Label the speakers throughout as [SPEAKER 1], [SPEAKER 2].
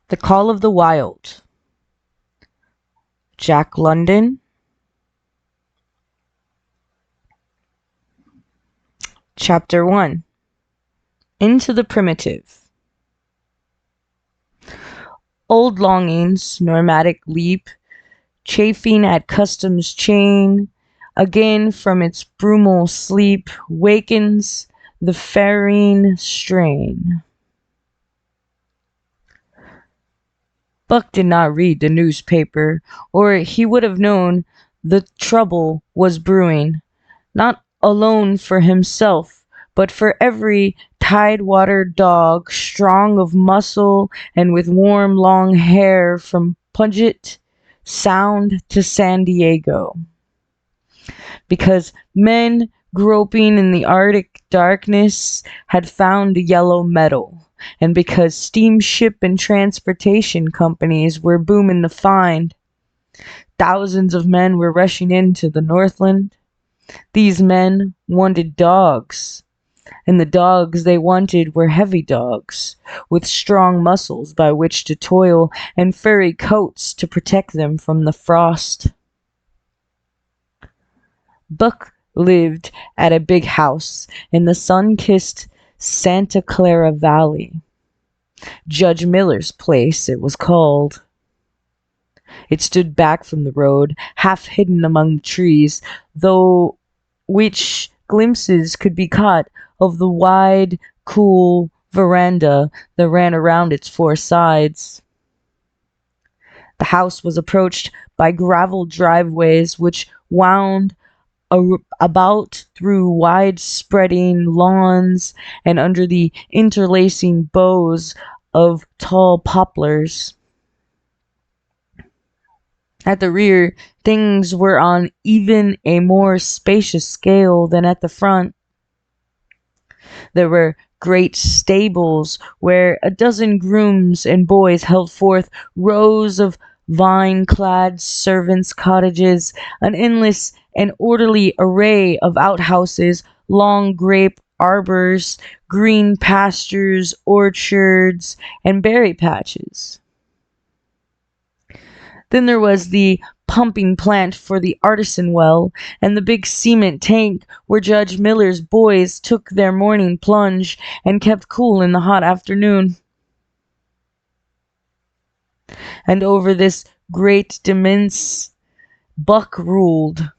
[SPEAKER 1] The Call of the Wild. Jack London. Chapter 1. Into the Primitive. Old longings, nomadic leap, chafing at custom's chain, again from its brumal sleep wakens the ferine strain. Buck did not read the newspaper, or he would have known the trouble was brewing, not alone for himself, but for every tide-water dog, strong of muscle and with warm long hair from Puget Sound to San Diego. Because men groping in the Arctic darkness had found yellow metal, and because steamship and transportation companies were booming to find, thousands of men were rushing into the Northland. These men wanted dogs, and the dogs they wanted were heavy dogs, with strong muscles by which to toil and furry coats to protect them from the frost. Buck lived at a big house in the sun-kissed Santa Clara Valley. Judge Miller's place, it was called. It stood back from the road, half hidden among the trees, though which glimpses could be caught of the wide, cool veranda that ran around its four sides. The house was approached by gravel driveways which wound about through wide-spreading lawns and under the interlacing boughs of tall poplars. At the rear, things were on even a more spacious scale than at the front. There were great stables where a dozen grooms and boys held forth rows of vine-clad servants' cottages, an endless and orderly array of outhouses, long grape arbors, green pastures, orchards, and berry patches. Then there was the pumping plant for the artisan well, and the big cement tank where Judge Miller's boys took their morning plunge and kept cool in the hot afternoon. And over this great demesne Buck ruled.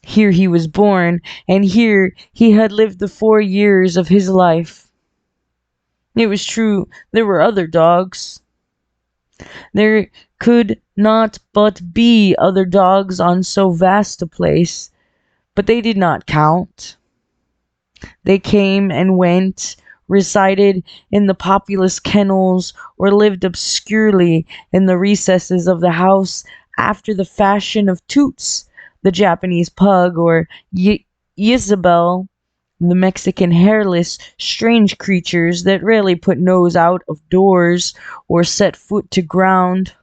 [SPEAKER 1] Here he was born, and here he had lived the 4 years of his life. It was true, there were other dogs. There could not but be other dogs on so vast a place, but they did not count. They came and went, resided in the populous kennels, or lived obscurely in the recesses of the house after the fashion of Toots, the Japanese pug, or Isabel, the Mexican hairless, strange creatures that rarely put nose out of doors or set foot to ground.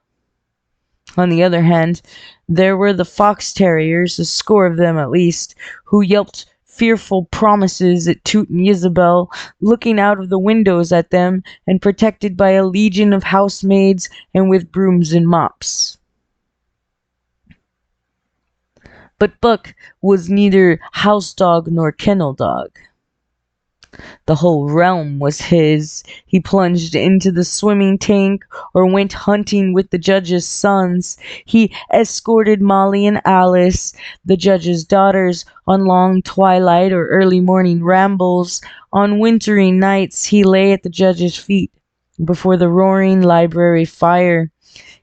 [SPEAKER 1] On the other hand, there were the fox terriers, a score of them at least, who yelped fearful promises at Toot and Isabel, looking out of the windows at them and protected by a legion of housemaids and with brooms and mops. But Buck was neither house dog nor kennel dog. The whole realm was his. He plunged into the swimming tank or went hunting with the judge's sons. He escorted Molly and Alice, the judge's daughters, on long twilight or early morning rambles. On wintry nights he lay at the judge's feet before the roaring library fire.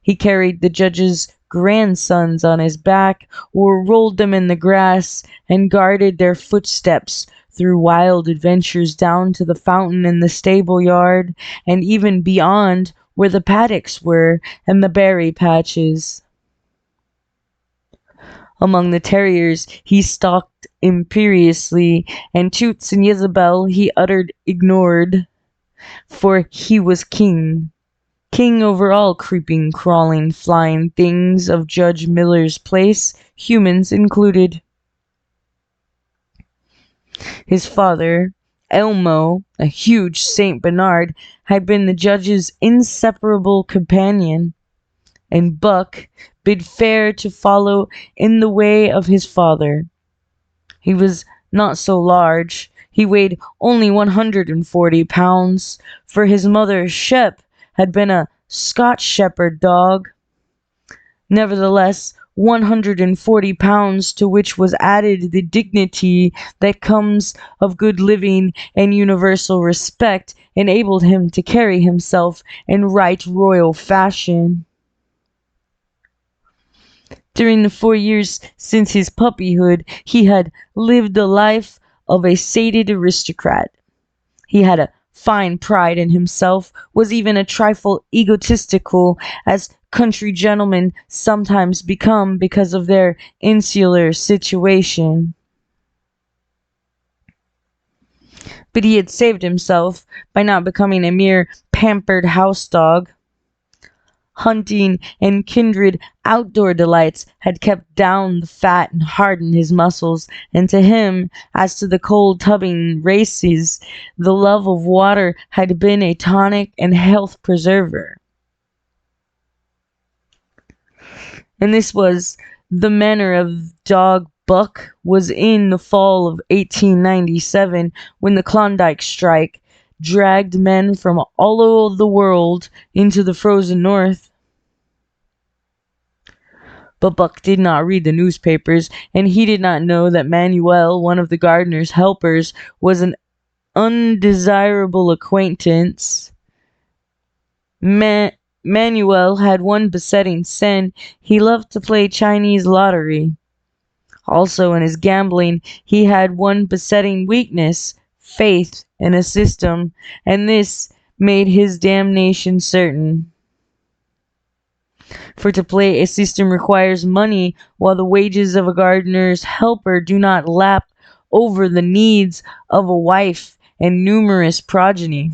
[SPEAKER 1] He carried the judge's grandsons on his back or rolled them in the grass and guarded their footsteps through wild adventures down to the fountain in the stable yard and even beyond where the paddocks were and the berry patches. Among the terriers he stalked imperiously, and Toots and Isabel he ignored, for he was king. King over all creeping, crawling, flying things of Judge Miller's place, humans included. His father, Elmo, a huge Saint Bernard, had been the judge's inseparable companion, and Buck bid fair to follow in the way of his father. He was not so large. He weighed only 140 pounds, for his mother, Shep, had been a Scotch Shepherd dog. Nevertheless, 140 pounds, to which was added the dignity that comes of good living and universal respect, enabled him to carry himself in right royal fashion. During the 4 years since his puppyhood, he had lived the life of a sated aristocrat. He had a fine pride in himself, was even a trifle egotistical, as country gentlemen sometimes become because of their insular situation. But he had saved himself by not becoming a mere pampered house dog. Hunting and kindred outdoor delights had kept down the fat and hardened his muscles, and to him, as to the cold tubbing races, the love of water had been a tonic and health preserver. And this was the manner of dog Buck was in the fall of 1897, when the Klondike strike dragged men from all over the world into the frozen north. But Buck did not read the newspapers, and he did not know that Manuel, one of the gardener's helpers, was an undesirable acquaintance. Manuel had one besetting sin. He loved to play Chinese lottery. Also, in his gambling, he had one besetting weakness, faith in a system, and this made his damnation certain. For to play a system requires money, while the wages of a gardener's helper do not lap over the needs of a wife and numerous progeny.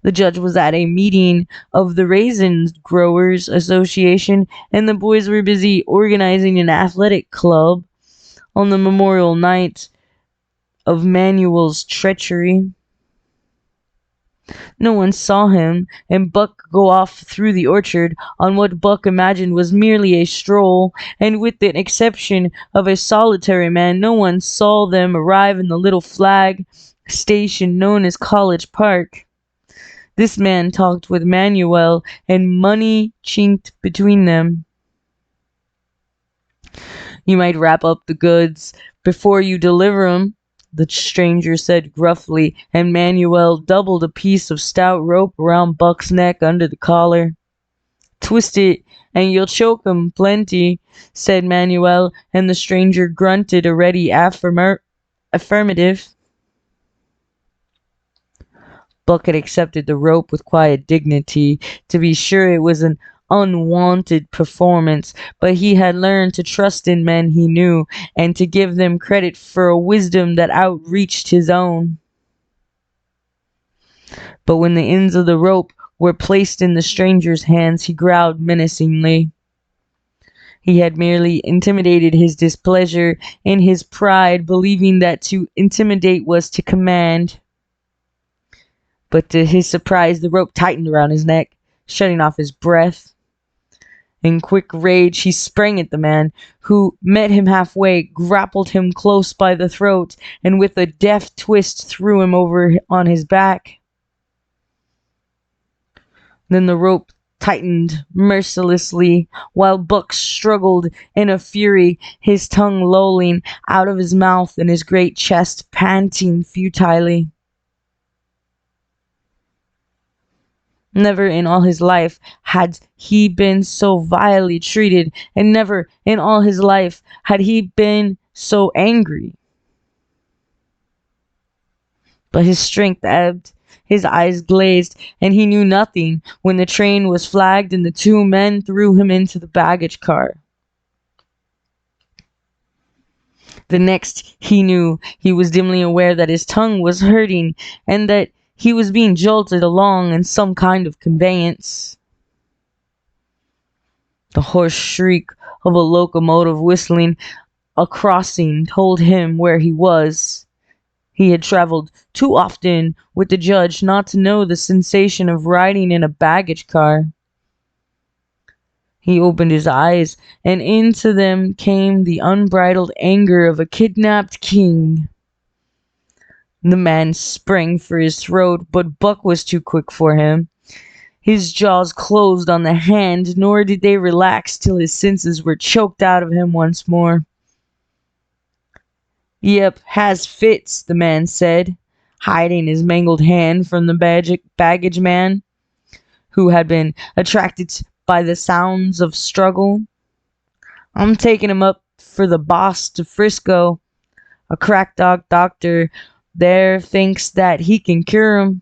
[SPEAKER 1] The judge was at a meeting of the Raisin Growers Association, and the boys were busy organizing an athletic club on the memorial night of Manuel's treachery. No one saw him and Buck go off through the orchard on what Buck imagined was merely a stroll, and with the exception of a solitary man, no one saw them arrive in the little flag station known as College Park. This man talked with Manuel, and money chinked between them. "You might wrap up the goods before you deliver 'em," the stranger said gruffly, and Manuel doubled a piece of stout rope around Buck's neck under the collar. "Twist it, and you'll choke 'em plenty," said Manuel, and the stranger grunted a ready affirmative. Buck had accepted the rope with quiet dignity. To be sure, it was an unwanted performance, but he had learned to trust in men he knew, and to give them credit for a wisdom that outreached his own. But when the ends of the rope were placed in the stranger's hands, he growled menacingly. He had merely intimidated his displeasure in his pride, believing that to intimidate was to command. But to his surprise, the rope tightened around his neck, shutting off his breath. In quick rage, he sprang at the man, who met him halfway, grappled him close by the throat, and with a deft twist threw him over on his back. Then the rope tightened mercilessly, while Buck struggled in a fury, his tongue lolling out of his mouth and his great chest panting futilely. Never in all his life had he been so vilely treated, and never in all his life had he been so angry. But his strength ebbed, his eyes glazed, and he knew nothing when the train was flagged and the two men threw him into the baggage car. The next he knew, he was dimly aware that his tongue was hurting, and that he was being jolted along in some kind of conveyance. The hoarse shriek of a locomotive whistling a crossing told him where he was. He had traveled too often with the judge not to know the sensation of riding in a baggage car. He opened his eyes, and into them came the unbridled anger of a kidnapped king. The man sprang for his throat, but Buck was too quick for him. His jaws closed on the hand, nor did they relax till his senses were choked out of him once more. "Yep, has fits," the man said, hiding his mangled hand from the baggage man, who had been attracted by the sounds of struggle. "I'm taking him up for the boss to Frisco. A crack dog doctor there thinks that he can cure him."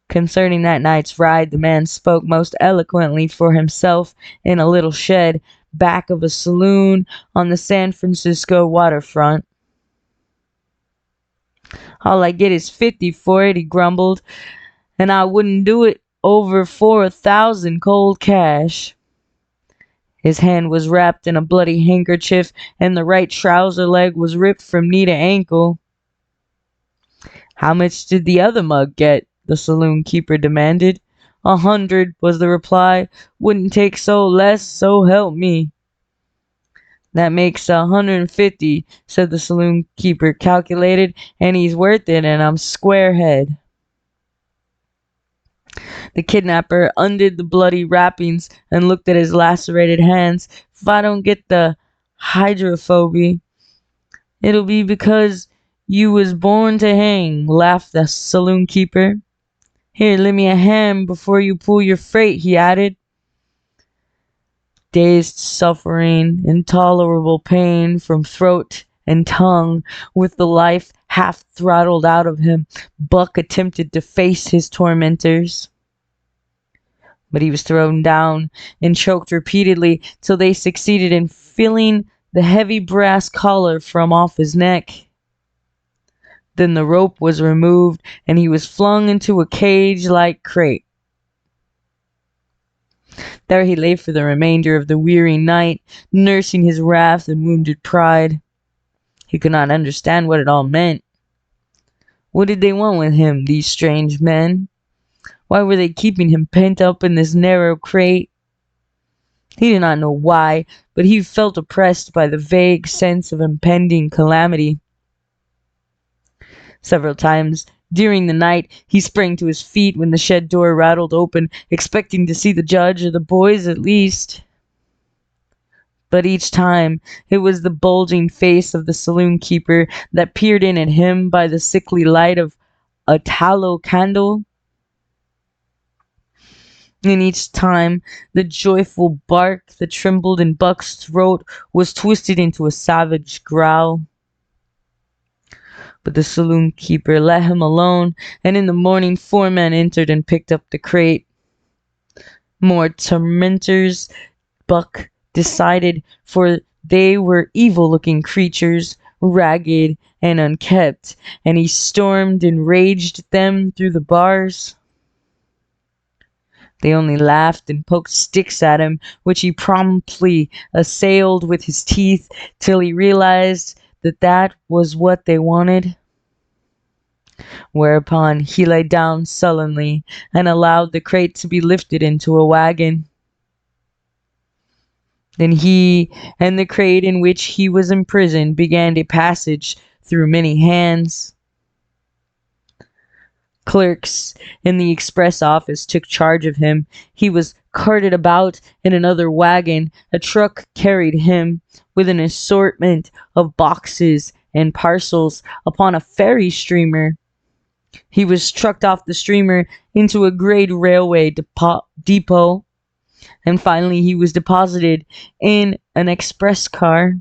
[SPEAKER 1] Concerning that night's ride, the man spoke most eloquently for himself in a little shed back of a saloon on the San Francisco waterfront. "All I get is 50 for it," he grumbled, "and I wouldn't do it over for 1,000 cold cash." His hand was wrapped in a bloody handkerchief, and the right trouser leg was ripped from knee to ankle. "How much did the other mug get?" the saloon keeper demanded. "100, was the reply. "Wouldn't take so less, so help me." "That makes 150, said the saloon keeper, calculated, "and he's worth it, and I'm square head." The kidnapper undid the bloody wrappings and looked at his lacerated hands. "If I don't get the hydrophobia, it'll be because you was born to hang," laughed the saloon keeper. "Here, lend me a hand before you pull your freight," he added. Dazed, suffering, intolerable pain from throat and tongue, with the life half throttled out of him, Buck attempted to face his tormentors. But he was thrown down and choked repeatedly till they succeeded in filling the heavy brass collar from off his neck. Then the rope was removed, and he was flung into a cage-like crate. There he lay for the remainder of the weary night, nursing his wrath and wounded pride. He could not understand what it all meant. What did they want with him, these strange men? Why were they keeping him pent up in this narrow crate? He did not know why, but he felt oppressed by the vague sense of impending calamity. Several times during the night he sprang to his feet when the shed door rattled open, expecting to see the judge or the boys at least. But each time it was the bulging face of the saloon keeper that peered in at him by the sickly light of a tallow candle. And each time the joyful bark that trembled in Buck's throat was twisted into a savage growl. But the saloon keeper let him alone, and in the morning 4 men entered and picked up the crate. More tormentors, Buck decided, for they were evil-looking creatures, ragged and unkempt, and he stormed and raged them through the bars. They only laughed and poked sticks at him, which he promptly assailed with his teeth till he realized that that was what they wanted. Whereupon he lay down sullenly and allowed the crate to be lifted into a wagon. Then he and the crate in which he was imprisoned began a passage through many hands. Clerks in the express office took charge of him. He was carted about in another wagon. A truck carried him with an assortment of boxes and parcels upon a ferry steamer. He was trucked off the steamer into a great railway depot, and finally he was deposited in an express car.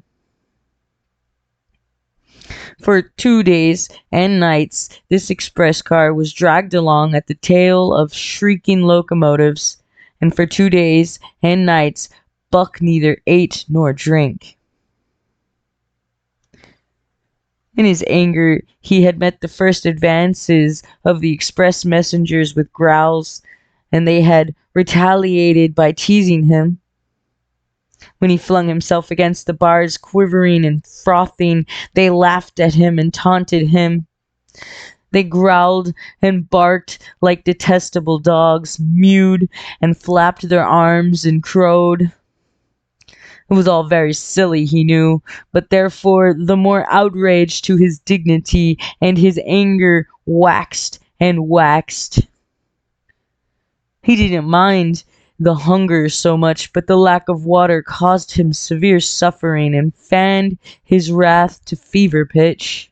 [SPEAKER 1] For 2 days and nights this express car was dragged along at the tail of shrieking locomotives, and for 2 days and nights Buck neither ate nor drank. In his anger he had met the first advances of the express messengers with growls, and they had retaliated by teasing him. When he flung himself against the bars, quivering and frothing, they laughed at him and taunted him. They growled and barked like detestable dogs, mewed and flapped their arms and crowed. It was all very silly, he knew, but therefore the more outrage to his dignity, and his anger waxed and waxed. He didn't mind the hunger so much, but the lack of water caused him severe suffering and fanned his wrath to fever pitch.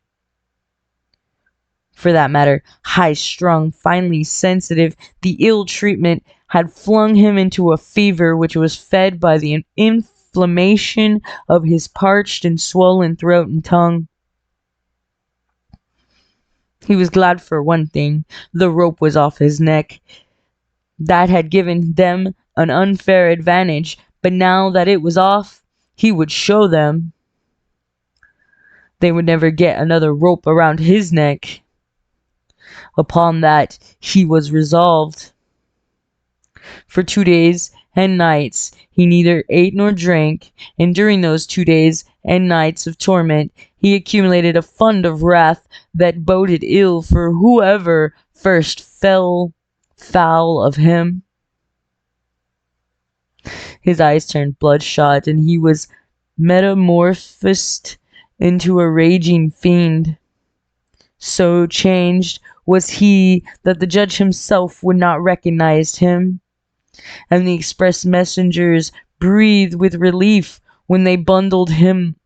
[SPEAKER 1] For that matter, high-strung, finely sensitive, the ill treatment had flung him into a fever which was fed by the inflammation of his parched and swollen throat and tongue. He was glad for one thing: the rope was off his neck. That had given them an unfair advantage, but now that it was off, he would show them. They would never get another rope around his neck. Upon that he was resolved. For 2 days and nights he neither ate nor drank, and during those 2 days and nights of torment he accumulated a fund of wrath that boded ill for whoever first fell foul of him. His eyes turned bloodshot, and he was metamorphosed into a raging fiend. So changed was he that the judge himself would not recognize him, and the express messengers breathed with relief when they bundled him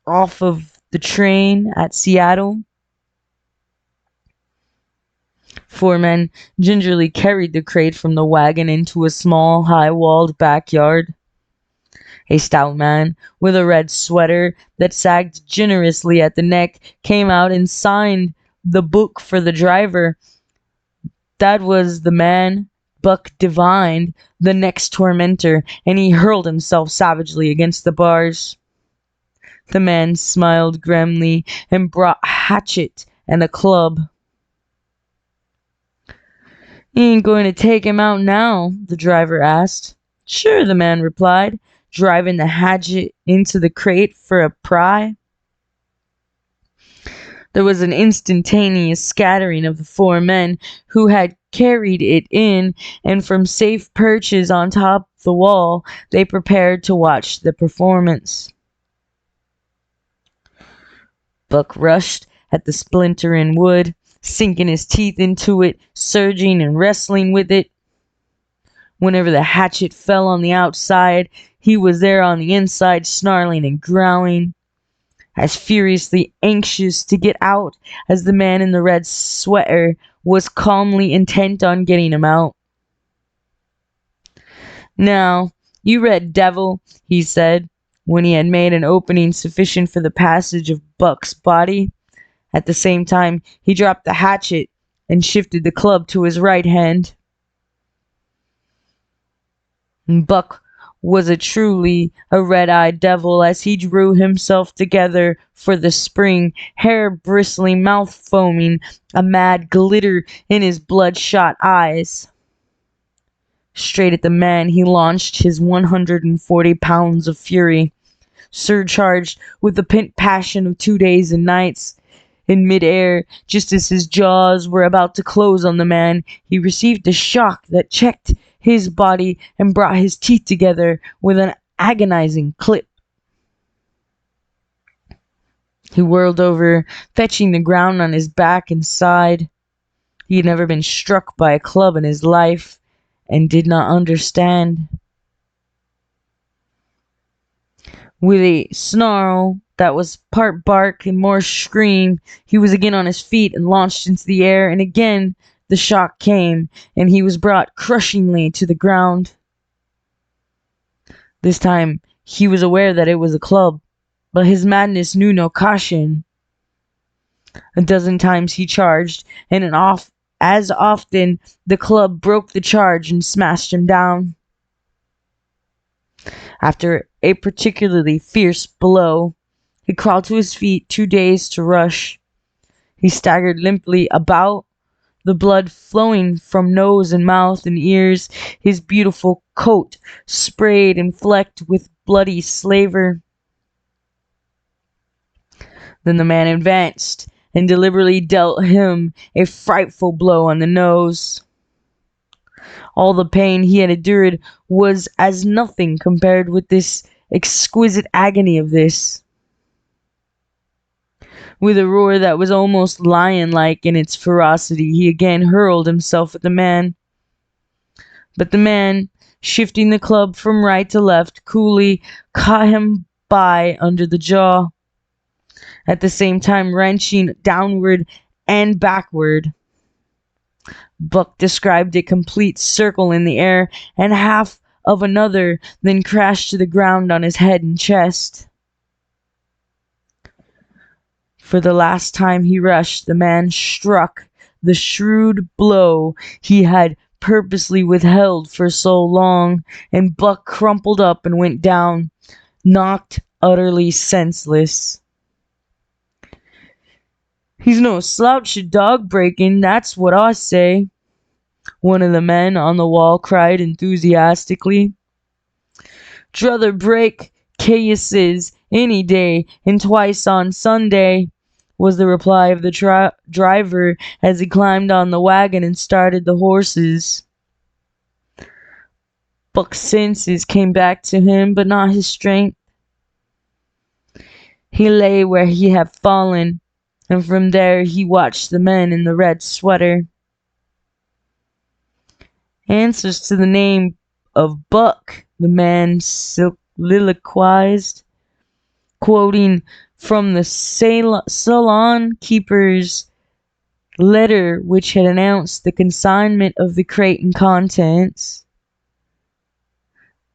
[SPEAKER 1] off of the train at Seattle. 4 men gingerly carried the crate from the wagon into a small, high-walled backyard. A stout man, with a red sweater that sagged generously at the neck, came out and signed the book for the driver. That was the man Buck divined, the next tormentor, and he hurled himself savagely against the bars. The man smiled grimly and brought a hatchet and a club. "You ain't going to take him out now?" the driver asked. "Sure," the man replied, driving the hatchet into the crate for a pry. There was an instantaneous scattering of the 4 men who had carried it in, and from safe perches on top the wall they prepared to watch the performance. Buck rushed at the splintering wood, sinking his teeth into it, surging and wrestling with it. Whenever the hatchet fell on the outside, he was there on the inside, snarling and growling, as furiously anxious to get out as the man in the red sweater was calmly intent on getting him out. "Now, you red devil," he said, when he had made an opening sufficient for the passage of Buck's body. At the same time, he dropped the hatchet and shifted the club to his right hand. Buck was truly a red-eyed devil as he drew himself together for the spring, hair bristling, mouth foaming, a mad glitter in his bloodshot eyes. Straight at the man he launched his 140 pounds of fury, surcharged with the pent passion of 2 days and nights. In mid-air, just as his jaws were about to close on the man, he received a shock that checked his body and brought his teeth together with an agonizing clip. He whirled over, fetching the ground on his back and side. He had never been struck by a club in his life, and did not understand. With a snarl that was part bark and more scream, he was again on his feet and launched into the air, and again the shock came, and he was brought crushingly to the ground. This time he was aware that it was a club, but his madness knew no caution. A dozen times he charged, and as often the club broke the charge and smashed him down. After a particularly fierce blow, he crawled to his feet, too dazed to rush. He staggered limply about, the blood flowing from nose and mouth and ears, his beautiful coat sprayed and flecked with bloody slaver. Then the man advanced and deliberately dealt him a frightful blow on the nose. All the pain he had endured was as nothing compared with this exquisite agony of this. With a roar that was almost lion-like in its ferocity, he again hurled himself at the man. But the man, shifting the club from right to left, coolly caught him by under the jaw, at the same time wrenching downward and backward. Buck described a complete circle in the air and half of another, then crashed to the ground on his head and chest. For the last time he rushed, the man struck the shrewd blow he had purposely withheld for so long, and Buck crumpled up and went down, knocked utterly senseless. "He's no slouch at dog breaking, that's what I say," one of the men on the wall cried enthusiastically. "Druther break cases any day, and twice on Sunday," was the reply of the driver as he climbed on the wagon and started the horses. Buck's senses came back to him, but not his strength. He lay where he had fallen, and from there he watched the men in the red sweater. "Answers to the name of Buck," the man soliloquized, quoting from the salon keeper's letter which had announced the consignment of the crate and contents.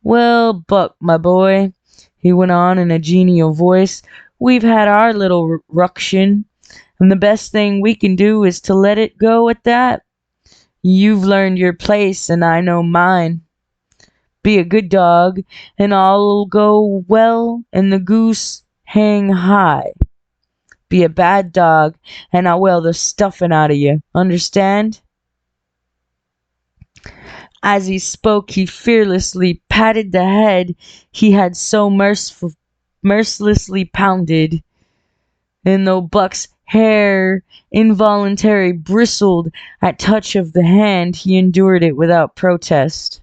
[SPEAKER 1] "Well, Buck, my boy," he went on in a genial voice, "we've had our little ruction, and the best thing we can do is to let it go at that. You've learned your place, and I know mine. Be a good dog, and all'll go well, and the goose hang high. Be a bad dog, and I'll whale the stuffing out of you. Understand?" As he spoke, he fearlessly patted the head he had so mercilessly pounded, and though Buck's hair involuntarily bristled at touch of the hand, he endured it without protest.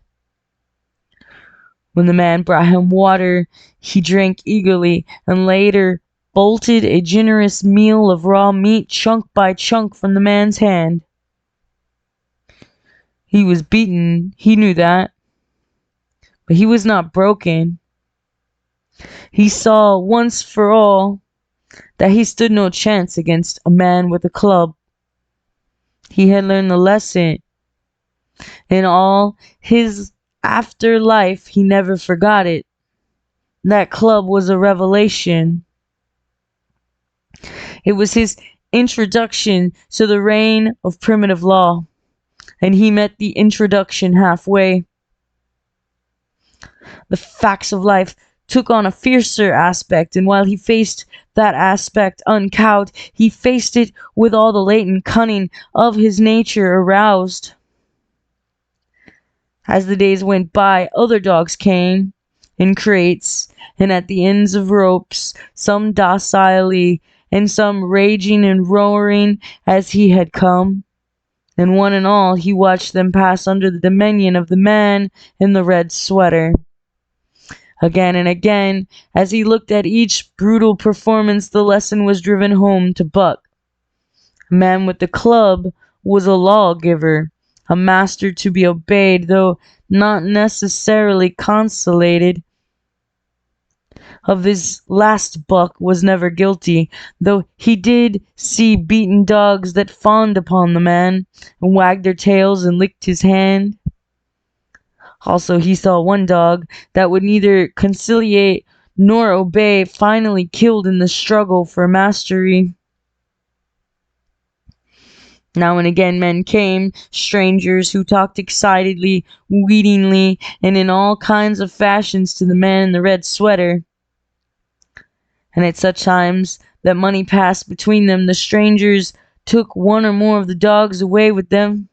[SPEAKER 1] When the man brought him water, he drank eagerly, and later bolted a generous meal of raw meat chunk by chunk from the man's hand. He was beaten, he knew that, but he was not broken. He saw once for all that he stood no chance against a man with a club. He had learned the lesson. In all his after life, he never forgot it. That club was a revelation. It was his introduction to the reign of primitive law, and he met the introduction halfway. The facts of life took on a fiercer aspect, and while he faced that aspect uncowed, he faced it with all the latent cunning of his nature aroused. As the days went by, other dogs came, in crates, and at the ends of ropes, some docilely, and some raging and roaring as he had come. And one and all, he watched them pass under the dominion of the man in the red sweater. Again and again, as he looked at each brutal performance, the lesson was driven home to Buck. A man with the club was a lawgiver, a master to be obeyed, though not necessarily consolated. Of this last Buck was never guilty, though he did see beaten dogs that fawned upon the man, and wagged their tails and licked his hand. Also, he saw one dog that would neither conciliate nor obey, finally killed in the struggle for mastery. Now and again men came, strangers who talked excitedly, wheedlingly, and in all kinds of fashions to the man in the red sweater. And at such times that money passed between them, the strangers took one or more of the dogs away with them.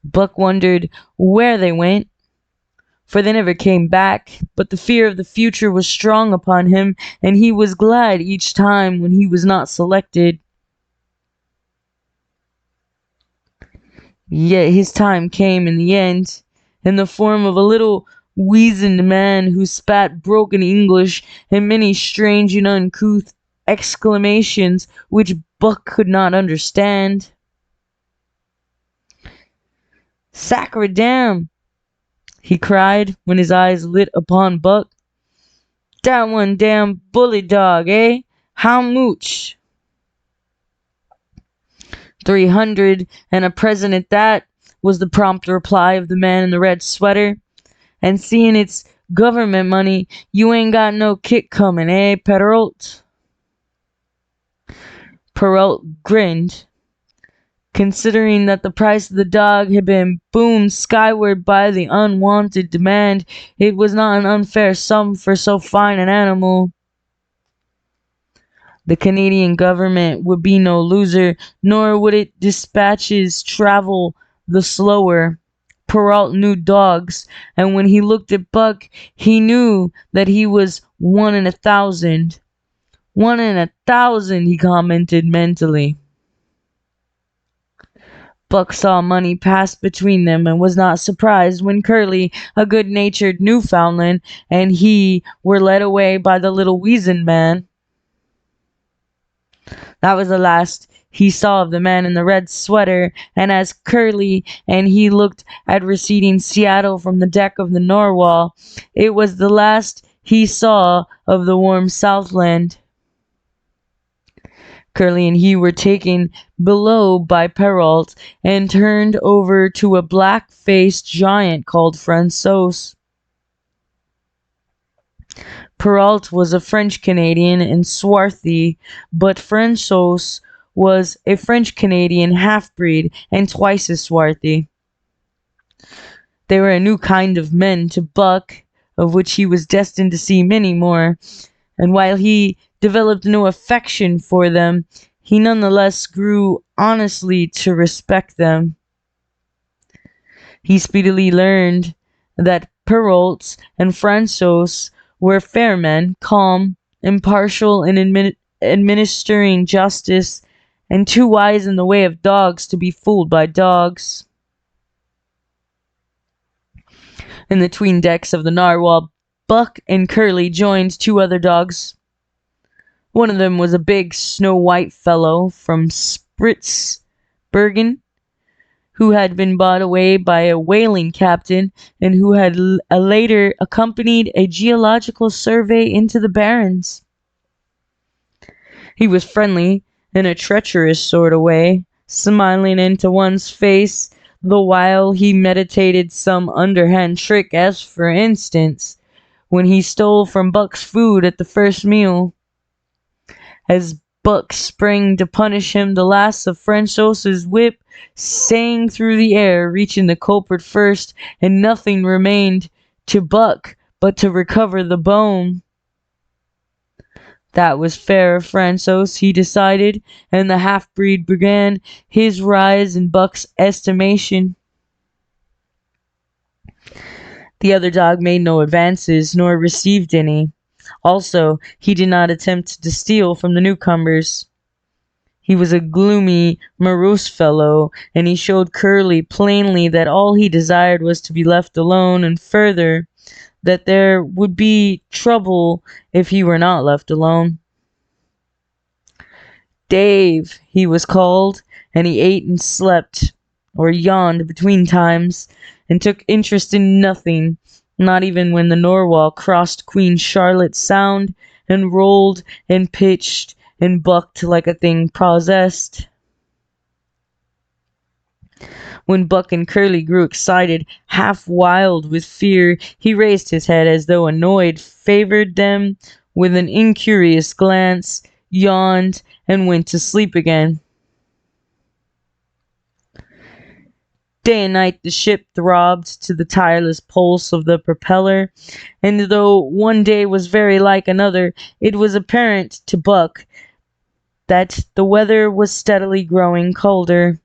[SPEAKER 1] Buck wondered where they went, for they never came back, but the fear of the future was strong upon him, and he was glad each time when he was not selected. Yet his time came in the end, in the form of a little weazened man who spat broken English and many strange and uncouth exclamations which Buck could not understand. "Sacredam!" he cried, when his eyes lit upon Buck. "Dat one damn bully dog, eh? How mooch?" "300, and a present at that," was the prompt reply of the man in the red sweater. "And seeing it's government money, you ain't got no kick coming, eh, Perrault?" Perrault grinned. Considering that the price of the dog had been boomed skyward by the unwanted demand, it was not an unfair sum for so fine an animal. The Canadian government would be no loser, nor would its dispatches travel the slower. Perrault knew dogs, and when he looked at Buck, he knew that he was 1 in 1,000. 1 in 1,000, he commented mentally. Buck saw money pass between them and was not surprised when Curly, a good-natured Newfoundland, and he were led away by the little weazened man. That was the last he saw of the man in the red sweater, and as Curly and he looked at receding Seattle from the deck of the Narwhal, it was the last he saw of the warm Southland. Curly and he were taken below by Perrault and turned over to a black-faced giant called François. Perrault was a French-Canadian and swarthy, but François was a French-Canadian half-breed and twice as swarthy. They were a new kind of men to Buck, of which he was destined to see many more, and while he developed no affection for them, he nonetheless grew honestly to respect them. He speedily learned that Perrault and François were fair men, calm, impartial in administering justice, and too wise in the way of dogs to be fooled by dogs. In the 'tween decks of the Narwhal, Buck and Curly joined 2 other dogs. One of them was a big snow-white fellow from Spitzbergen, who had been bought away by a whaling captain and who had later accompanied a geological survey into the Barrens. He was friendly in a treacherous sort of way, smiling into one's face the while he meditated some underhand trick, as for instance, when he stole from Buck's food at the first meal. As Buck sprang to punish him, the last of François's whip sang through the air, reaching the culprit first, and nothing remained to Buck but to recover the bone. That was fair of François, he decided, and the half-breed began his rise in Buck's estimation. The other dog made no advances, nor received any. Also, he did not attempt to steal from the newcomers. He was a gloomy, morose fellow, and he showed Curly plainly that all he desired was to be left alone, and further, that there would be trouble if he were not left alone. Dave, he was called, and he ate and slept, or yawned between times, and took interest in nothing, not even when the Narwhal crossed Queen Charlotte Sound and rolled and pitched and bucked like a thing possessed. When Buck and Curly grew excited, half wild with fear, he raised his head as though annoyed, favored them with an incurious glance, yawned, and went to sleep again. Day and night the ship throbbed to the tireless pulse of the propeller, and though one day was very like another, it was apparent to Buck that the weather was steadily growing colder.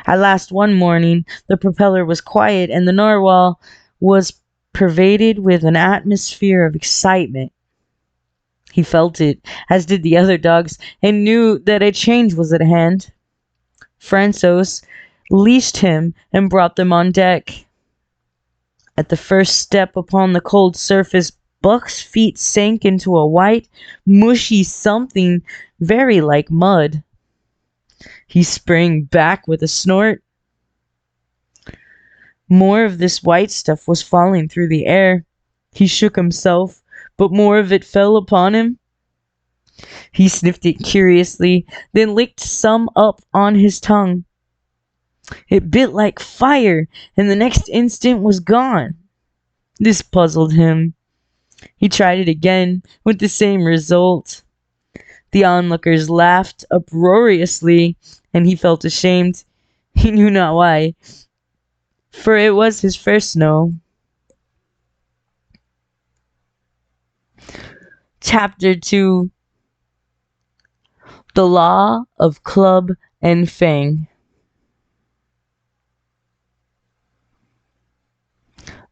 [SPEAKER 1] At last one morning, the propeller was quiet and the narwhal was pervaded with an atmosphere of excitement. He felt it, as did the other dogs, and knew that a change was at hand. Francois leashed him and brought them on deck. At the first step upon the cold surface, Buck's feet sank into a white, mushy something very like mud. He sprang back with a snort. More of this white stuff was falling through the air. He shook himself, but more of it fell upon him. He sniffed it curiously, then licked some up on his tongue. It bit like fire, and the next instant was gone. This puzzled him. He tried it again, with the same result. The onlookers laughed uproariously, and he felt ashamed. He knew not why, for it was his first snow. Chapter 2: The Law of Club and Fang.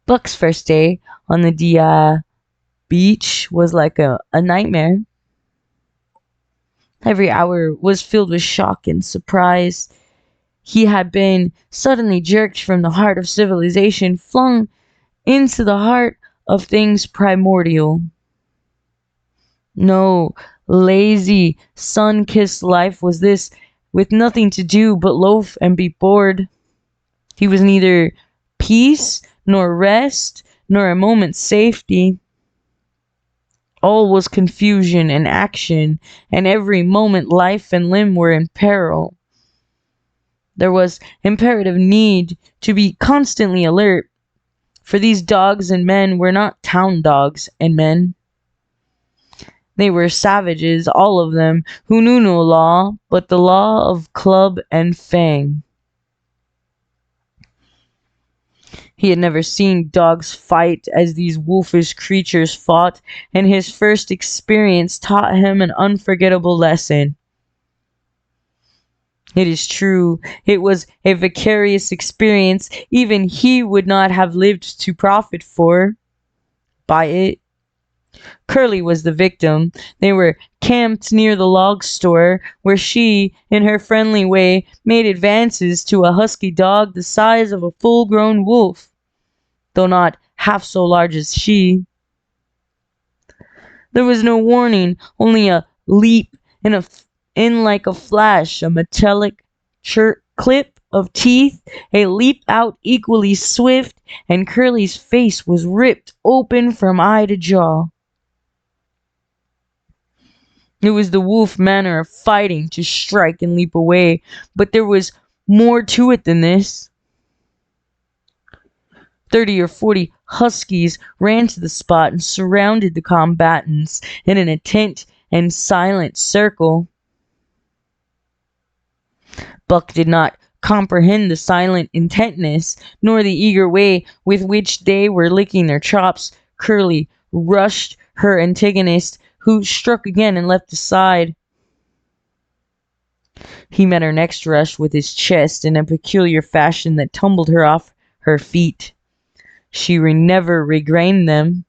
[SPEAKER 1] Buck's first day on the beach was like a nightmare. Every hour was filled with shock and surprise. He had been suddenly jerked from the heart of civilization, flung into the heart of things primordial. No lazy, sun-kissed life was this, with nothing to do but loaf and be bored. He was neither peace, nor rest, nor a moment's safety. All was confusion and action, and every moment life and limb were in peril. There was imperative need to be constantly alert, for these dogs and men were not town dogs and men. They were savages, all of them, who knew no law but the law of club and fang. He had never seen dogs fight as these wolfish creatures fought, and his first experience taught him an unforgettable lesson. It is true, it was a vicarious experience even he would not have lived to profit by it. Curly was the victim. They were camped near the log store, where she, in her friendly way, made advances to a husky dog the size of a full-grown wolf, though not half so large as she. There was no warning, only a leap, in like a flash, a metallic clip of teeth, a leap out equally swift, and Curly's face was ripped open from eye to jaw. It was the wolf manner of fighting, to strike and leap away, but there was more to it than this. 30 or 40 huskies ran to the spot and surrounded the combatants in an intent and silent circle. Buck did not comprehend the silent intentness, nor the eager way with which they were licking their chops. Curly rushed her antagonist, who struck again and leapt aside. He met her next rush with his chest in a peculiar fashion that tumbled her off her feet. She never regained them.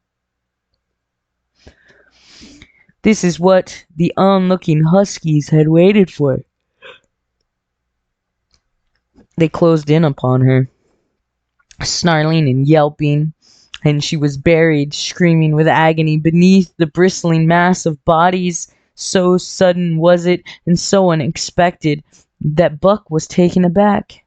[SPEAKER 1] This is what the onlooking huskies had waited for. They closed in upon her, snarling and yelping, and she was buried, screaming with agony, beneath the bristling mass of bodies. So sudden was it, and so unexpected, that Buck was taken aback.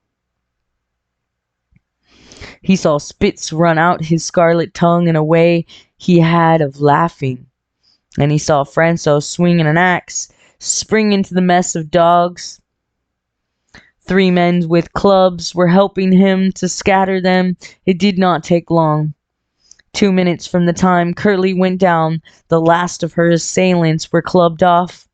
[SPEAKER 1] He saw spits run out his scarlet tongue in a way he had of laughing, and he saw Francois swinging an axe, spring into the mess of dogs. 3 men with clubs were helping him to scatter them. It did not take long. 2 minutes from the time Curly went down, the last of her assailants were clubbed off.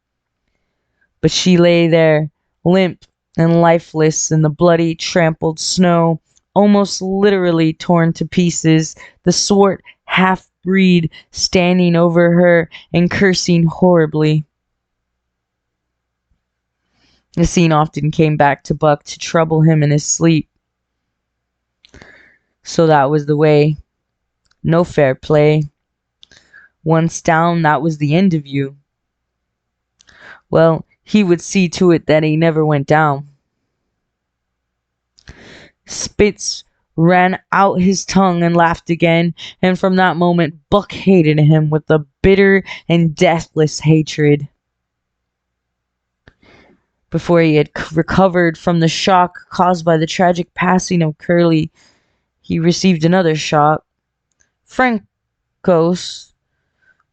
[SPEAKER 1] But she lay there, limp and lifeless in the bloody, trampled snow, almost literally torn to pieces, the swart half-breed standing over her and cursing horribly. The scene often came back to Buck to trouble him in his sleep. So that was the way. No fair play. Once down, that was the end of you. Well, he would see to it that he never went down. Spitz ran out his tongue and laughed again, and from that moment Buck hated him with a bitter and deathless hatred. Before he had recovered from the shock caused by the tragic passing of Curly, he received another shock. Francos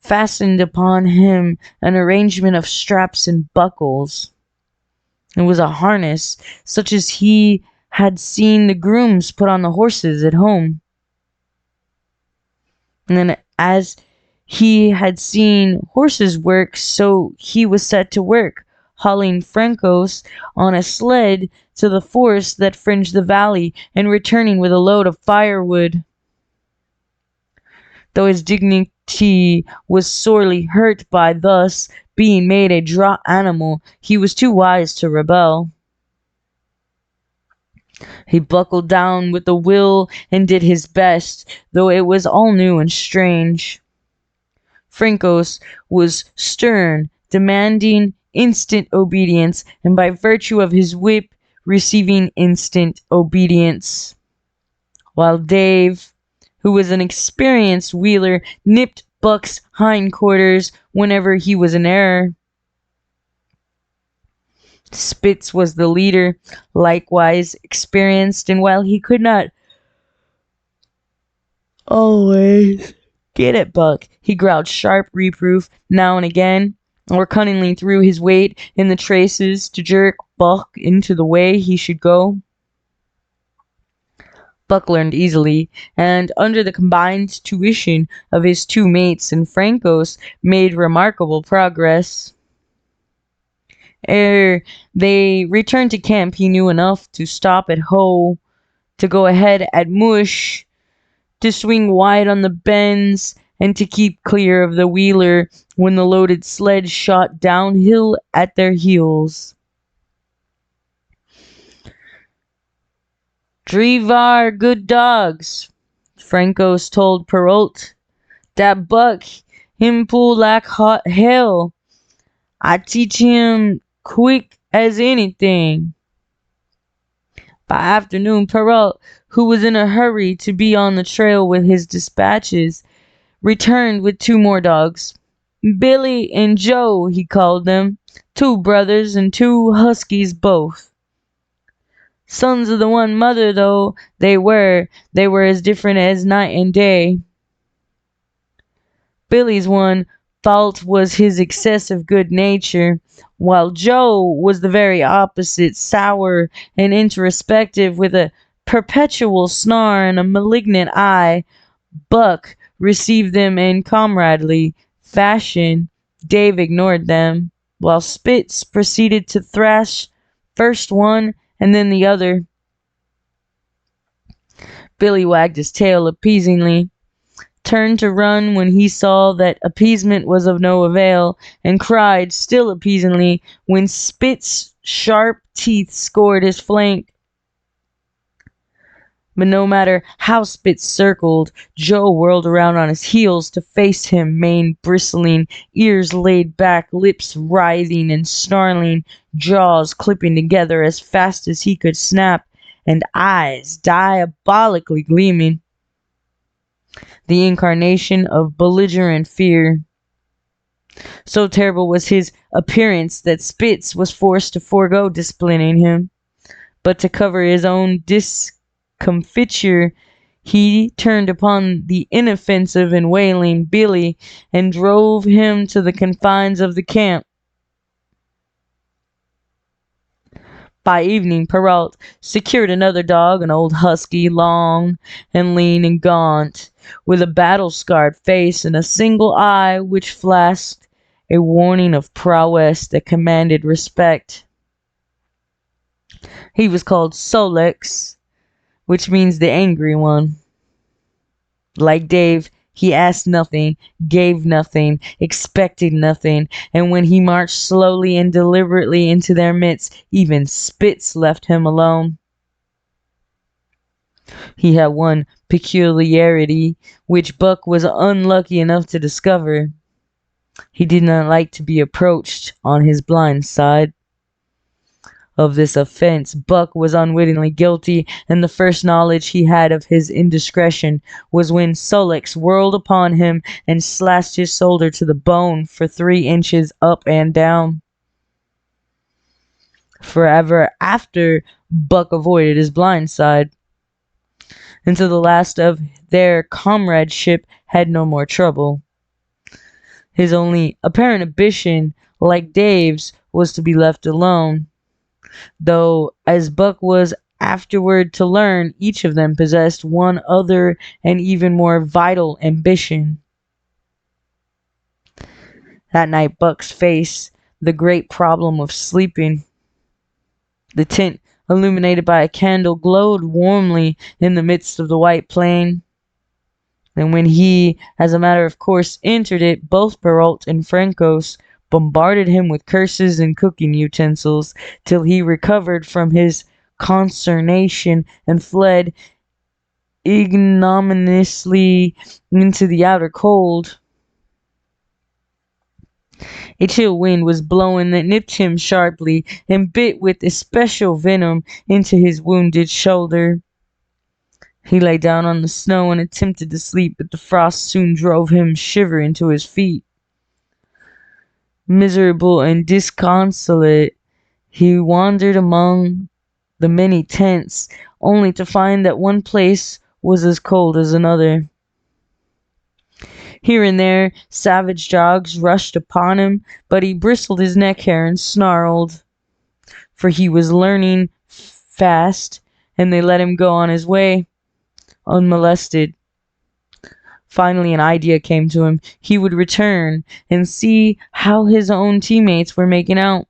[SPEAKER 1] fastened upon him an arrangement of straps and buckles. It was a harness such as he had seen the grooms put on the horses at home. And then as he had seen horses work, so he was set to work, hauling Francos on a sled to the forest that fringed the valley and returning with a load of firewood. Though his dignity was sorely hurt by thus being made a draught animal, he was too wise to rebel. He buckled down with a will and did his best, though it was all new and strange. Francos was stern, demanding instant obedience, and by virtue of his whip, receiving instant obedience. While Dave, who was an experienced wheeler, nipped Buck's hindquarters whenever he was in error. Spitz was the leader, likewise experienced, and while he could not always get at Buck, he growled sharp reproof now and again, or cunningly threw his weight in the traces to jerk Buck into the way he should go. Buck learned easily, and under the combined tuition of his two mates and Francos, made remarkable progress. Ere they returned to camp, he knew enough to stop at Hoe, to go ahead at Mush, to swing wide on the bends, and to keep clear of the wheeler when the loaded sled shot downhill at their heels. "Drivar good dogs," Francos told Perrault. "Dat Buck, him pull like hot hell. I teach him quick as anything." By afternoon, Perrault, who was in a hurry to be on the trail with his dispatches, returned with two more dogs. Billy and Joe, he called them, two brothers and two huskies both. Sons of the one mother, though they were as different as night and day. Billy's one fault was his excessive good nature, while Joe was the very opposite, sour and introspective, with a perpetual snarl and a malignant eye. Buck received them in comradely fashion. Dave ignored them, while Spitz proceeded to thrash first one and then the other. Billy wagged his tail appeasingly, turned to run when he saw that appeasement was of no avail, and cried still appeasingly when Spitz's sharp teeth scored his flank. But no matter how Spitz circled, Joe whirled around on his heels to face him, mane bristling, ears laid back, lips writhing and snarling, jaws clipping together as fast as he could snap, and eyes diabolically gleaming. The incarnation of belligerent fear. So terrible was his appearance that Spitz was forced to forego disciplining him, but to cover his own discomfiture, he turned upon the inoffensive and wailing Billy and drove him to the confines of the camp. By evening, Perrault secured another dog, an old husky, long and lean and gaunt, with a battle-scarred face and a single eye which flashed a warning of prowess that commanded respect. He was called Solex, which means the angry one. Like Dave, He asked nothing, gave nothing, expected nothing, and when he marched slowly and deliberately into their midst, even spits left him alone. He had one peculiarity which Buck was unlucky enough to discover. He did not like to be approached on his blind side. Of this offense Buck was unwittingly guilty, and the first knowledge he had of his indiscretion was when Sullox whirled upon him and slashed his shoulder to the bone for 3 inches up and down. Forever after, Buck avoided his blind side, until the last of their comradeship had no more trouble. His only apparent ambition, like Dave's, was to be left alone, though, as Buck was afterward to learn, each of them possessed one other and even more vital ambition. That night Buck's faced the great problem of sleeping. The tent, illuminated by a candle, glowed warmly in the midst of the white plain. And when he, as a matter of course, entered it, both Perrault and Francos bombarded him with curses and cooking utensils, till he recovered from his consternation and fled ignominiously into the outer cold. A chill wind was blowing that nipped him sharply and bit with especial venom into his wounded shoulder. He lay down on the snow and attempted to sleep, but the frost soon drove him shivering to his feet. Miserable and disconsolate, he wandered among the many tents, only to find that one place was as cold as another. Here and there savage dogs rushed upon him, but he bristled his neck hair and snarled, for he was learning fast, and they let him go on his way unmolested. Finally an idea came to him. He would return and see how his own teammates were making out.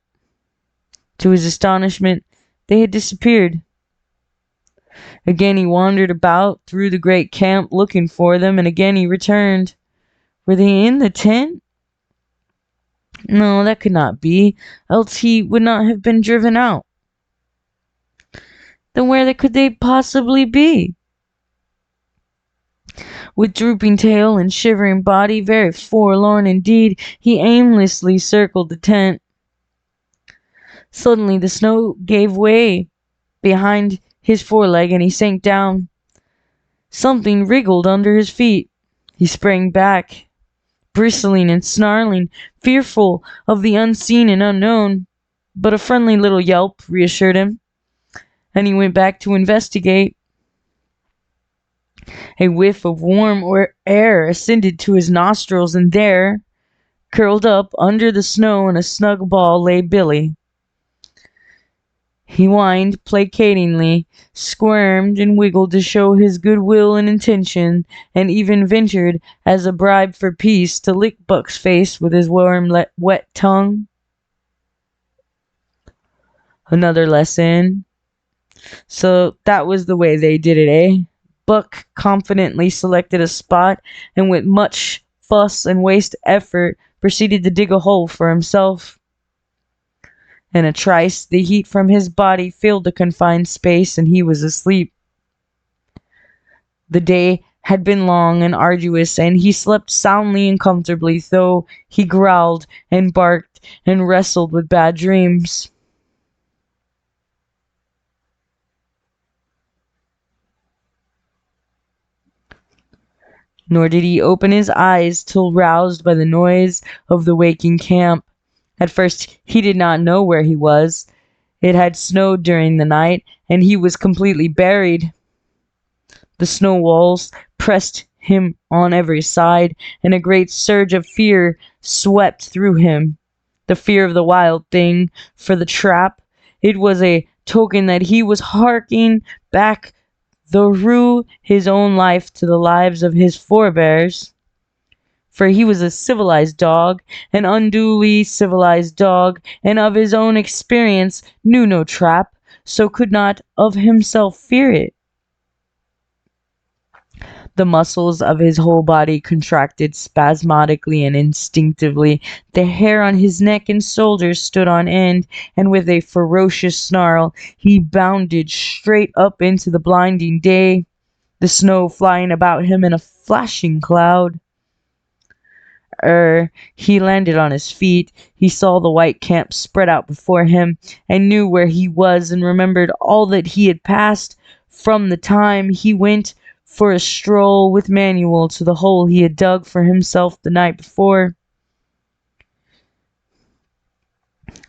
[SPEAKER 1] To his astonishment, they had disappeared. Again he wandered about through the great camp looking for them, and again he returned. Were they in the tent? No, that could not be, else he would not have been driven out. Then where could they possibly be? With drooping tail and shivering body, very forlorn indeed, he aimlessly circled the tent. Suddenly the snow gave way behind his foreleg, and he sank down. Something wriggled under his feet. He sprang back, bristling and snarling, fearful of the unseen and unknown, but a friendly little yelp reassured him, and he went back to investigate. A whiff of warm air ascended to his nostrils, and there, curled up under the snow in a snug ball, lay Billy. He whined placatingly, squirmed and wiggled to show his good will and intention, and even ventured, as a bribe for peace, to lick Buck's face with his warm, wet tongue. Another lesson. So that was the way they did it, eh? Buck confidently selected a spot, and with much fuss and waste effort proceeded to dig a hole for himself. In a trice the heat from his body filled the confined space, and he was asleep. The day had been long and arduous, and he slept soundly and comfortably, though he growled and barked and wrestled with bad dreams. Nor did he open his eyes till roused by the noise of the waking camp. At first he did not know where he was. It had snowed during the night, and he was completely buried. The snow walls pressed him on every side, and a great surge of fear swept through him. The fear of the wild thing, for the trap. It was a token that he was harking back through his own life to the lives of his forebears. For he was a civilized dog, an unduly civilized dog, and of his own experience knew no trap, so could not of himself fear it. The muscles of his whole body contracted spasmodically and instinctively. The hair on his neck and shoulders stood on end, and with a ferocious snarl, he bounded straight up into the blinding day, the snow flying about him in a flashing cloud. He landed on his feet. He saw the white camp spread out before him, and knew where he was, and remembered all that he had passed from the time he went for a stroll with Manuel to the hole he had dug for himself the night before.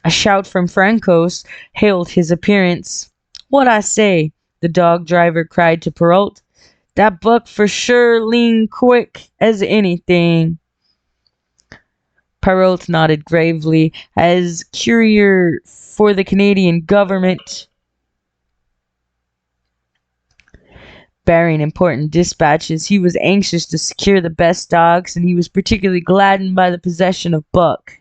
[SPEAKER 1] A shout from Francos hailed his appearance. "What I say?" the dog driver cried to Perrault. "That buck for sure lean quick as anything." Perrault nodded gravely. As courier for the Canadian government, bearing important dispatches, he was anxious to secure the best dogs, and he was particularly gladdened by the possession of Buck.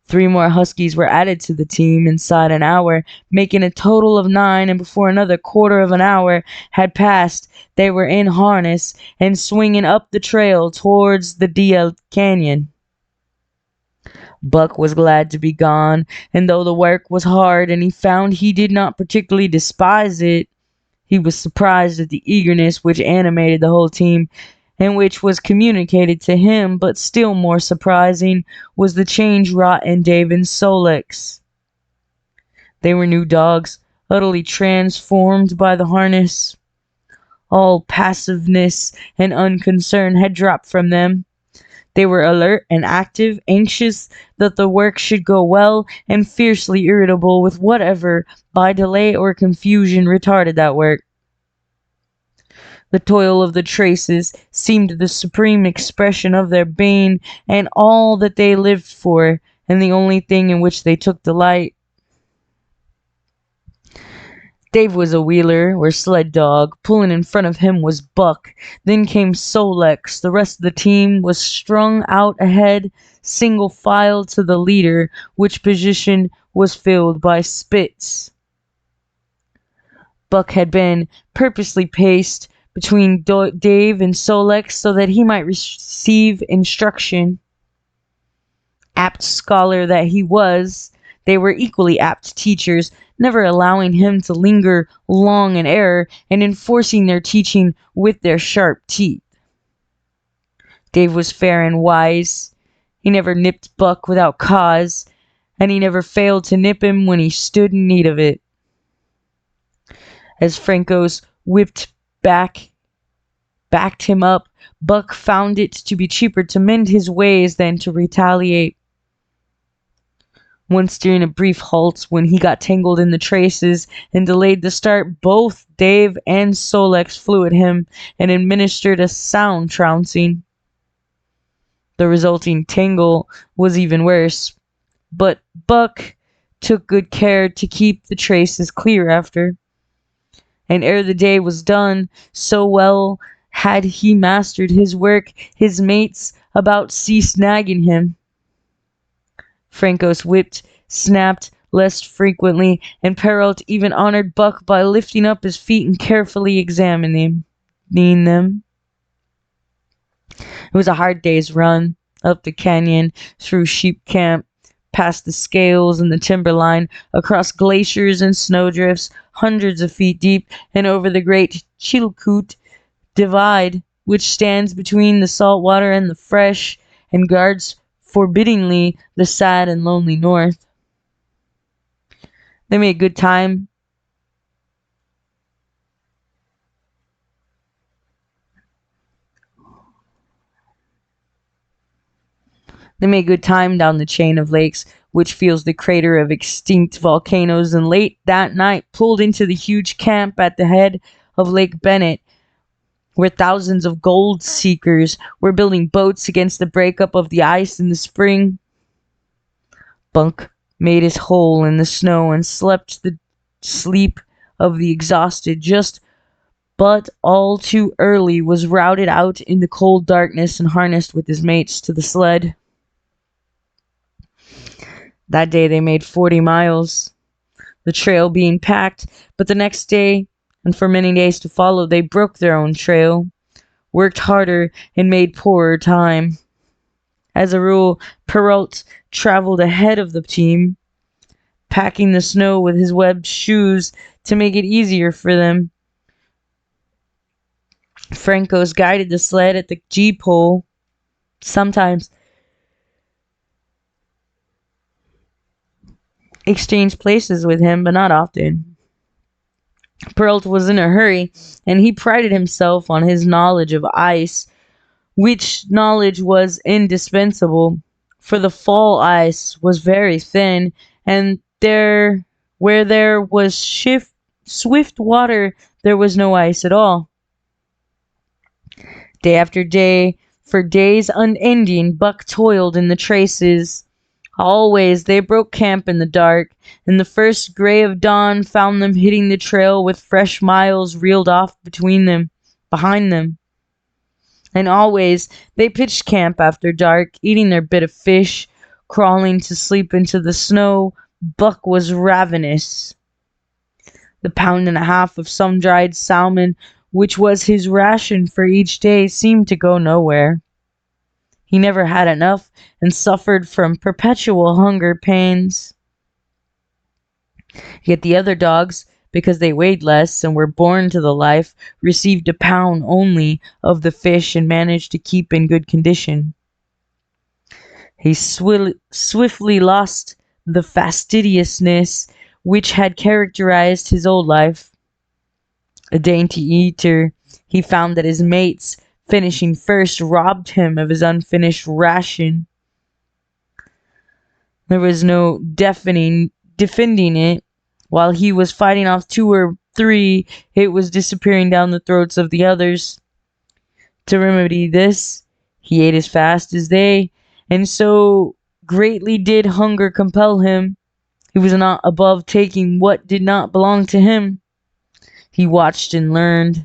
[SPEAKER 1] 3 more huskies were added to the team inside an hour, making a total of 9, and before another quarter of an hour had passed, they were in harness and swinging up the trail towards the Deal Canyon. Buck was glad to be gone, and though the work was hard and he found he did not particularly despise it, he was surprised at the eagerness which animated the whole team, and which was communicated to him. But still more surprising was the change wrought in Dave and Sol-leks. They were new dogs, utterly transformed by the harness. All passiveness and unconcern had dropped from them. They were alert and active, anxious that the work should go well, and fiercely irritable with whatever, by delay or confusion, retarded that work. The toil of the traces seemed the supreme expression of their being, and all that they lived for, and the only thing in which they took delight. Dave was a wheeler, or sled dog. Pulling in front of him was Buck. Then came Sol-leks. The rest of the team was strung out ahead, single file to the leader, which position was filled by Spitz. Buck had been purposely placed between Dave and Sol-leks so that he might receive instruction. Apt scholar that he was, they were equally apt teachers, never allowing him to linger long in error, and enforcing their teaching with their sharp teeth. Dave was fair and wise. He never nipped Buck without cause, and he never failed to nip him when he stood in need of it. As Francos backed him up, Buck found it to be cheaper to mend his ways than to retaliate. Once during a brief halt, when he got tangled in the traces and delayed the start, both Dave and Sol-leks flew at him and administered a sound trouncing. The resulting tangle was even worse, but Buck took good care to keep the traces clear after. And ere the day was done, so well had he mastered his work, his mates about ceased nagging him. Francos snapped less frequently, and Perrault even honored Buck by lifting up his feet and carefully examining them. It was a hard day's run, up the canyon, through sheep camp, past the scales and the timberline, across glaciers and snowdrifts, hundreds of feet deep, and over the great Chilkoot divide, which stands between the salt water and the fresh, and guards forbiddingly the sad and lonely north. They made good time. Down the chain of lakes, which feels the crater of extinct volcanoes, and late that night pulled into the huge camp at the head of Lake Bennett, where thousands of gold seekers were building boats against the breakup of the ice in the spring. Buck made his hole in the snow and slept the sleep of the exhausted, but all too early was routed out in the cold darkness and harnessed with his mates to the sled. That day they made 40 miles, the trail being packed, but the next day and for many days to follow they broke their own trail, worked harder, and made poorer time. As a rule, Perrault traveled ahead of the team, packing the snow with his webbed shoes to make it easier for them. Francos guided the sled at the G-pole. Sometimes exchanged places with him, but not often. Perrault was in a hurry, and he prided himself on his knowledge of ice, which knowledge was indispensable, for the fall ice was very thin, and where there was swift water, there was no ice at all. Day after day, for days unending, Buck toiled in the traces. Always they broke camp in the dark, and the first gray of dawn found them hitting the trail with fresh miles reeled off behind them. And always they pitched camp after dark, eating their bit of fish, crawling to sleep into the snow. Buck was ravenous. The pound and a half of sun-dried salmon, which was his ration for each day, seemed to go nowhere. He never had enough and suffered from perpetual hunger pains. Yet the other dogs, because they weighed less and were born to the life, received a pound only of the fish and managed to keep in good condition. He swiftly lost the fastidiousness which had characterized his old life. A dainty eater, he found that his mates, finishing first, robbed him of his unfinished ration. There was no defending it. While he was fighting off 2 or 3, it was disappearing down the throats of the others. To remedy this, he ate as fast as they, and so greatly did hunger compel him. He was not above taking what did not belong to him. He watched and learned.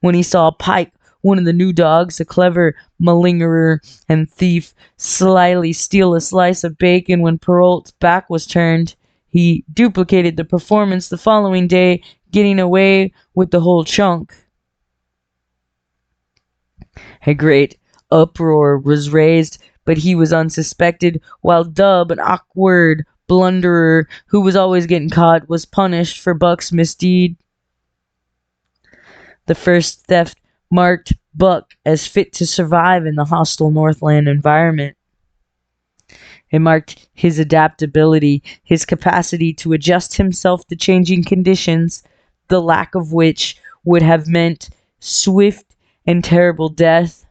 [SPEAKER 1] When he saw Pike, one of the new dogs, a clever malingerer and thief, slyly steal a slice of bacon when Perrault's back was turned, he duplicated the performance the following day, getting away with the whole chunk. A great uproar was raised, but he was unsuspected, while Dub, an awkward blunderer who was always getting caught, was punished for Buck's misdeed. The first theft marked Buck as fit to survive in the hostile Northland environment. It marked his adaptability, his capacity to adjust himself to changing conditions, the lack of which would have meant swift and terrible death.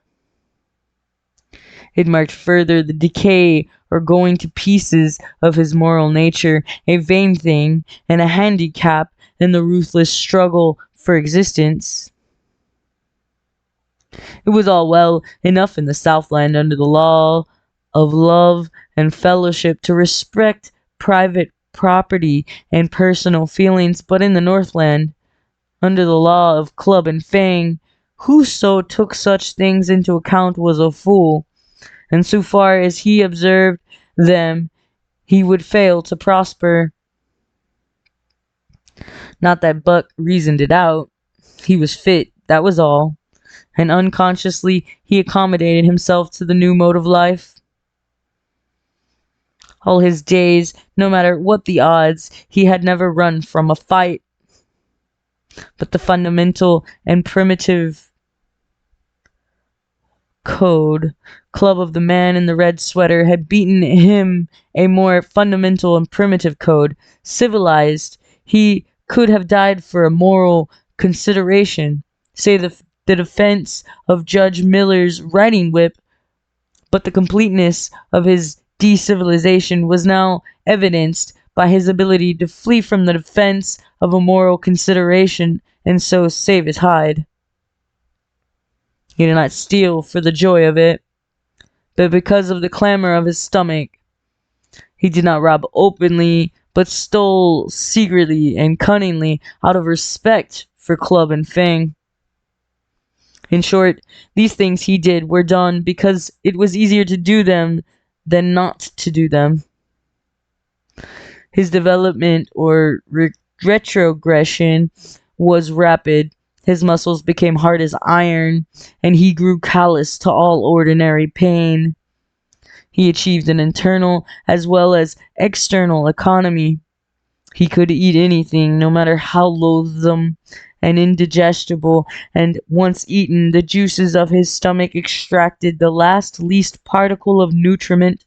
[SPEAKER 1] It marked further the decay or going to pieces of his moral nature, a vain thing and a handicap in the ruthless struggle for existence. It was all well enough in the Southland under the law of love and fellowship to respect private property and personal feelings, but in the Northland, under the law of club and fang, whoso took such things into account was a fool, and so far as he observed them, he would fail to prosper. Not that Buck reasoned it out. He was fit, that was all, and unconsciously he accommodated himself to the new mode of life. All his days, no matter what the odds, he had never run from a fight. But the fundamental and primitive club of the man in the red sweater had beaten him. A more fundamental and primitive code. Civilized, he could have died for a moral consideration, say the defense of Judge Miller's riding whip, but the completeness of his decivilization was now evidenced by his ability to flee from the defense of a moral consideration and so save his hide. He did not steal for the joy of it, but because of the clamor of his stomach. He did not rob openly, but stole secretly and cunningly out of respect for club and fang. In short, these things he did were done because it was easier to do them than not to do them. His development or retrogression was rapid. His muscles became hard as iron, and he grew callous to all ordinary pain. He achieved an internal as well as external economy. He could eat anything, no matter how loathsome and indigestible, and once eaten, the juices of his stomach extracted the last least particle of nutriment,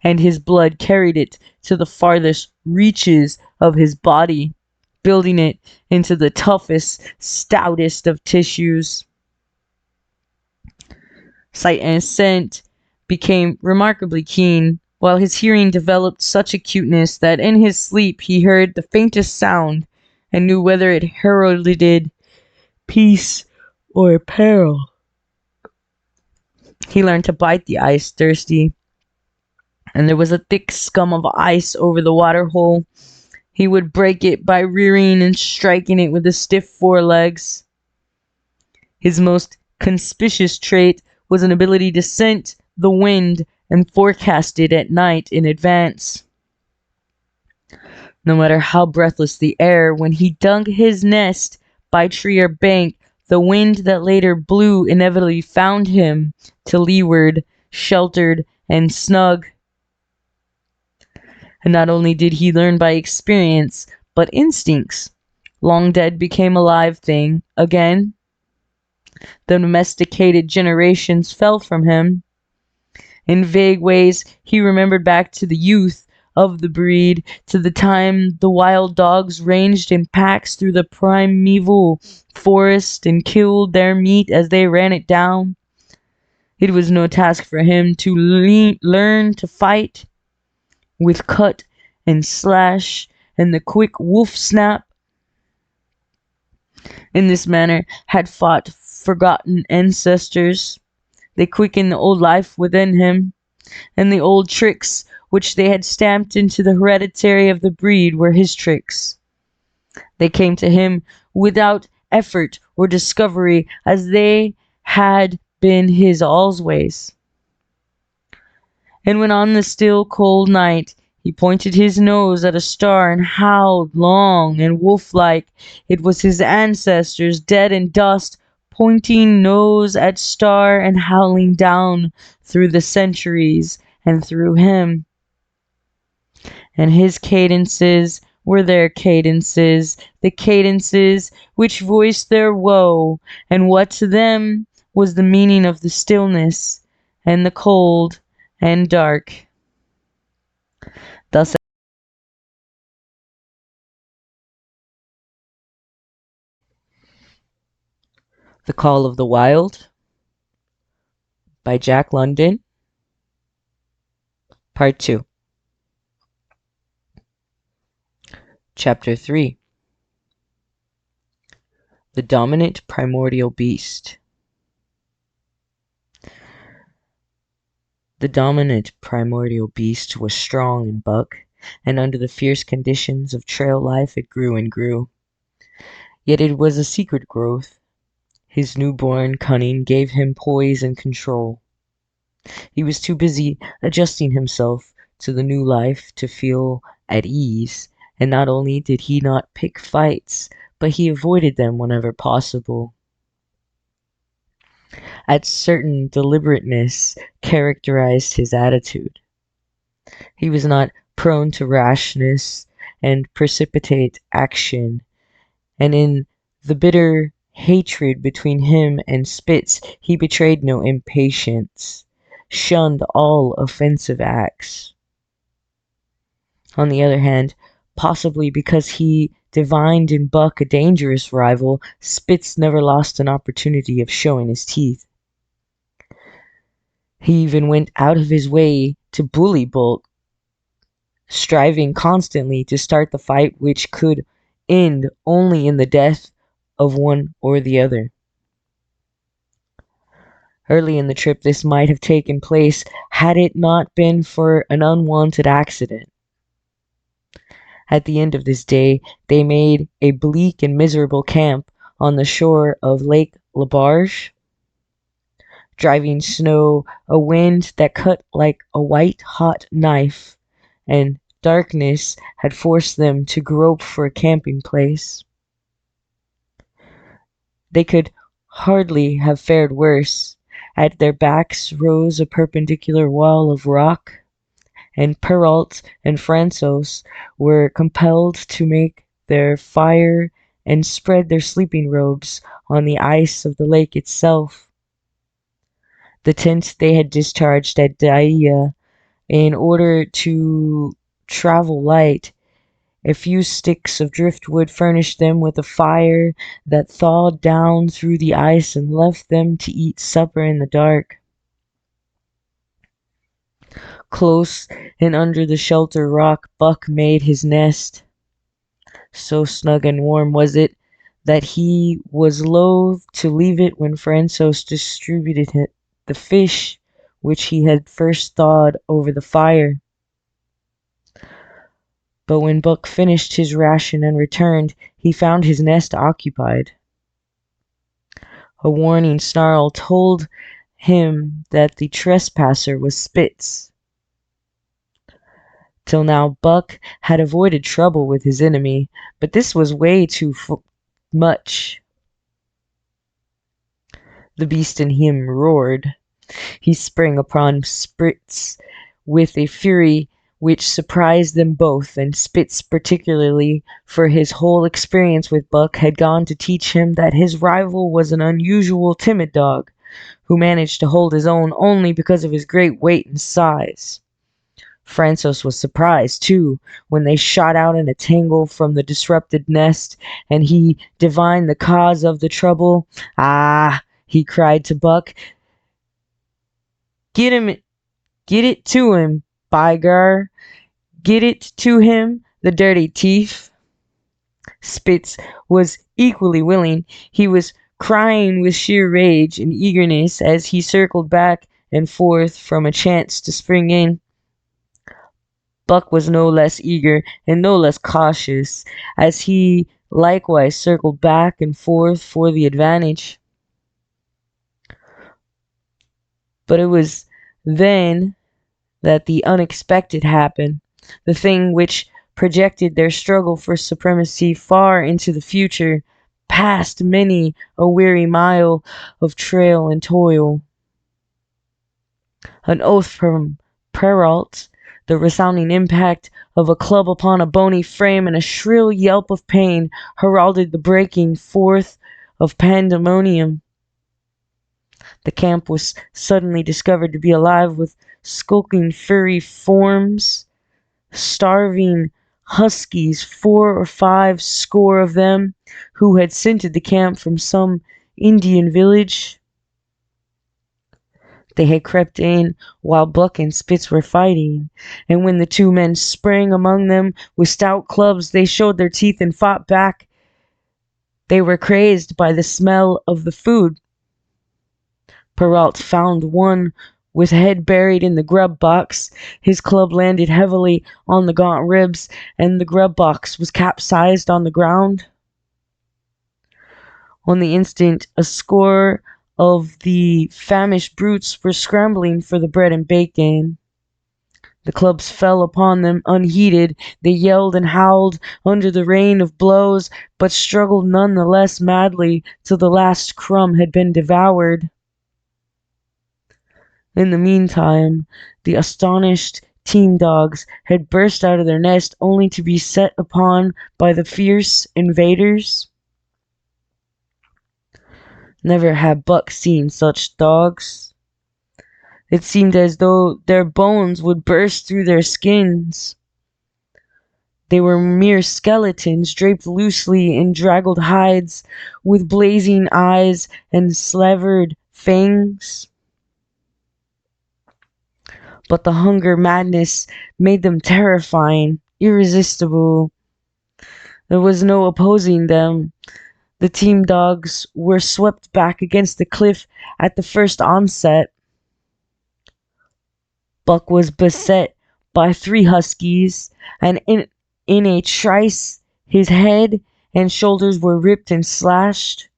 [SPEAKER 1] and his blood carried it to the farthest reaches of his body, building it into the toughest, stoutest of tissues. Sight and scent became remarkably keen, while his hearing developed such acuteness that in his sleep he heard the faintest sound and knew whether it heralded peace or peril. He learned to bite the ice thirsty, and there was a thick scum of ice over the water hole. He would break it by rearing and striking it with his stiff forelegs. His most conspicuous trait was an ability to scent the wind and forecast it at night in advance. No matter how breathless the air, when he dug his nest by tree or bank, the wind that later blew inevitably found him to leeward, sheltered and snug. And not only did he learn by experience, but instincts, long dead, became a live thing again. The domesticated generations fell from him. In vague ways, he remembered back to the youth of the breed, to the time the wild dogs ranged in packs through the primeval forest and killed their meat as they ran it down. It was no task for him to learn to fight with cut and slash and the quick wolf snap. In this manner had fought forgotten ancestors. They quickened the old life within him, and the old tricks which they had stamped into the hereditary of the breed were his tricks. They came to him without effort or discovery, as they had been his always. And when on the still cold night he pointed his nose at a star and howled long and wolf-like, it was his ancestors, dead in dust, pointing nose at star and howling down through the centuries and through him. And his cadences were their cadences, the cadences which voiced their woe, and what to them was the meaning of the stillness and the cold and dark. Thus The Call of the Wild by Jack London, Part 2. Chapter 3. The Dominant Primordial Beast. The dominant primordial beast was strong and buck, and under the fierce conditions of trail life it grew and grew. Yet it was a secret growth. His newborn cunning gave him poise and control. He was too busy adjusting himself to the new life to feel at ease, and not only did he not pick fights, but he avoided them whenever possible. A certain deliberateness characterized his attitude. He was not prone to rashness and precipitate action, and in the bitter hatred between him and Spitz he betrayed no impatience, shunned all offensive acts. On the other hand, possibly because he divined in Buck a dangerous rival, Spitz never lost an opportunity of showing his teeth. He even went out of his way to bully Buck, striving constantly to start the fight which could end only in the death of one or the other. Early in the trip this might have taken place had it not been for an unwanted accident. At the end of this day they made a bleak and miserable camp on the shore of Lake Labarge. Driving snow, a wind that cut like a white-hot knife, and darkness had forced them to grope for a camping place. They could hardly have fared worse. At their backs rose a perpendicular wall of rock, and Perrault and Francois were compelled to make their fire and spread their sleeping robes on the ice of the lake itself. The tent they had discharged at Daia in order to travel light. A few sticks of driftwood furnished them with a fire that thawed down through the ice and left them to eat supper in the dark. Close and under the shelter rock, Buck made his nest. So snug and warm was it that he was loath to leave it when Francois distributed the fish which he had first thawed over the fire. But when Buck finished his ration and returned, he found his nest occupied. A warning snarl told him that the trespasser was Spitz. Till now Buck had avoided trouble with his enemy, but this was way too much. The beast in him roared. He sprang upon Spitz with a fury which surprised them both, and Spitz particularly, for his whole experience with Buck had gone to teach him that his rival was an unusual timid dog, who managed to hold his own only because of his great weight and size. Francois was surprised, too, when they shot out in a tangle from the disrupted nest, and he divined the cause of the trouble. "Ah!" he cried to Buck. Get it to him, by gar! Get it to him, the dirty thief!" Spitz was equally willing. He was crying with sheer rage and eagerness as he circled back and forth from a chance to spring in. Buck was no less eager and no less cautious, as he likewise circled back and forth for the advantage. But it was then that the unexpected happened, the thing which projected their struggle for supremacy far into the future, past many a weary mile of trail and toil. An oath from Perrault, the resounding impact of a club upon a bony frame, and a shrill yelp of pain heralded the breaking forth of pandemonium. The camp was suddenly discovered to be alive with skulking furry forms, starving huskies, 4 or 5 score of them, who had scented the camp from some Indian village. They had crept in while Buck and Spitz were fighting, and when the two men sprang among them with stout clubs, they showed their teeth and fought back. They were crazed by the smell of the food. Perrault found one with head buried in the grub box. His club landed heavily on the gaunt ribs, and the grub box was capsized on the ground. On the instant, a score of the famished brutes were scrambling for the bread and bacon. The clubs fell upon them unheeded. They yelled and howled under the rain of blows, but struggled none the less madly till the last crumb had been devoured. In the meantime, the astonished team dogs had burst out of their nest only to be set upon by the fierce invaders. Never had Buck seen such dogs. It seemed as though their bones would burst through their skins. They were mere skeletons draped loosely in draggled hides, with blazing eyes and slavered fangs. But the hunger madness made them terrifying, irresistible. There was no opposing them. The team dogs were swept back against the cliff at the first onset. Buck was beset by 3 huskies, and in a trice his head and shoulders were ripped and slashed.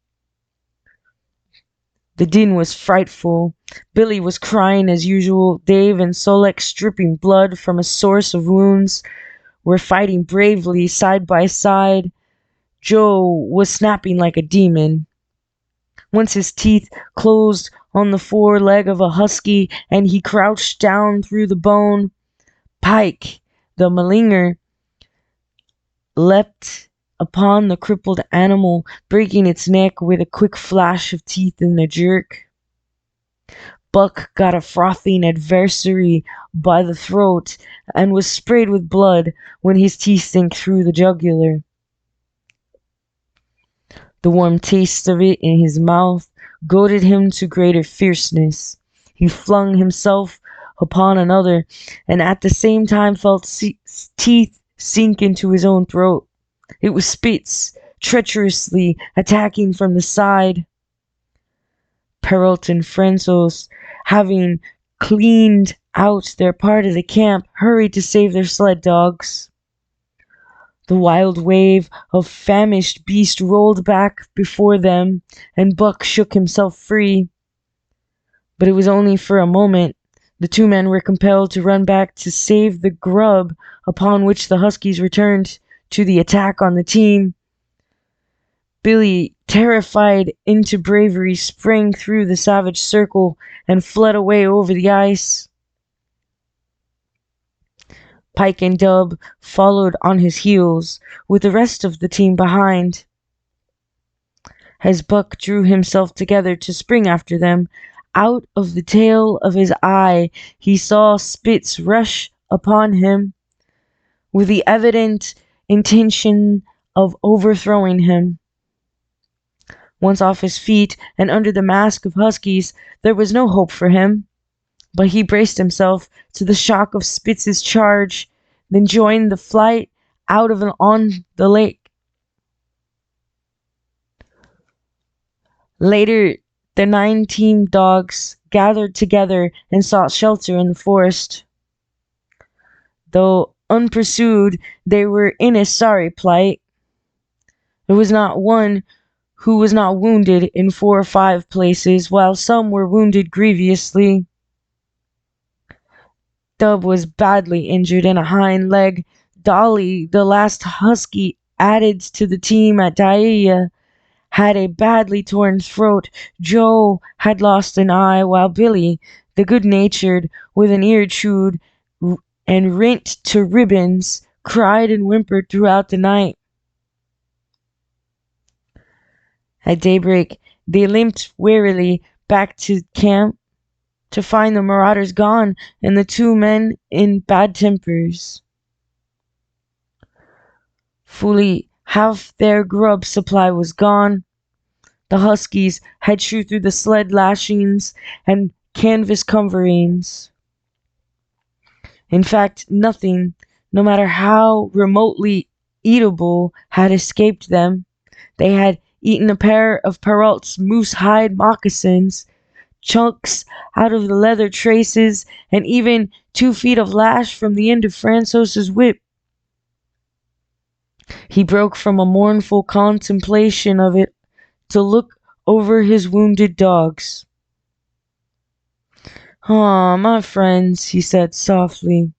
[SPEAKER 1] The din was frightful. Billy was crying as usual. Dave and Solex, dripping blood from a source of wounds, were fighting bravely side by side. Joe was snapping like a demon. Once his teeth closed on the foreleg of a husky and he crouched down through the bone, Pike, the malinger, leapt upon the crippled animal, breaking its neck with a quick flash of teeth and a jerk. Buck got a frothing adversary by the throat and was sprayed with blood when his teeth sank through the jugular. The warm taste of it in his mouth goaded him to greater fierceness. He flung himself upon another, and at the same time felt teeth sink into his own throat. It was Spitz, treacherously attacking from the side. Perrault and Francois, having cleaned out their part of the camp, hurried to save their sled dogs. The wild wave of famished beast rolled back before them, and Buck shook himself free. But it was only for a moment. The two men were compelled to run back to save the grub, upon which the huskies returned to the attack on the team. Billy, terrified into bravery, sprang through the savage circle and fled away over the ice. Pike and Dub followed on his heels, with the rest of the team behind. As Buck drew himself together to spring after them, out of the tail of his eye he saw Spitz rush upon him, with the evident intention of overthrowing him. Once off his feet and under the mask of huskies, there was no hope for him. But he braced himself to the shock of Spitz's charge, then joined the flight out of and on the lake. Later, the 9 team dogs gathered together and sought shelter in the forest. Though unpursued, they were in a sorry plight. There was not one who was not wounded in 4 or 5 places, while some were wounded grievously. Dub was badly injured in a hind leg. Dolly, the last husky added to the team at Daiya, had a badly torn throat. Joe had lost an eye, while Billy, the good-natured, with an ear chewed and rent to ribbons, cried and whimpered throughout the night. At daybreak, they limped wearily back to camp to find the marauders gone and the 2 men in bad tempers. Fully half their grub supply was gone. The huskies had chewed through the sled lashings and canvas coverings. In fact, nothing, no matter how remotely eatable, had escaped them. They had eaten a pair of Perrault's moose-hide moccasins, chunks out of the leather traces, and even 2 feet of lash from the end of Francois's whip. He broke from a mournful contemplation of it to look over his wounded dogs. "Aw, my friends," he said softly.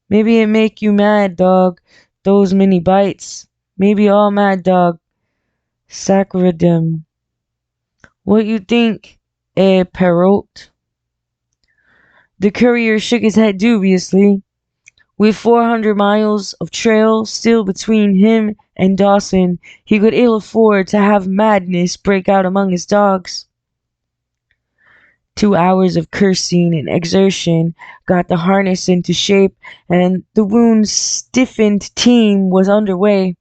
[SPEAKER 1] "Maybe it make you mad, dog, those many bites. Maybe all mad, dog. Sacredem. What you think, Perrault?" The courier shook his head dubiously. With 400 miles of trail still between him and Dawson, he could ill afford to have madness break out among his dogs. 2 hours of cursing and exertion got the harness into shape, and the wound-stiffened team was under way.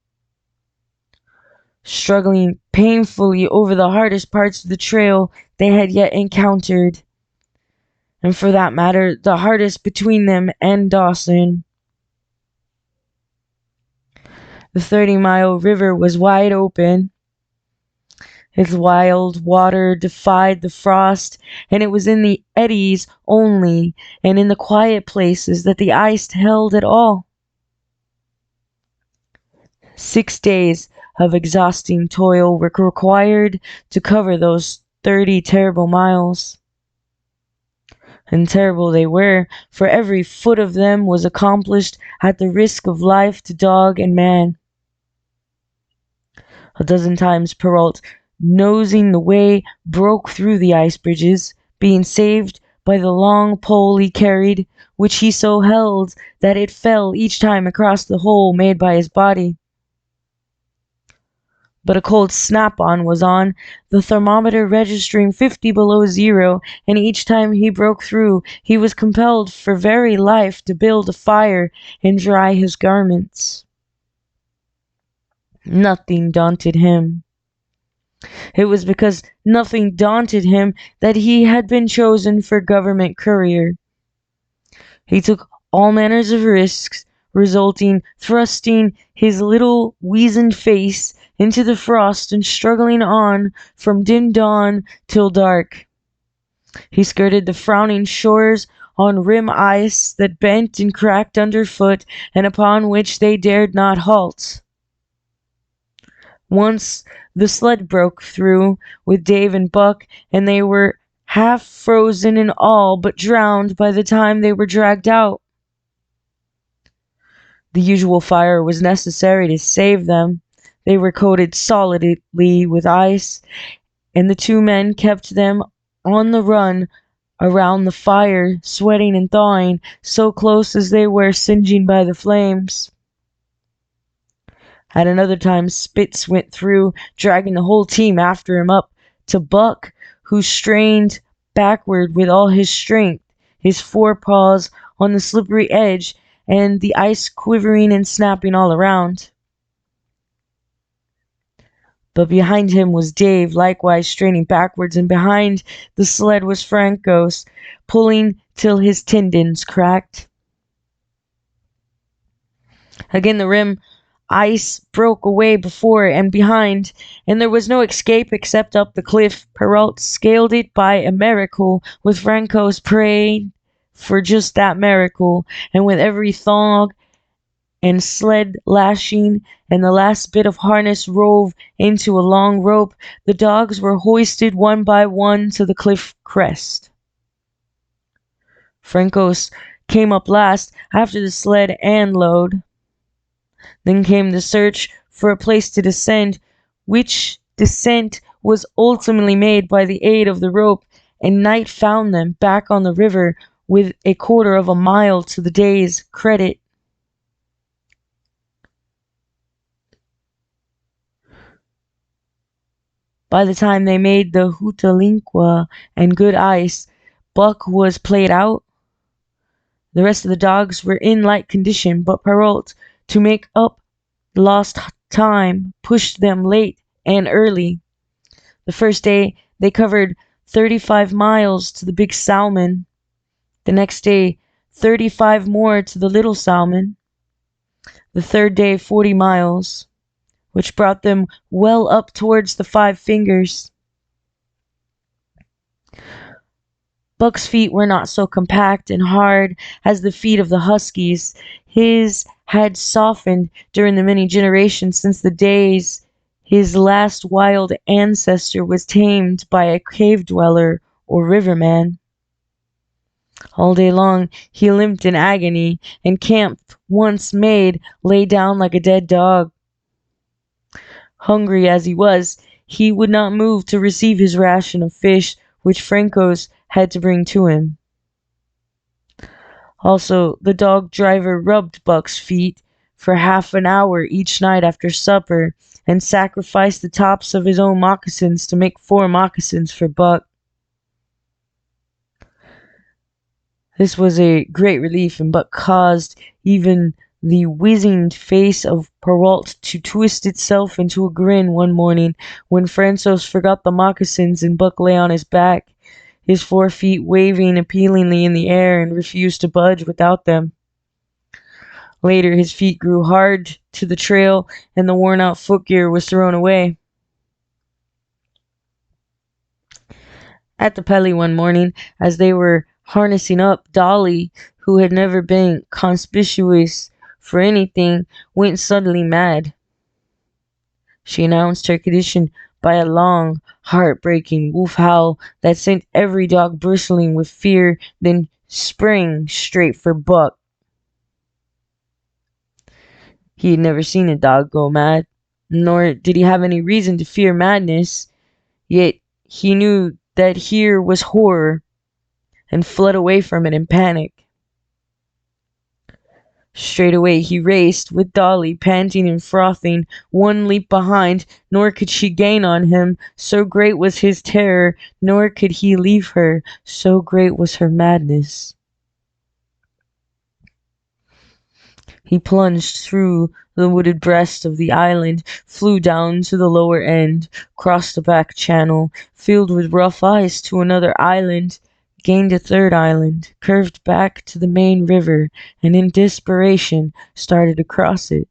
[SPEAKER 1] Struggling painfully over the hardest parts of the trail they had yet encountered, and for that matter, the hardest between them and Dawson. The 30-mile river was wide open. Its wild water defied the frost, and it was in the eddies only, and in the quiet places, that the ice held at all. 6 days of exhausting toil were required to cover those 30 terrible miles. And terrible they were, for every foot of them was accomplished at the risk of life to dog and man. A dozen times Perrault nosing the way, broke through the ice bridges, being saved by the long pole he carried, which he so held that it fell each time across the hole made by his body. But a cold snap-on was on, the thermometer registering 50 below zero, and each time he broke through, he was compelled for very life to build a fire and dry his garments. Nothing daunted him. It was because nothing daunted him that he had been chosen for government courier. He took all manners of risks, resulting thrusting his little weazened face into the frost and struggling on from dim dawn till dark. He skirted the frowning shores on rim ice that bent and cracked underfoot and upon which they dared not halt. Once the sled broke through with Dave and Buck, and they were half frozen and all but drowned by the time they were dragged out. The usual fire was necessary to save them. They were coated solidly with ice, and the two men kept them on the run around the fire, sweating and thawing, so close as they were singeing by the flames. At another time, Spitz went through, dragging the whole team after him up to Buck, who strained backward with all his strength, his forepaws on the slippery edge, and the ice quivering and snapping all around. But behind him was Dave, likewise straining backwards, and behind the sled was Francos, pulling till his tendons cracked. Again the rim ice broke away before and behind, and there was no escape except up the cliff. Perrault scaled it by a miracle, with Francos praying for just that miracle, and with every thong and sled lashing and the last bit of harness rove into a long rope, the dogs were hoisted one by one to the cliff crest. Francos came up last after the sled and load. Then came the search for a place to descend, which descent was ultimately made by the aid of the rope, and night found them back on the river with a quarter of a mile to the day's credit. By the time they made the Hootalinqua and good ice, Buck was played out. The rest of the dogs were in like condition, but Perrault, to make up lost time, pushed them late and early. The first day they covered 35 miles to the Big Salmon. The next day 35 more to the Little Salmon. The third day 40 miles, which brought them well up towards the Five Fingers. Buck's feet were not so compact and hard as the feet of the huskies. His had softened during the many generations since the days his last wild ancestor was tamed by a cave dweller or riverman. All day long he limped in agony, and camp once made lay down like a dead dog. Hungry as he was, he would not move to receive his ration of fish, which Francos had to bring to him. Also, the dog driver rubbed Buck's feet for half an hour each night after supper, and sacrificed the tops of his own moccasins to make 4 moccasins for Buck. This was a great relief, and Buck caused even the wizened face of Perrault to twist itself into a grin one morning when Francos forgot the moccasins and Buck lay on his back, his 4 feet waving appealingly in the air, and refused to budge without them. Later his feet grew hard to the trail, and the worn-out footgear was thrown away. At the Pelly one morning, as they were harnessing up, Dolly, who had never been conspicuous for anything, went suddenly mad. She announced her condition by a long, heartbreaking wolf howl that sent every dog bristling with fear, then sprang straight for Buck. He had never seen a dog go mad, nor did he have any reason to fear madness. Yet he knew that here was horror and fled away from it in panic. Straight away he raced, with Dolly panting and frothing, one leap behind, nor could she gain on him, so great was his terror, nor could he leave her, so great was her madness. He plunged through the wooded breast of the island, flew down to the lower end, crossed a back channel, filled with rough ice, to another island, gained a third island, curved back to the main river, and in desperation started across it.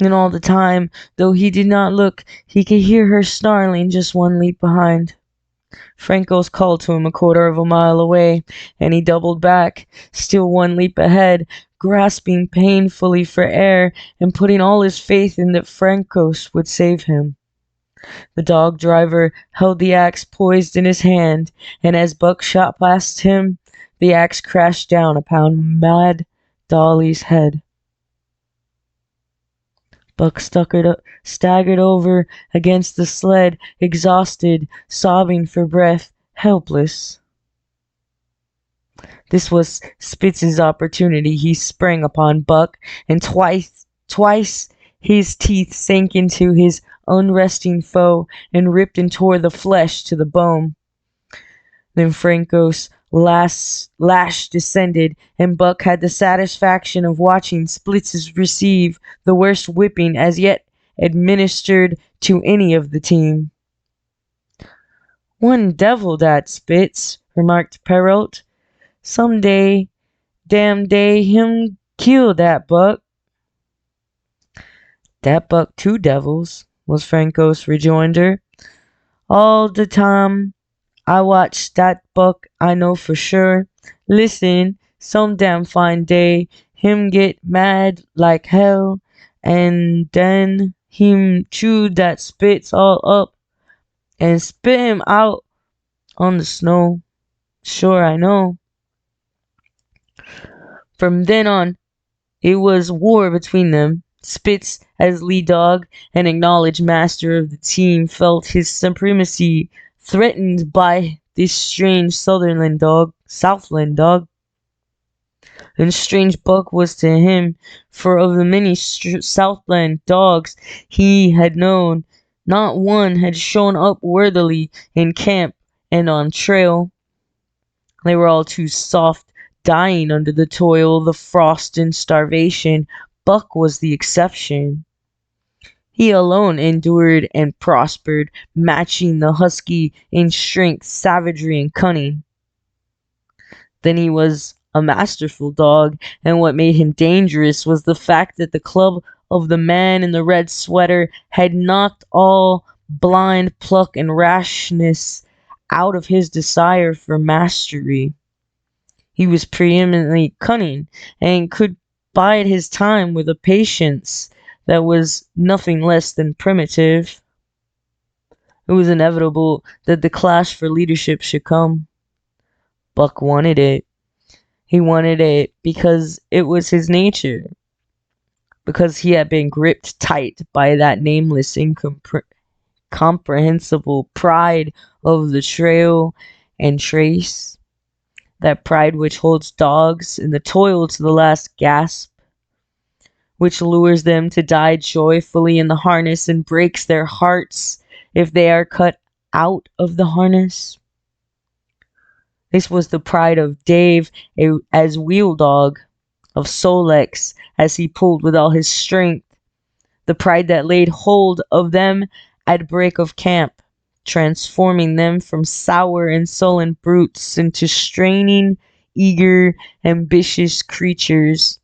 [SPEAKER 1] And all the time, though he did not look, he could hear her snarling just one leap behind. Franco's called to him a quarter of a mile away, and he doubled back, still one leap ahead, grasping painfully for air and putting all his faith in that Francos would save him. The dog driver held the axe poised in his hand, and as Buck shot past him, the axe crashed down upon Mad Dolly's head. Buck staggered over against the sled, exhausted, sobbing for breath, helpless. This was Spitz's opportunity. He sprang upon Buck, and twice his teeth sank into his unresting foe and ripped and tore the flesh to the bone. Then Franco's lash descended, and Buck had the satisfaction of watching Splits receive the worst whipping as yet administered to any of the team. "One devil, that Spitz," remarked Perrault. "Some day, damn day, him kill dat Buck." "Dat Buck two devils," was Franco's rejoinder. "All de time I watch dat Buck, I know for sure. Listen, some damn fine day, him get mad like hell, and den him chew dat Spitz all up, and spit him out on the snow. Sure I know." From then on, it was war between them. Spitz, as lead dog and acknowledged master of the team, felt his supremacy threatened by this strange Southland dog. And strange Buck was to him, for of the many Southland dogs he had known, not one had shown up worthily in camp and on trail. They were all too soft, dying under the toil, the frost, and starvation. Buck was the exception. He alone endured and prospered, matching the husky in strength, savagery, and cunning. Then he was a masterful dog, and what made him dangerous was the fact that the club of the man in the red sweater had knocked all blind pluck and rashness out of his desire for mastery. He was preeminently cunning, and could bide his time with a patience that was nothing less than primitive. It was inevitable that the clash for leadership should come. Buck wanted it. He wanted it because it was his nature. Because he had been gripped tight by that nameless, incomprehensible pride of the trail and trace. That pride which holds dogs in the toil to the last gasp, which lures them to die joyfully in the harness and breaks their hearts if they are cut out of the harness. This was the pride of Dave as wheel dog, of Solex as he pulled with all his strength, the pride that laid hold of them at break of camp, transforming them from sour and sullen brutes into straining, eager, ambitious creatures.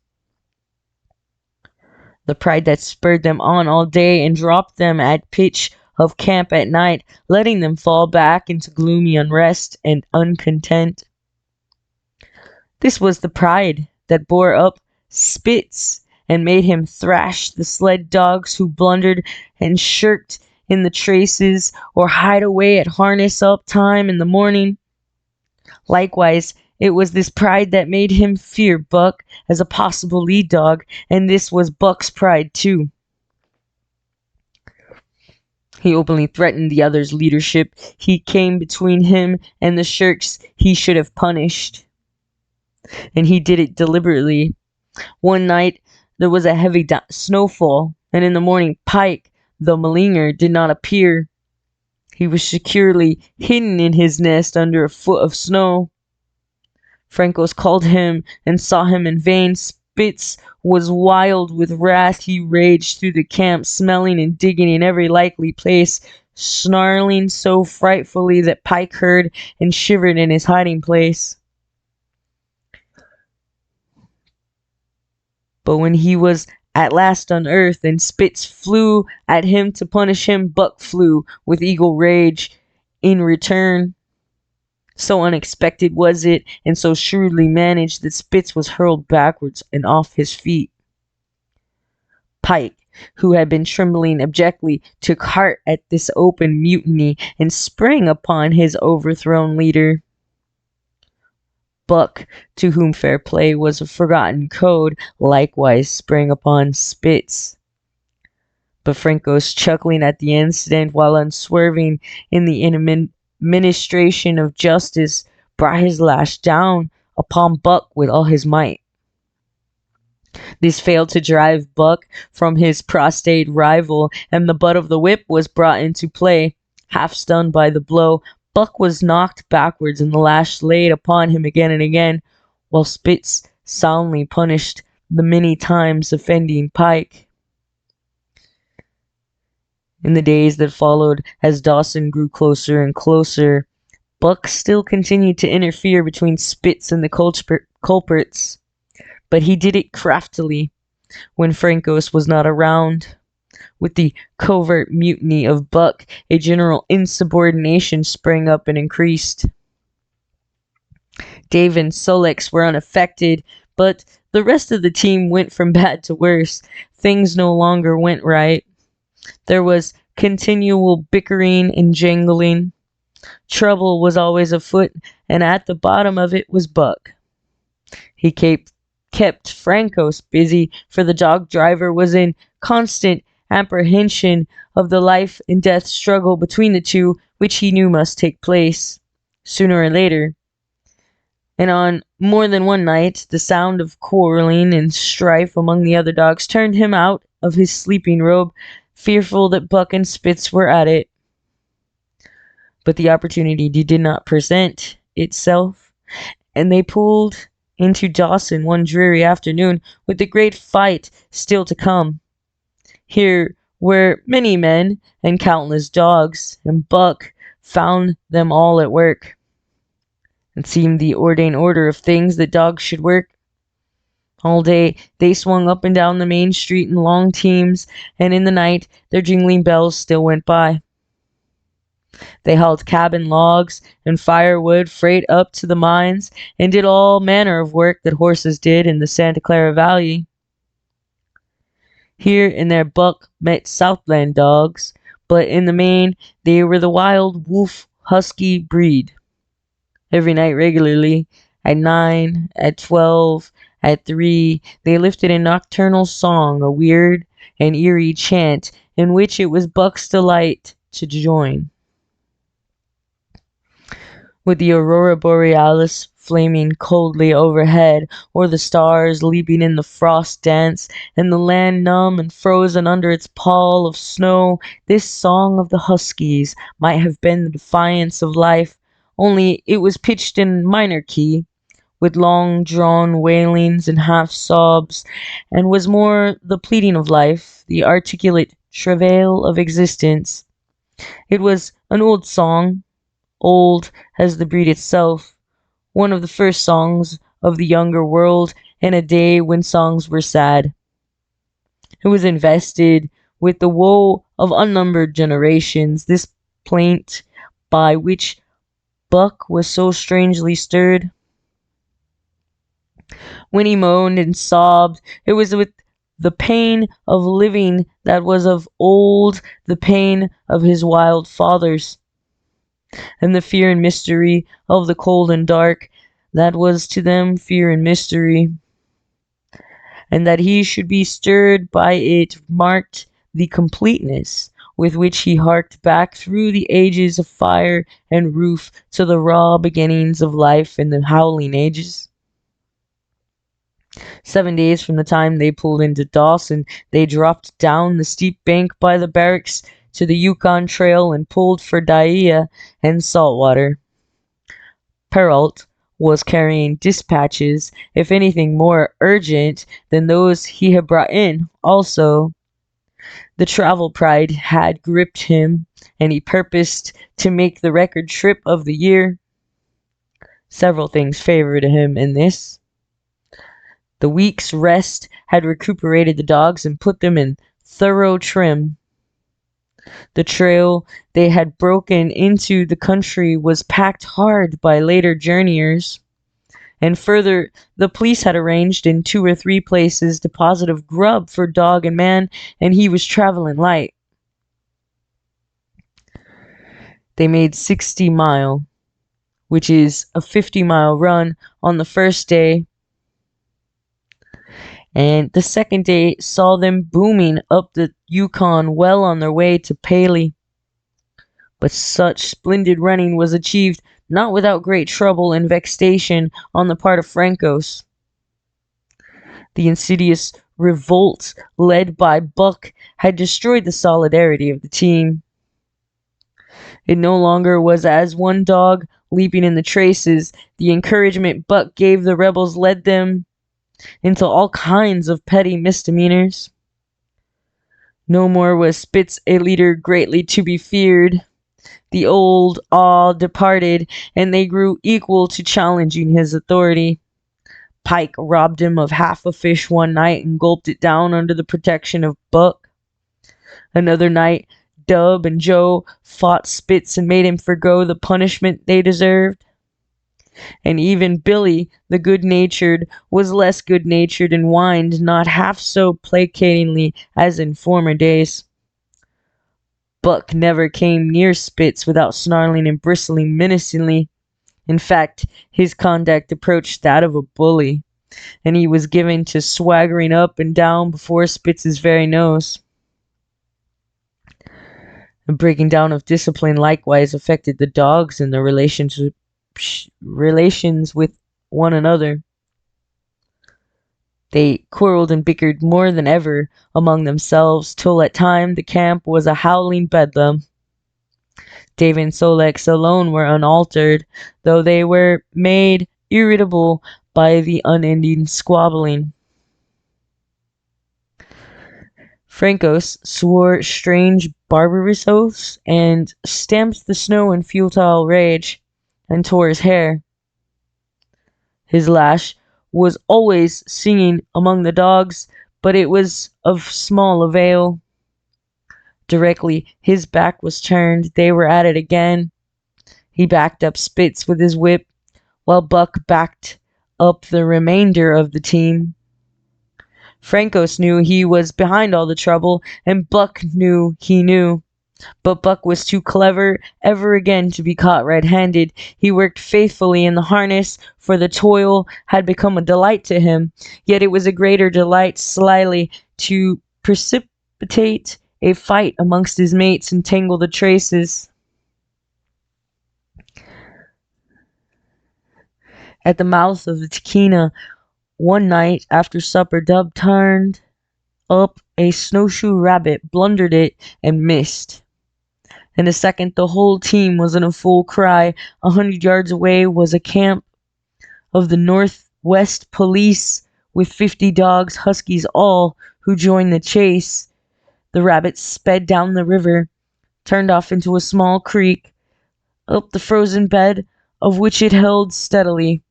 [SPEAKER 1] The pride that spurred them on all day and dropped them at pitch of camp at night, letting them fall back into gloomy unrest and uncontent. This was the pride that bore up Spitz and made him thrash the sled dogs who blundered and shirked in the traces or hide away at harness up time in the morning. Likewise, it was this pride that made him fear Buck as a possible lead dog, and this was Buck's pride too. He openly threatened the other's leadership. He came between him and the shirks he should have punished. And he did it deliberately. One night, there was a heavy snowfall, and in the morning, Pike, the maligner, did not appear. He was securely hidden in his nest under a foot of snow. Francos called him and saw him in vain. Spitz was wild with wrath. He raged through the camp, smelling and digging in every likely place, snarling so frightfully that Pike heard and shivered in his hiding place. But when he was at last unearthed and Spitz flew at him to punish him, Buck flew with eagle rage in return. So unexpected was it, and so shrewdly managed, that Spitz was hurled backwards and off his feet. Pike, who had been trembling abjectly, took heart at this open mutiny and sprang upon his overthrown leader. Buck, to whom fair play was a forgotten code, likewise sprang upon Spitz. But Francos, chuckling at the incident while unswerving in the administration of justice, brought his lash down upon Buck with all his might. This failed to drive Buck from his prostrate rival, and the butt of the whip was brought into play. Half stunned by the blow, Buck was knocked backwards, and the lash laid upon him again and again, while Spitz soundly punished the many times offending Pike. In the days that followed, as Dawson grew closer and closer, Buck still continued to interfere between Spitz and the culprits, but he did it craftily when Francos was not around. With the covert mutiny of Buck, a general insubordination sprang up and increased. Dave and Solex were unaffected, but the rest of the team went from bad to worse. Things no longer went right. There was continual bickering and jangling. Trouble was always afoot, and at the bottom of it was Buck. He kept Francos busy, for the dog driver was in constant apprehension of the life and death struggle between the two, which he knew must take place sooner or later. And on more than one night, the sound of quarreling and strife among the other dogs turned him out of his sleeping robe, fearful that Buck and Spitz were at it. But the opportunity did not present itself, and they pulled into Dawson one dreary afternoon, with the great fight still to come. Here were many men and countless dogs, and Buck found them all at work. It seemed the ordained order of things that dogs should work. All day they swung up and down the main street in long teams, and in the night their jingling bells still went by. They hauled cabin logs and firewood freight up to the mines, and did all manner of work that horses did in the Santa Clara Valley. Here and there Buck met Southland dogs, but in the main they were the wild wolf husky breed. Every night regularly, at 9, at 12, at 3, they lifted a nocturnal song, a weird and eerie chant, in which it was Buck's delight to join. With the aurora borealis flaming coldly overhead, or the stars leaping in the frost dance, and the land numb and frozen under its pall of snow, this song of the huskies might have been the defiance of life, only it was pitched in minor key, with long-drawn wailings and half-sobs, and was more the pleading of life, the articulate travail of existence. It was an old song, old as the breed itself, one of the first songs of the younger world, in a day when songs were sad. It was invested with the woe of unnumbered generations, this plaint by which Buck was so strangely stirred. When he moaned and sobbed, it was with the pain of living that was of old the pain of his wild fathers, and the fear and mystery of the cold and dark that was to them fear and mystery, and that he should be stirred by it marked the completeness, with which he harked back through the ages of fire and roof to the raw beginnings of life in the howling ages. 7 days from the time they pulled into Dawson, they dropped down the steep bank by the barracks to the Yukon Trail and pulled for Dyea and Saltwater. Perrault was carrying dispatches, if anything more urgent than those he had brought in. Also, the travel pride had gripped him, and he purposed to make the record trip of the year. Several things favored him in this. The week's rest had recuperated the dogs and put them in thorough trim. The trail they had broken into the country was packed hard by later journeyers. And further, the police had arranged in 2 or 3 places deposit of grub for dog and man, and he was traveling light. They made 60 Mile, which is a 50-mile run, on the first day, and the second day saw them booming up the Yukon, well on their way to Paley. But such splendid running was achieved not without great trouble and vexation on the part of Francos. The insidious revolt led by Buck had destroyed the solidarity of the team. It no longer was as one dog leaping in the traces. The encouragement Buck gave the rebels led them into all kinds of petty misdemeanors. No more was Spitz a leader greatly to be feared. The old awe departed, and they grew equal to challenging his authority. Pike robbed him of half a fish one night and gulped it down under the protection of Buck. Another night, Dub and Joe fought Spitz and made him forgo the punishment they deserved. And even Billy, the good-natured, was less good-natured and whined not half so placatingly as in former days. Buck never came near Spitz without snarling and bristling menacingly. In fact, his conduct approached that of a bully, and he was given to swaggering up and down before Spitz's very nose. The breaking down of discipline likewise affected the dogs in their relations with one another. They quarreled and bickered more than ever among themselves, till at times the camp was a howling bedlam. Dave and Solex alone were unaltered, though they were made irritable by the unending squabbling. Francos swore strange barbarous oaths and stamped the snow in futile rage, and tore his hair. His lash was always singing among the dogs, but it was of small avail. Directly his back was turned, they were at it again. He backed up Spitz with his whip, while Buck backed up the remainder of the team. Francos knew he was behind all the trouble, and Buck knew he knew. But Buck was too clever ever again to be caught red-handed. He worked faithfully in the harness, for the toil had become a delight to him. Yet it was a greater delight slyly to precipitate a fight amongst his mates and tangle the traces. At the mouth of the Tahkeena, one night after supper, Dub turned up a snowshoe rabbit, blundered it, and missed. In a second, the whole team was in a full cry. 100 yards away was a camp of the Northwest Police with 50 dogs, huskies all, who joined the chase. The rabbit sped down the river, turned off into a small creek, up the frozen bed of which it held steadily.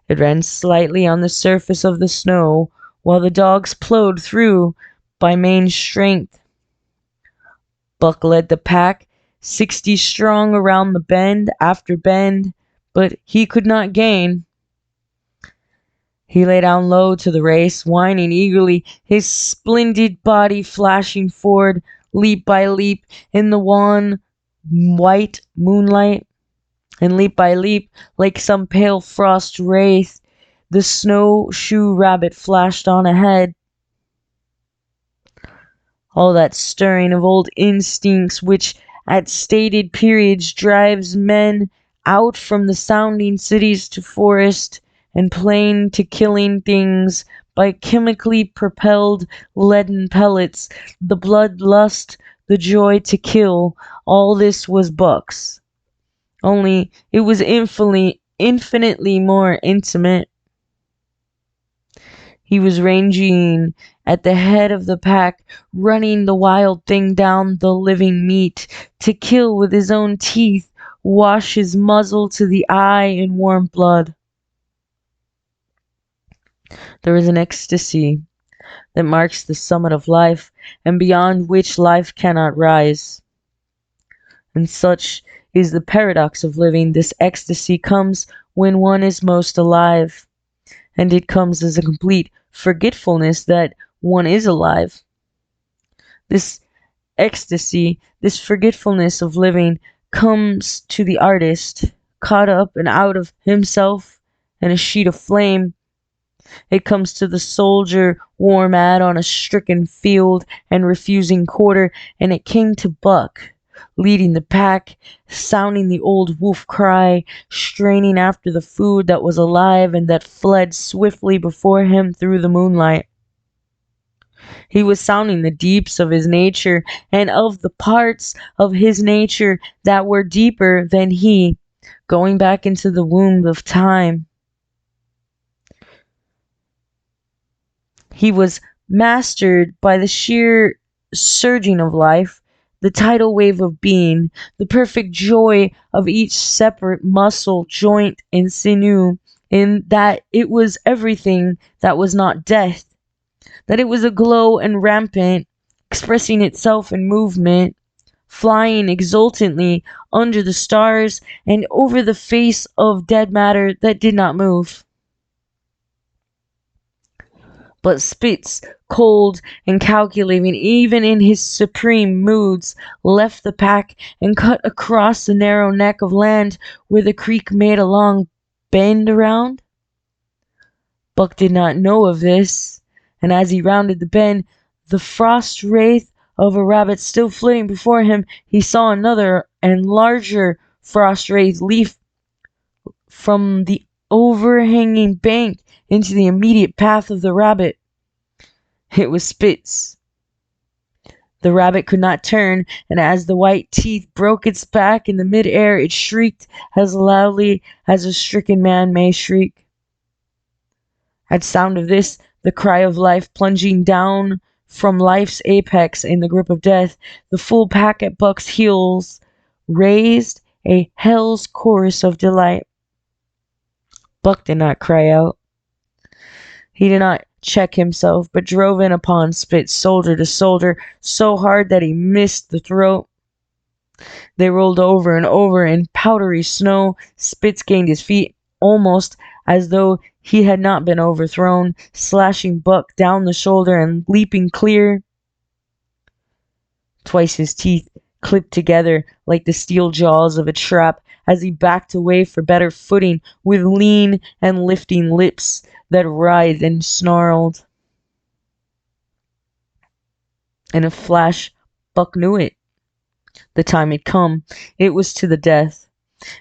[SPEAKER 1] It ran slightly on the surface of the snow, while the dogs plowed through by main strength. Buck led the pack, 60 strong around the bend after bend, but he could not gain. He lay down low to the race, whining eagerly, his splendid body flashing forward, leap by leap, in the wan white moonlight. And leap by leap, like some pale frost wraith, the snowshoe rabbit flashed on ahead. all that stirring of old instincts which at stated periods drives men out from the sounding cities to forest and plain to killing things by chemically propelled leaden pellets, the bloodlust, the joy to kill, all this was Buck's. Only it was infinitely more intimate. He was ranging at the head of the pack, running the wild thing down the living meat, to kill with his own teeth, wash his muzzle to the eye in warm blood. There is an ecstasy that marks the summit of life, and beyond which life cannot rise. And such is the paradox of living. This ecstasy comes when one is most alive, and it comes as a complete forgetfulness that one is alive. This ecstasy, this forgetfulness of living, comes to the artist, caught up and out of himself in a sheet of flame. It comes to the soldier, worn out on a stricken field and refusing quarter, and it came to Buck, leading the pack, sounding the old wolf cry, straining after the food that was alive and that fled swiftly before him through the moonlight. He was sounding the deeps of his nature and of the parts of his nature that were deeper than he, going back into the womb of time. He was mastered by the sheer surging of life, the tidal wave of being, the perfect joy of each separate muscle, joint, and sinew, in that it was everything that was not death, that it was aglow and rampant, expressing itself in movement, flying exultantly under the stars and over the face of dead matter that did not move. But Spitz, cold and calculating even in his supreme moods, left the pack and cut across the narrow neck of land where the creek made a long bend around. Buck did not know of this, and as he rounded the bend, the frost wraith of a rabbit still flitting before him, he saw another and larger frost wraith leap from the overhanging bank into the immediate path of the rabbit. It was Spitz. The rabbit could not turn, and as the white teeth broke its back in the mid-air, it shrieked as loudly as a stricken man may shriek. At sound of this, the cry of life plunging down from life's apex in the grip of death, the full pack at Buck's heels raised a hell's chorus of delight. Buck did not cry out. He did not check himself, but drove in upon Spitz, shoulder to shoulder, so hard that he missed the throat. They rolled over and over in powdery snow. Spitz gained his feet almost as though he had not been overthrown, slashing Buck down the shoulder and leaping clear. Twice his teeth clipped together like the steel jaws of a trap as he backed away for better footing with lean and lifting lips that writhed and snarled. In a flash, Buck knew it. The time had come. It was to the death.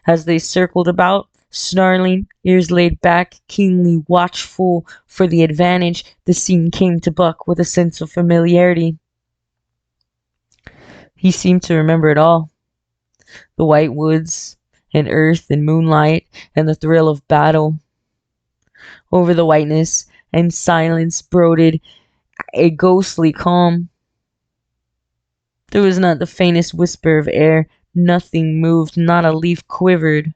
[SPEAKER 1] As they circled about, snarling, ears laid back, keenly watchful for the advantage, the scene came to Buck with a sense of familiarity. He seemed to remember it all. The white woods, and earth, and moonlight, and the thrill of battle. Over the whiteness and silence brooded a ghostly calm. There was not the faintest whisper of air. Nothing moved, not a leaf quivered.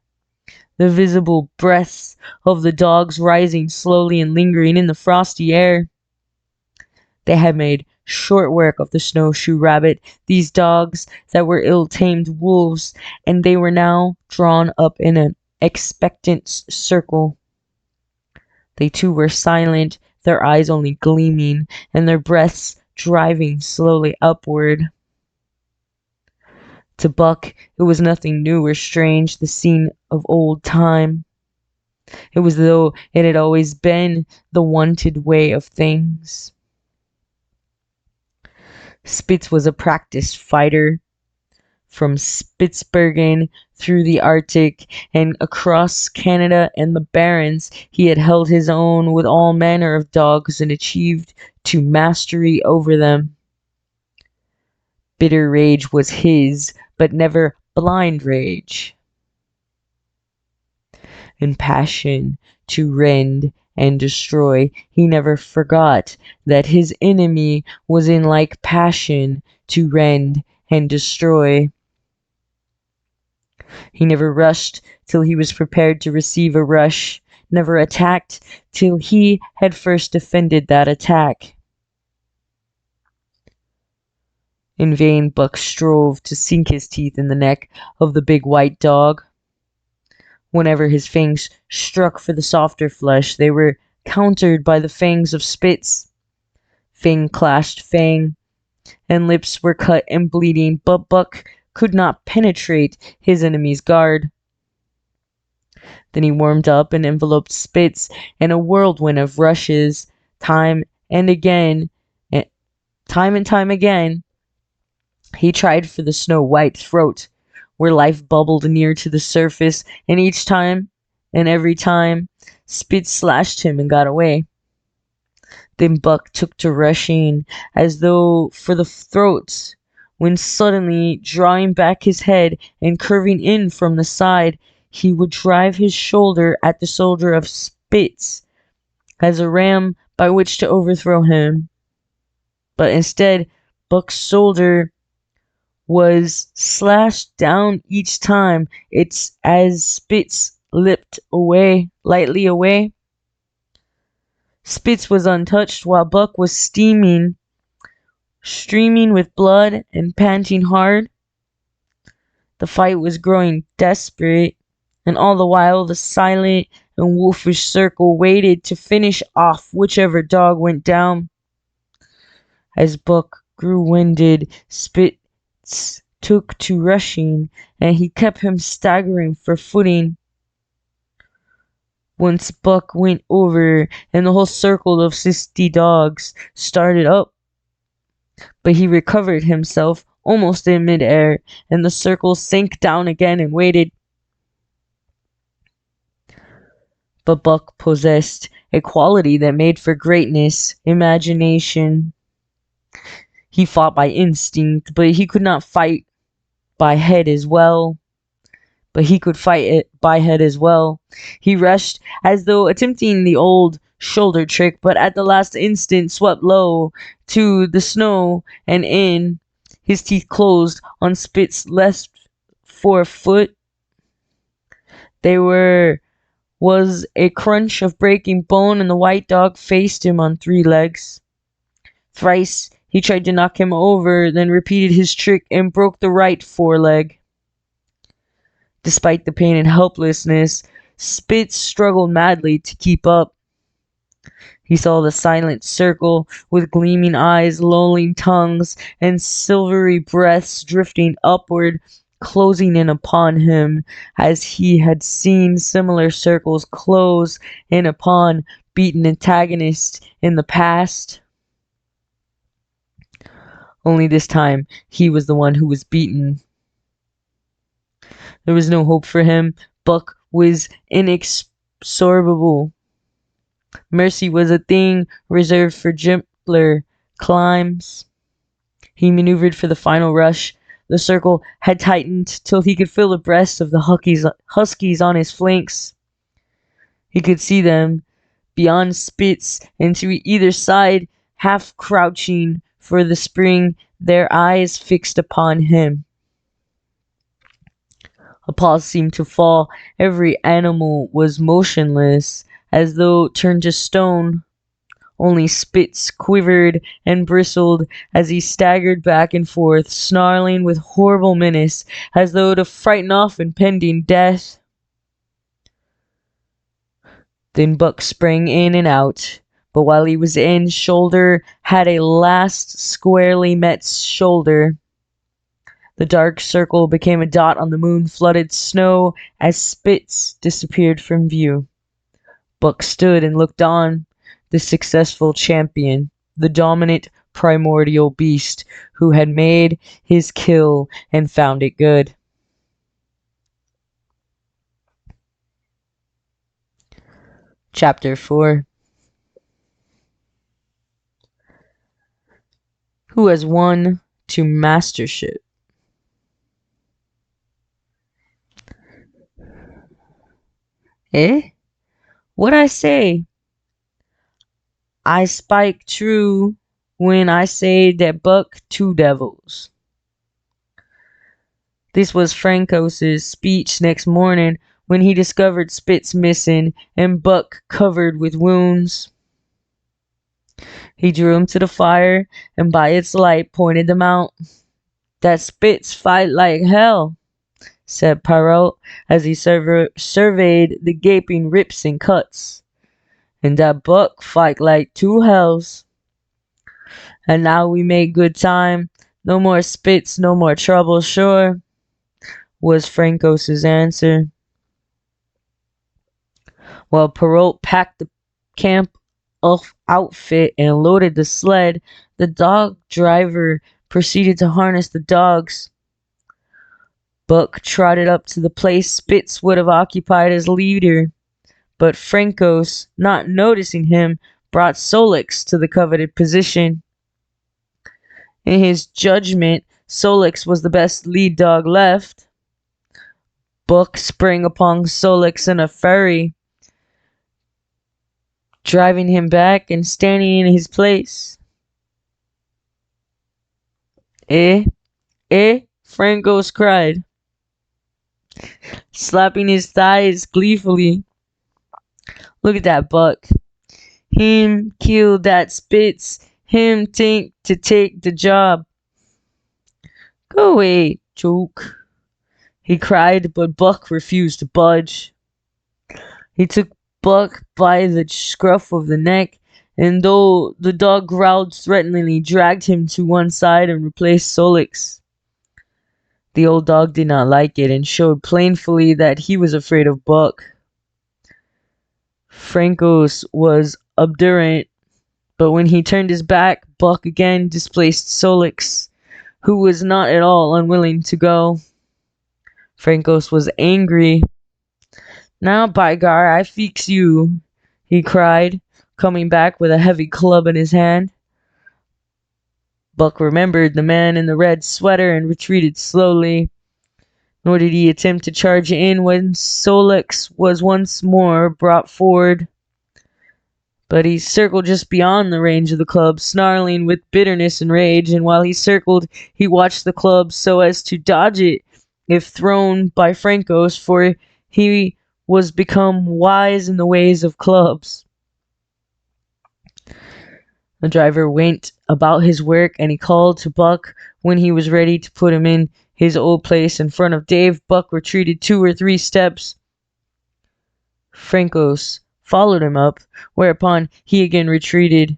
[SPEAKER 1] The visible breaths of the dogs rising slowly and lingering in the frosty air. They had made short work of the snowshoe rabbit, these dogs that were ill-tamed wolves, and they were now drawn up in an expectant circle. They too were silent, their eyes only gleaming, and their breaths driving slowly upward. To Buck, it was nothing new or strange, the scene of old time. It was as though it had always been the wonted way of things. Spitz was a practiced fighter. From Spitsbergen through the Arctic and across Canada and the Barrens, he had held his own with all manner of dogs and achieved to mastery over them. Bitter rage was his, but never blind rage. In passion to rend and destroy, he never forgot that his enemy was in like passion to rend and destroy. He never rushed till he was prepared to receive a rush, never attacked till he had first defended that attack. In vain Buck strove to sink his teeth in the neck of the big white dog. Whenever his fangs struck for the softer flesh, they were countered by the fangs of Spitz. Fang clashed fang, and lips were cut and bleeding, but Buck could not penetrate his enemy's guard. Then he warmed up and enveloped Spitz in a whirlwind of rushes, time and time again. He tried for the snow-white throat, where life bubbled near to the surface, and each time, and every time, Spitz slashed him and got away. Then Buck took to rushing, as though for the throat, when suddenly, drawing back his head and curving in from the side, he would drive his shoulder at the shoulder of Spitz, as a ram by which to overthrow him. But instead, Buck's shoulder was slashed down each time. It's as Spitz leapt lightly away. Spitz was untouched while Buck was streaming with blood and panting hard. The fight was growing desperate, and all the while the silent and wolfish circle waited to finish off whichever dog went down. As Buck grew winded, Spitz took to rushing, and he kept him staggering for footing. Once Buck went over, and the whole circle of 60 dogs started up. But he recovered himself almost in midair, and the circle sank down again and waited. But Buck possessed a quality that made for greatness, imagination. He fought by instinct, but he could not fight by head as well. He rushed as though attempting the old shoulder trick, but at the last instant swept low to the snow and in. His teeth closed on Spitz's left forefoot. There was a crunch of breaking bone, and the white dog faced him on 3 legs. Thrice he tried to knock him over, then repeated his trick and broke the right foreleg. Despite the pain and helplessness, Spitz struggled madly to keep up. He saw the silent circle with gleaming eyes, lolling tongues, and silvery breaths drifting upward, closing in upon him, as he had seen similar circles close in upon beaten antagonists in the past. Only this time he was the one who was beaten. There was no hope for him. Buck was inexorable. Mercy was a thing reserved for gentler climes. He maneuvered for the final rush. The circle had tightened till he could feel the breasts of the huskies on his flanks. He could see them beyond Spitz and to either side, half crouching for the spring, their eyes fixed upon him. A pause seemed to fall. Every animal was motionless, as though turned to stone. Only Spitz quivered and bristled as he staggered back and forth, snarling with horrible menace, as though to frighten off impending death. Then Buck sprang in and out, but while he was in, shoulder had a last squarely met shoulder. The dark circle became a dot on the moon-flooded snow as Spitz disappeared from view. Buck stood and looked on, the successful champion, the dominant primordial beast who had made his kill and found it good. Chapter 4. Who has won to mastership? Eh? What I say? I spike true when I say that Buck two devils. This was Frankos's speech next morning when he discovered Spitz missing and Buck covered with wounds. He drew him to the fire and by its light pointed them out. That Spitz fight like hell, said Perrault as he surveyed the gaping rips and cuts. And that Buck fight like two hells. And now we make good time. No more Spitz, no more trouble, sure, was Frankos's answer. While Perrault packed the camp outfit and loaded the sled, the dog driver proceeded to harness the dogs. Buck trotted up to the place Spitz would have occupied as leader, but Frankos, not noticing him, brought Solix to the coveted position. In his judgment, Solix was the best lead dog left. Buck sprang upon Solix in a fury, driving him back and standing in his place. Eh? Frankos cried, slapping his thighs gleefully. Look at that Buck. Him kill that Spitz. Him think to take the job. Go away, joke, he cried, but Buck refused to budge. He took Buck by the scruff of the neck, and though the dog growled threateningly, dragged him to one side and replaced Solix. The old dog did not like it and showed plainly that he was afraid of Buck. Frankos was obdurate, but when he turned his back, Buck again displaced Solix, who was not at all unwilling to go. Frankos was angry. Now, by gar, I fix you, he cried, coming back with a heavy club in his hand. Buck remembered the man in the red sweater and retreated slowly, nor did he attempt to charge in when Solix was once more brought forward. But he circled just beyond the range of the club, snarling with bitterness and rage, and while he circled, he watched the club so as to dodge it if thrown by Frankos, for he was become wise in the ways of clubs. The driver went about his work, and he called to Buck when he was ready to put him in his old place in front of Dave. Buck retreated 2 or 3 steps. Frankos followed him up, whereupon he again retreated.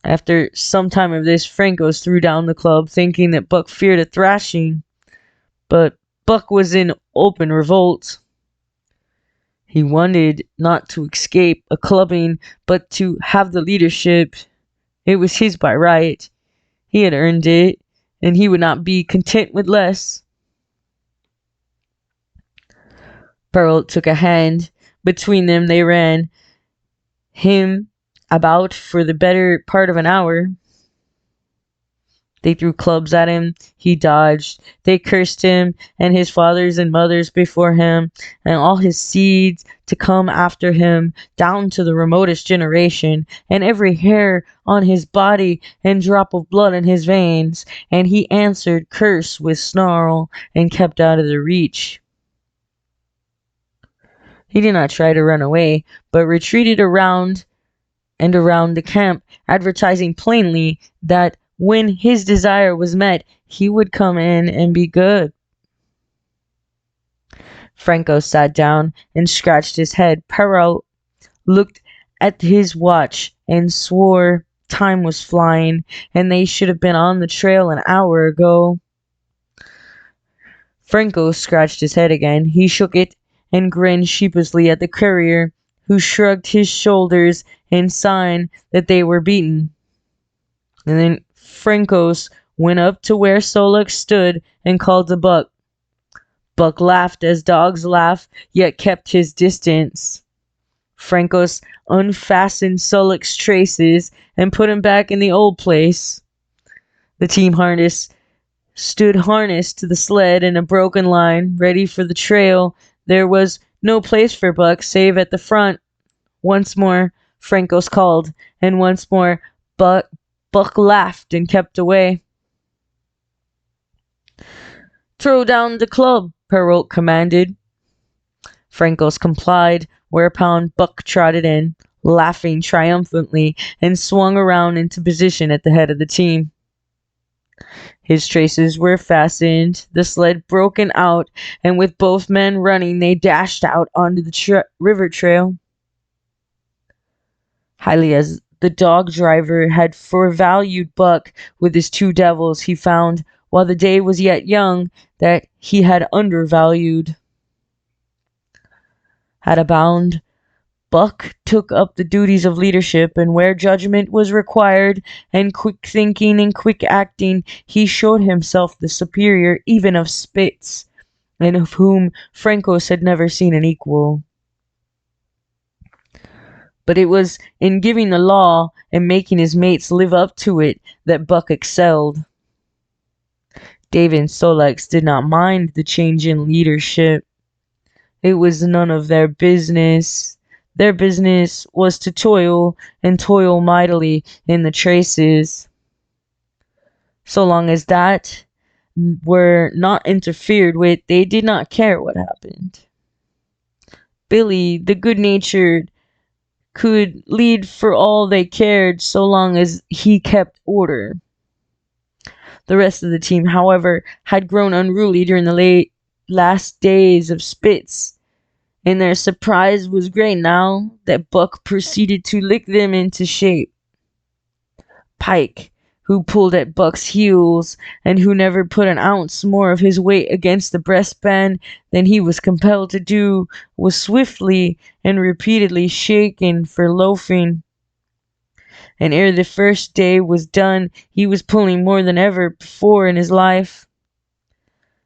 [SPEAKER 1] After some time of this, Frankos threw down the club, thinking that Buck feared a thrashing, but Buck was in open revolt. He wanted not to escape a clubbing, but to have the leadership. It was his by right. He had earned it, and he would not be content with less. Perrault took a hand. Between them they ran him about for the better part of an hour. They threw clubs at him. He dodged. They cursed him and his fathers and mothers before him, and all his seeds to come after him, down to the remotest generation, and every hair on his body and drop of blood in his veins. And he answered curse with snarl, and kept out of their reach. He did not try to run away, but retreated around and around the camp, advertising plainly that when his desire was met, he would come in and be good. Franco sat down and scratched his head. Perrault looked at his watch and swore time was flying, and they should have been on the trail an hour ago. Franco scratched his head again. He shook it and grinned sheepishly at the courier, who shrugged his shoulders in sign that they were beaten. And then Frankos went up to where Solak stood and called to Buck. Buck laughed as dogs laugh, yet kept his distance. Frankos unfastened Solak's traces and put him back in the old place. The team harness stood harnessed to the sled in a broken line, ready for the trail. There was no place for Buck save at the front. Once more, Frankos called, and once more, Buck laughed and kept away. "Throw down the club," Perrault commanded. Frankos complied, whereupon Buck trotted in, laughing triumphantly, and swung around into position at the head of the team. His traces were fastened, the sled broken out, and with both men running, they dashed out onto the river trail. Highly as the dog driver had forevalued Buck with his two devils, he found, while the day was yet young, that he had undervalued. At a bound, Buck took up the duties of leadership, and where judgment was required, and quick thinking and quick acting, he showed himself the superior even of Spitz, and of whom Frankos had never seen an equal. But it was in giving the law and making his mates live up to it that Buck excelled. Dave and Solak did not mind the change in leadership. It was none of their business. Their business was to toil, and toil mightily in the traces. So long as that were not interfered with, they did not care what happened. Billy, the good-natured, could lead for all they cared so long as he kept order. The rest of the team, however, had grown unruly during the last days of Spitz, and their surprise was great now that Buck proceeded to lick them into shape. Pike, who pulled at Buck's heels, and who never put an ounce more of his weight against the breastband than he was compelled to do, was swiftly and repeatedly shaken for loafing. And ere the first day was done, he was pulling more than ever before in his life.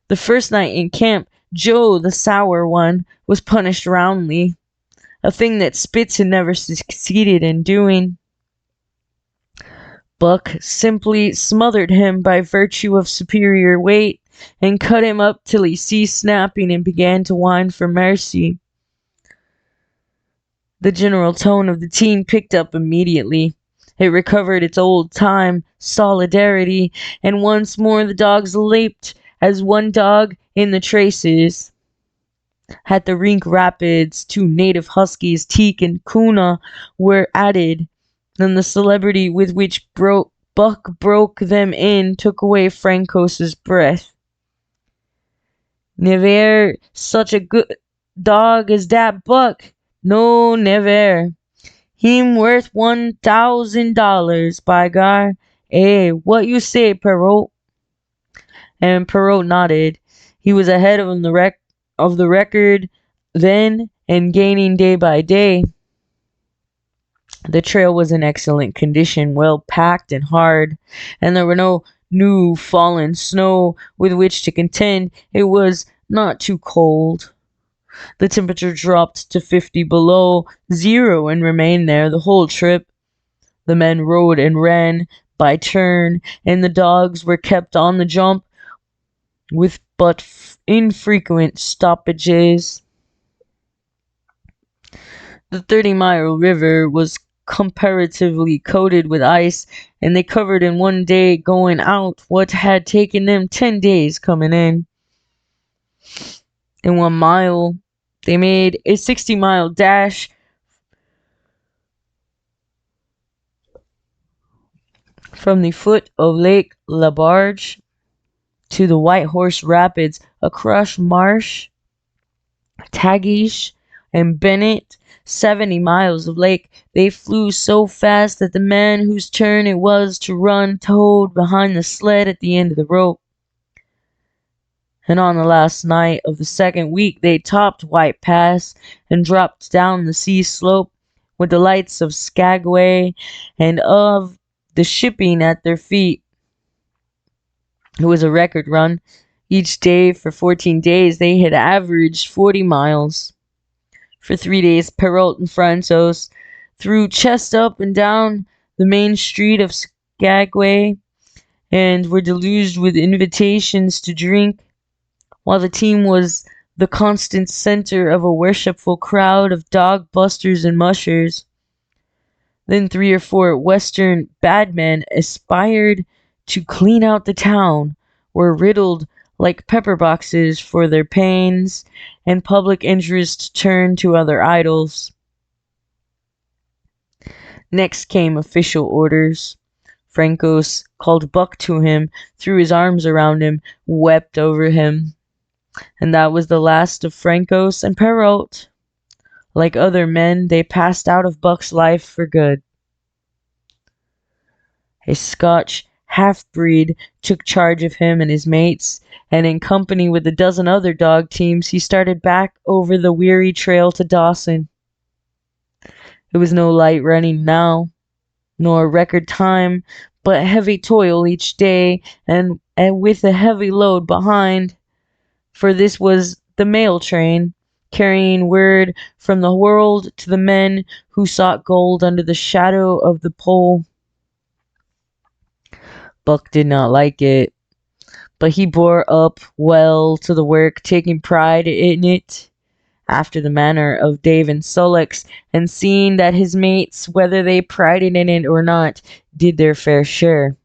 [SPEAKER 1] The first night in camp, Joe, the sour one, was punished roundly, a thing that Spitz had never succeeded in doing. Buck simply smothered him by virtue of superior weight, and cut him up till he ceased snapping and began to whine for mercy. The general tone of the team picked up immediately. It recovered its old-time solidarity, and once more the dogs leaped as one dog in the traces. At the Rink Rapids, 2 native huskies, Teak and Kuna, were added, and the celebrity with which Buck broke them in took away Frankos's breath. "Never such a good dog as dat Buck. No, never. Him worth $1,000, by gar. Eh, what you say, Perrault?" And Perrault nodded. He was ahead of the record then, and gaining day by day. The trail was in excellent condition, well packed and hard, and there were no new fallen snow with which to contend. It was not too cold. The temperature dropped to 50 below zero and remained there the whole trip. The men rode and ran by turn, and the dogs were kept on the jump with but infrequent stoppages. The 30-mile river was comparatively coated with ice, and they covered in one day going out what had taken them 10 days coming in. In 1 mile, they made a 60-mile dash from the foot of Lake Labarge to the White Horse Rapids, across Marsh, Tagish, and Bennett, 70 miles of lake. They flew so fast that the man whose turn it was to run towed behind the sled at the end of the rope. And on the last night of the second week, they topped White Pass and dropped down the sea slope with the lights of Skagway and of the shipping at their feet. It was a record run. Each day for 14 days, they had averaged 40 miles. For 3 days, Perrault and Francois threw chest up and down the main street of Skagway and were deluged with invitations to drink, while the team was the constant center of a worshipful crowd of dog busters and mushers. Then 3 or 4 Western badmen aspired to clean out the town, were riddled like pepper boxes for their pains, and public interest turned to other idols. Next came official orders. Francos called Buck to him, threw his arms around him, wept over him. And that was the last of Francos and Perrault. Like other men, they passed out of Buck's life for good. A Scotch half-breed took charge of him and his mates, and in company with a dozen other dog teams, he started back over the weary trail to Dawson. It was no light running now, nor record time, but heavy toil each day, and with a heavy load behind, for this was the mail train, carrying word from the world to the men who sought gold under the shadow of the pole. Buck did not like it, but he bore up well to the work, taking pride in it, after the manner of Dave and Sullox, and seeing that his mates, whether they prided in it or not, did their fair share.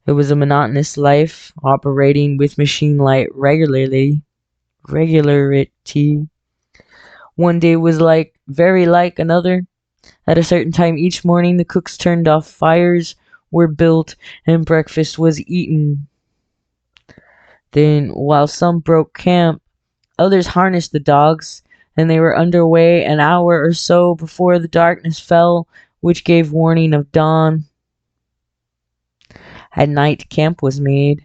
[SPEAKER 1] It was a monotonous life, operating with machine light regularity. One day was very like another. At a certain time each morning, the cooks turned off, fires were built, and breakfast was eaten. Then, while some broke camp, others harnessed the dogs, and they were under way an hour or so before the darkness fell, which gave warning of dawn. At night, camp was made.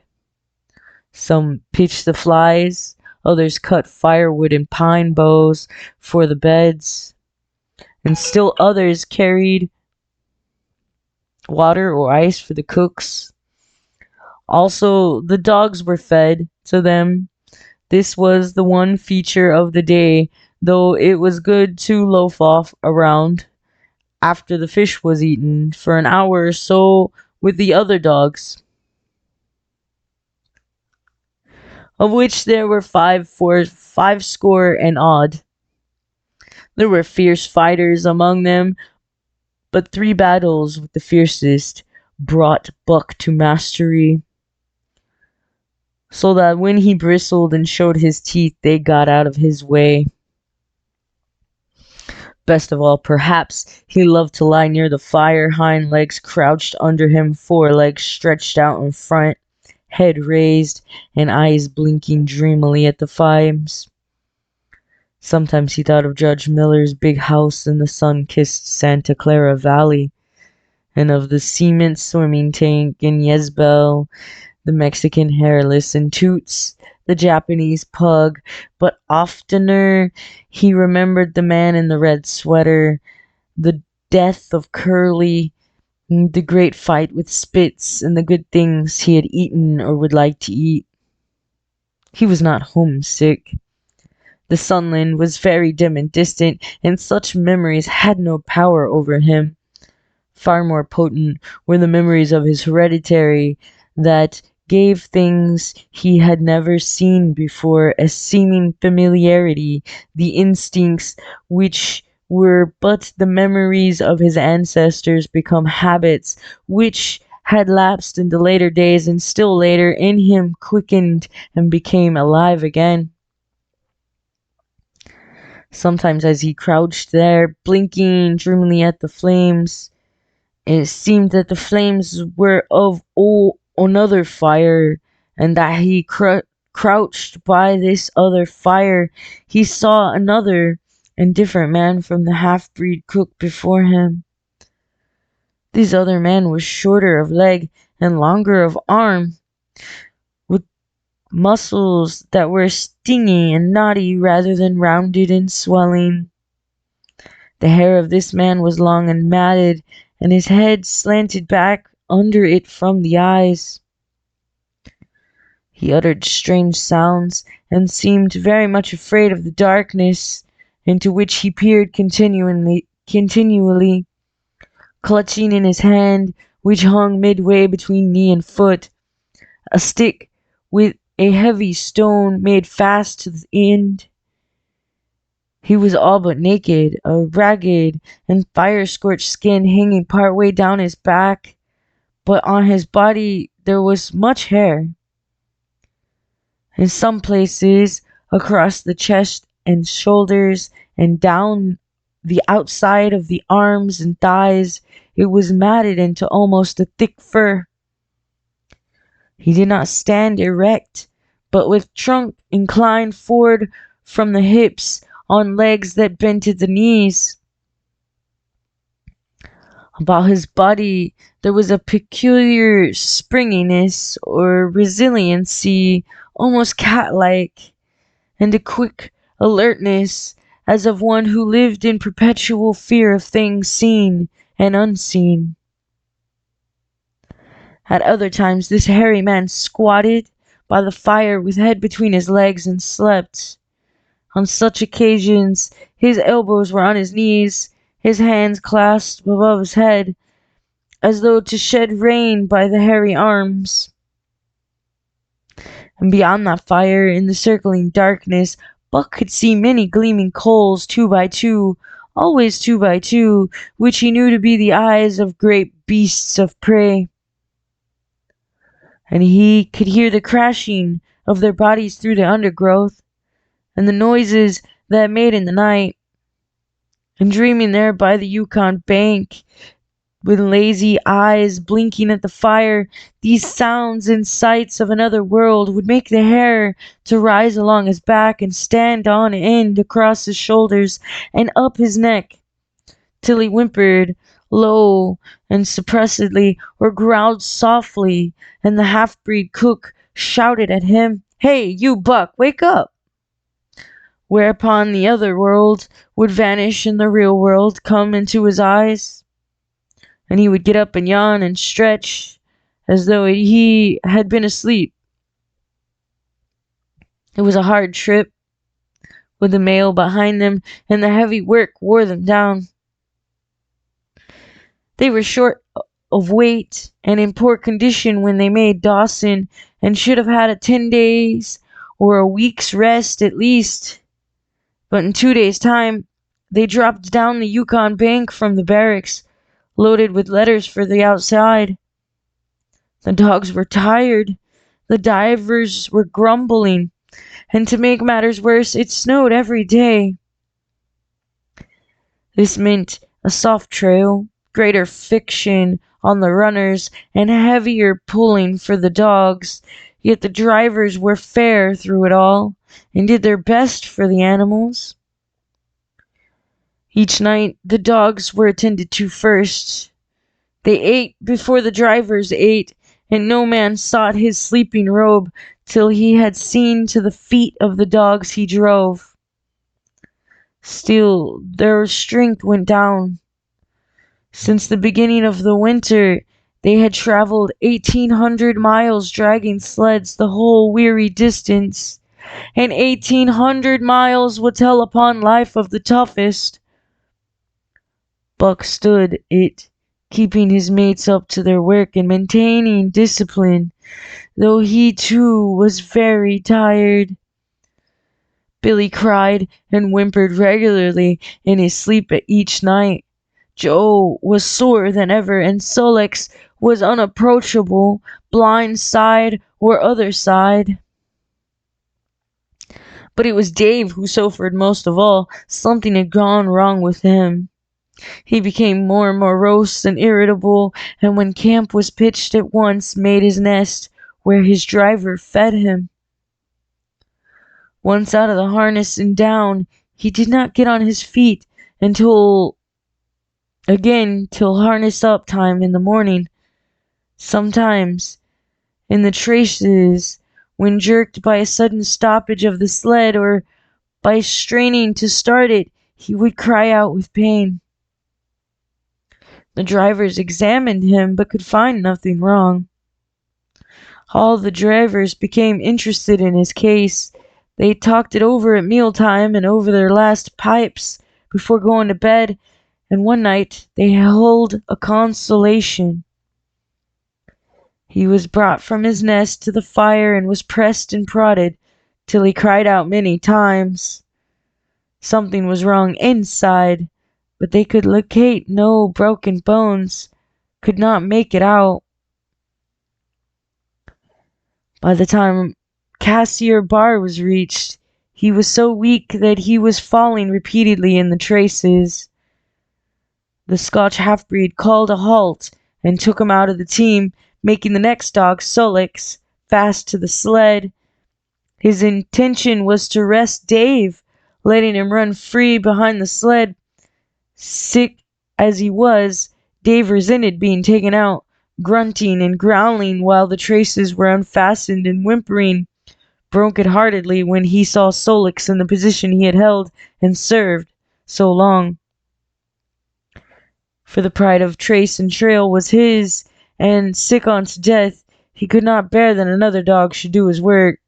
[SPEAKER 1] Some pitched the flies, others cut firewood and pine boughs for the beds, and still others carried water or ice for the cooks. Also, the dogs were fed to them. This was the one feature of the day, though it was good to loaf off around after the fish was eaten for an hour or so with the other dogs, of which there were 5 score and odd. There were fierce fighters among them, but 3 battles with the fiercest brought Buck to mastery, so that when he bristled and showed his teeth, they got out of his way. Best of all, perhaps, he loved to lie near the fire, hind legs crouched under him, forelegs stretched out in front, head raised, and eyes blinking dreamily at the flames. Sometimes he thought of Judge Miller's big house in the sun-kissed Santa Clara Valley, and of the cement swimming tank in Yezbel, the Mexican hairless in Toots, the Japanese pug, but oftener he remembered the man in the red sweater, the death of Curly, the great fight with Spitz, and the good things he had eaten or would like to eat. He was not homesick. The sunland was very dim and distant, and such memories had no power over him. Far more potent were the memories of his hereditary that gave things he had never seen before a seeming familiarity, the instincts which were but the memories of his ancestors become habits, which had lapsed into later days and still later in him quickened and became alive again. Sometimes as he crouched there, blinking dreamily at the flames, it seemed that the flames were of another fire, and that he crouched by this other fire. He saw another and different man from the half-breed cook before him. This other man was shorter of leg and longer of arm, with muscles that were stingy and knotty rather than rounded and swelling. The hair of this man was long and matted, and his head slanted back under it from the eyes. He uttered strange sounds and seemed very much afraid of the darkness into which he peered continually, clutching in his hand, which hung midway between knee and foot, a stick with a heavy stone made fast to the end. He was all but naked, a ragged and fire-scorched skin hanging part way down his back, but on his body there was much hair. In some places, across the chest and shoulders and down the outside of the arms and thighs, it was matted into almost a thick fur. He did not stand erect, but with trunk inclined forward from the hips on legs that bent to the knees. About his body there was a peculiar springiness or resiliency, almost cat-like, and a quick alertness as of one who lived in perpetual fear of things seen and unseen. At other times this hairy man squatted by the fire with head between his legs and slept. On such occasions his elbows were on his knees, his hands clasped above his head, as though to shed rain by the hairy arms. And beyond that fire, in the circling darkness, Buck could see many gleaming coals, 2 by 2, always 2 by 2, which he knew to be the eyes of great beasts of prey. And he could hear the crashing of their bodies through the undergrowth, and the noises that made in the night. And dreaming there by the Yukon bank, with lazy eyes blinking at the fire, these sounds and sights of another world would make the hair to rise along his back and stand on end across his shoulders and up his neck, till he whimpered low and suppressedly or growled softly, and the half-breed cook shouted at him, "Hey, you Buck, wake up!" Whereupon the other world would vanish and the real world come into his eyes, and he would get up and yawn and stretch as though he had been asleep. It was a hard trip, with the mail behind them, and the heavy work wore them down. They were short of weight and in poor condition when they made Dawson, and should have had a 10 days or a week's rest at least. But in 2 days' time, they dropped down the Yukon bank from the barracks, loaded with letters for the outside. The dogs were tired, the divers were grumbling, and to make matters worse, it snowed every day. This meant a soft trail, greater friction on the runners, and heavier pulling for the dogs, yet the drivers were fair through it all, and did their best for the animals. Each night the dogs were attended to first. They ate before the drivers ate, and no man sought his sleeping robe till he had seen to the feet of the dogs he drove. Still their strength went down. Since the beginning of the winter they had traveled 1,800 miles dragging sleds the whole weary distance, and 1,800 miles would tell upon life of the toughest. Buck stood it, keeping his mates up to their work and maintaining discipline, though he too was very tired. Billy cried and whimpered regularly in his sleep each night. Joe was sorer than ever, and Sol-leks was unapproachable, blind side or other side. But it was Dave who suffered most of all. Something had gone wrong with him. He became more morose and irritable, and when camp was pitched at once made his nest where his driver fed him. Once out of the harness and down, he did not get on his feet till harness up time in the morning. Sometimes, in the traces, when jerked by a sudden stoppage of the sled or by straining to start it, he would cry out with pain. The drivers examined him but could find nothing wrong. All the drivers became interested in his case. They talked it over at mealtime and over their last pipes before going to bed, and one night they held a consultation. He was brought from his nest to the fire and was pressed and prodded till he cried out many times. Something was wrong inside, but they could locate no broken bones, could not make it out. By the time Cassier Bar was reached, he was so weak that he was falling repeatedly in the traces. The Scotch half-breed called a halt and took him out of the team, making the next dog, Solix, fast to the sled. His intention was to rest Dave, letting him run free behind the sled. Sick as he was, Dave resented being taken out, grunting and growling while the traces were unfastened and whimpering broken-heartedly when he saw Solix in the position he had held and served so long. For the pride of trace and trail was his, and sick unto death, he could not bear that another dog should do his work.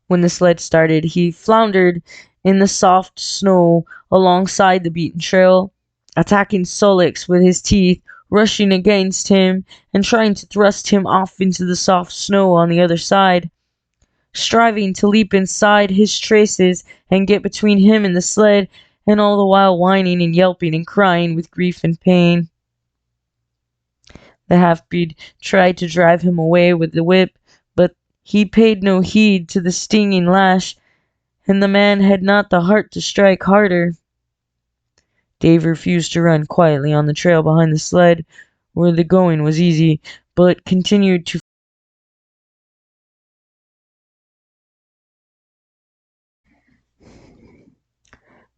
[SPEAKER 1] When the sled started, he floundered in the soft snow alongside the beaten trail, attacking Solix with his teeth, rushing against him, and trying to thrust him off into the soft snow on the other side, striving to leap inside his traces and get between him and the sled, and all the while whining and yelping and crying with grief and pain. The half-breed tried to drive him away with the whip, but he paid no heed to the stinging lash, and the man had not the heart to strike harder. Dave refused to run quietly on the trail behind the sled, where the going was easy, but continued to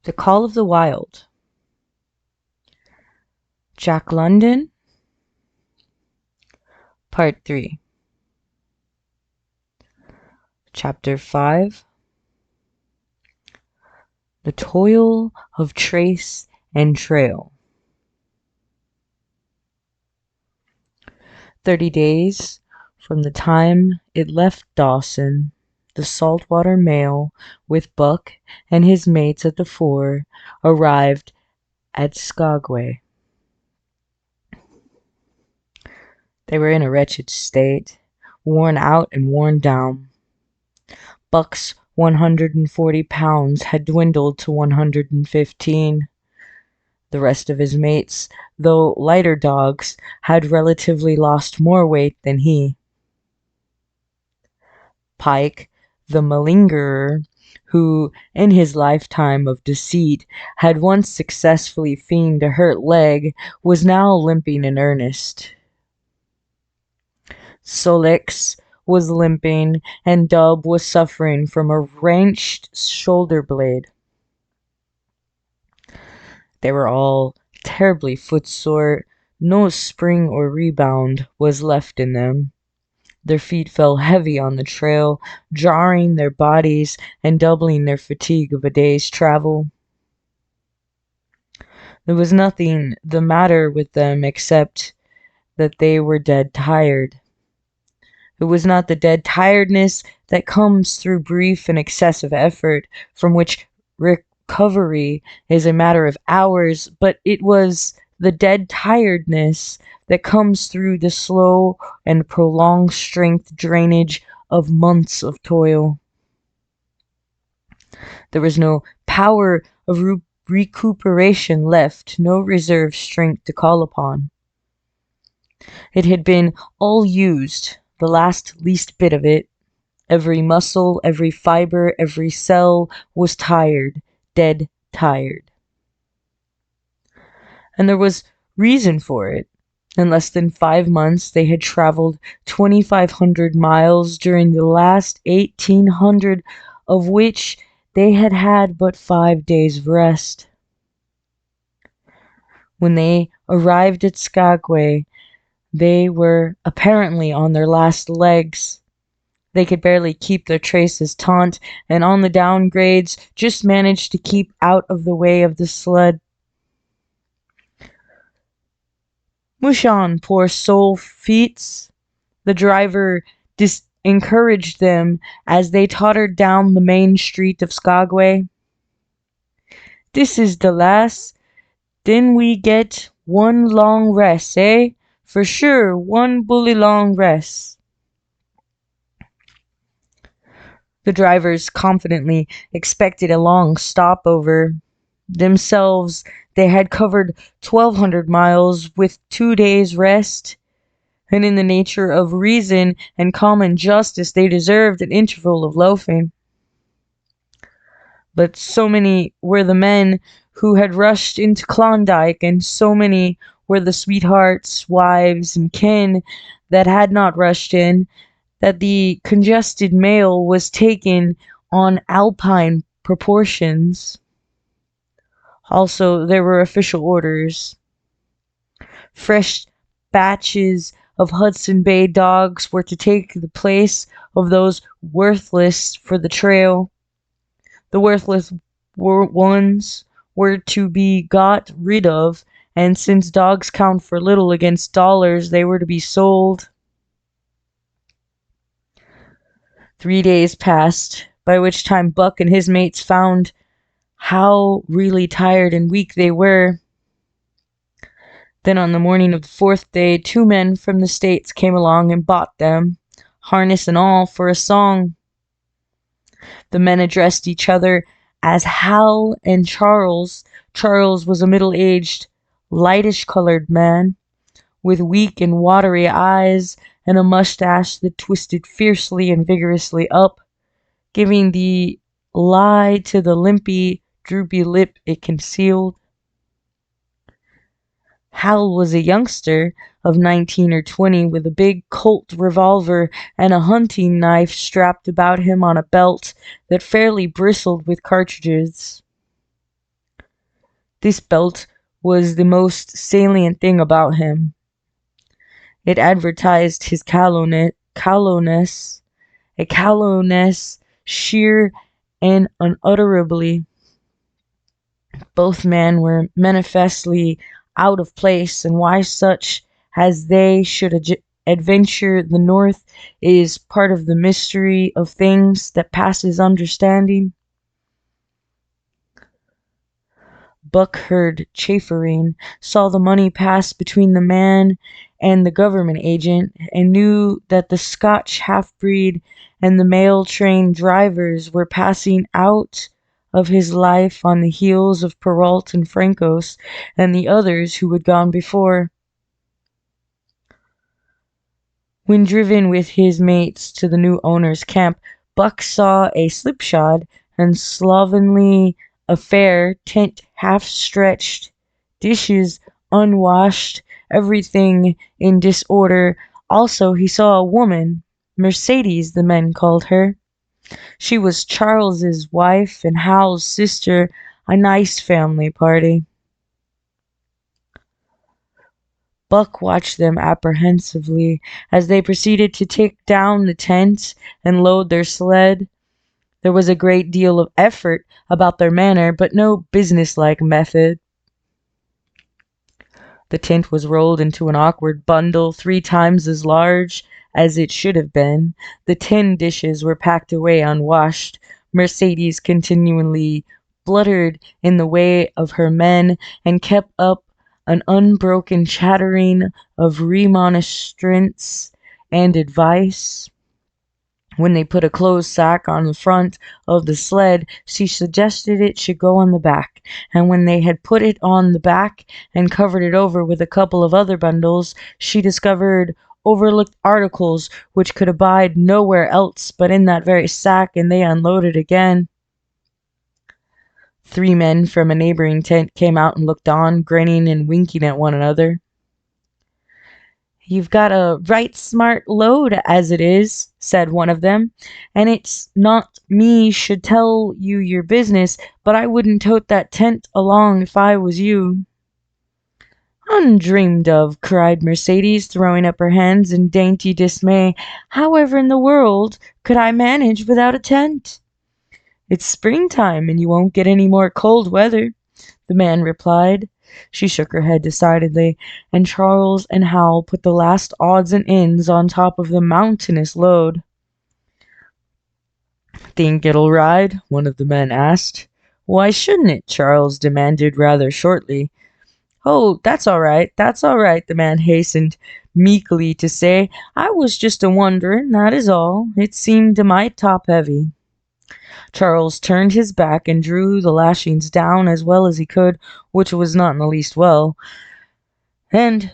[SPEAKER 1] The Call of the Wild. Jack London, Part 3. Chapter 5. The Toil of Trace and Trail. 30 days from the time it left Dawson, the saltwater mail, with Buck and his mates at the fore, arrived at Skagway. They were in a wretched state, worn out and worn down. Buck's 140 pounds had dwindled to 115. The rest of his mates, though lighter dogs, had relatively lost more weight than he. Pike, the malingerer, who, in his lifetime of deceit, had once successfully feigned a hurt leg, was now limping in earnest. Solix was limping, and Dub was suffering from a wrenched shoulder blade. They were all terribly footsore. No spring or rebound was left in them. Their feet fell heavy on the trail, jarring their bodies and doubling their fatigue of a day's travel. There was nothing the matter with them except that they were dead tired. It was not the dead tiredness that comes through brief and excessive effort, from which recovery is a matter of hours, but it was the dead tiredness that comes through the slow and prolonged strength drainage of months of toil. There was no power of recuperation left, no reserve strength to call upon. It had been all used, the last least bit of it. Every muscle, every fiber, every cell was tired, dead tired. And there was reason for it. In less than 5 months, they had traveled 2,500 miles during the last 1,800, of which they had had but 5 days of rest. When they arrived at Skagway, they were apparently on their last legs. They could barely keep their traces taut, and on the downgrades just managed to keep out of the way of the sled. Mush on, poor soul feets. The driver encouraged them as they tottered down the main street of Skagway. This is the last. Then we get one long rest, eh? For sure, one bully long rest. The drivers confidently expected a long stopover. Themselves, they had covered 1,200 miles with 2 days' rest, and in the nature of reason and common justice they deserved an interval of loafing. But so many were the men who had rushed into Klondike, and so many were the sweethearts, wives, and kin that had not rushed in, that the congested mail was taken on Alpine proportions. Also, there were official orders. Fresh batches of Hudson Bay dogs were to take the place of those worthless for the trail. The worthless ones were to be got rid of, and since dogs count for little against dollars, they were to be sold. 3 days passed, by which time Buck and his mates found how really tired and weak they were. Then on the morning of the 4th day, 2 men from the States came along and bought them, harness and all, for a song. The men addressed each other as Hal and Charles. Charles was a middle-aged, lightish-colored man, with weak and watery eyes and a mustache that twisted fiercely and vigorously up, giving the lie to the limpy, droopy lip it concealed. Hal was a youngster of 19 or 20 with a big Colt revolver and a hunting knife strapped about him on a belt that fairly bristled with cartridges. This belt was the most salient thing about him. It advertised his callowness, a callowness sheer and unutterably. Both men were manifestly out of place, and why such as they should adventure the North is part of the mystery of things that passes understanding. Buck heard chaffering, saw the money pass between the man and the government agent, and knew that the Scotch half-breed and the mail train drivers were passing out of his life on the heels of Perrault and Francos and the others who had gone before. When driven with his mates to the new owner's camp, Buck saw a slipshod and slovenly affair, tent half-stretched, dishes unwashed, everything in disorder. Also he saw a woman, Mercedes the men called her. She was Charles's wife and Hal's sister, a nice family party. Buck watched them apprehensively as they proceeded to take down the tent and load their sled. There was a great deal of effort about their manner, but no businesslike method. The tent was rolled into an awkward bundle 3 times as large as it should have been. The tin dishes were packed away unwashed. Mercedes continually bluttered in the way of her men and kept up an unbroken chattering of remonstrance and advice. When they put a clothes sack on the front of the sled, she suggested it should go on the back, and when they had put it on the back and covered it over with a couple of other bundles, she discovered overlooked articles which could abide nowhere else but in that very sack, and they unloaded again. 3 men from a neighboring tent came out and looked on, grinning and winking at one another. "You've got a right smart load as it is," said one of them, "and it's not me should tell you your business, but I wouldn't tote that tent along if I was you." "Undreamed of," cried Mercedes, throwing up her hands in dainty dismay. "However in the world could I manage without a tent?" "It's springtime, and you won't get any more cold weather," the man replied. She shook her head decidedly, and Charles and Hal put the last odds and ends on top of the mountainous load. "Think it'll ride?" one of the men asked. "Why shouldn't it?" Charles demanded rather shortly. "Oh, that's all right," the man hastened meekly to say. "I was just a-wonderin', that is all. It seemed a mite top-heavy." Charles turned his back and drew the lashings down as well as he could, which was not in the least well. "And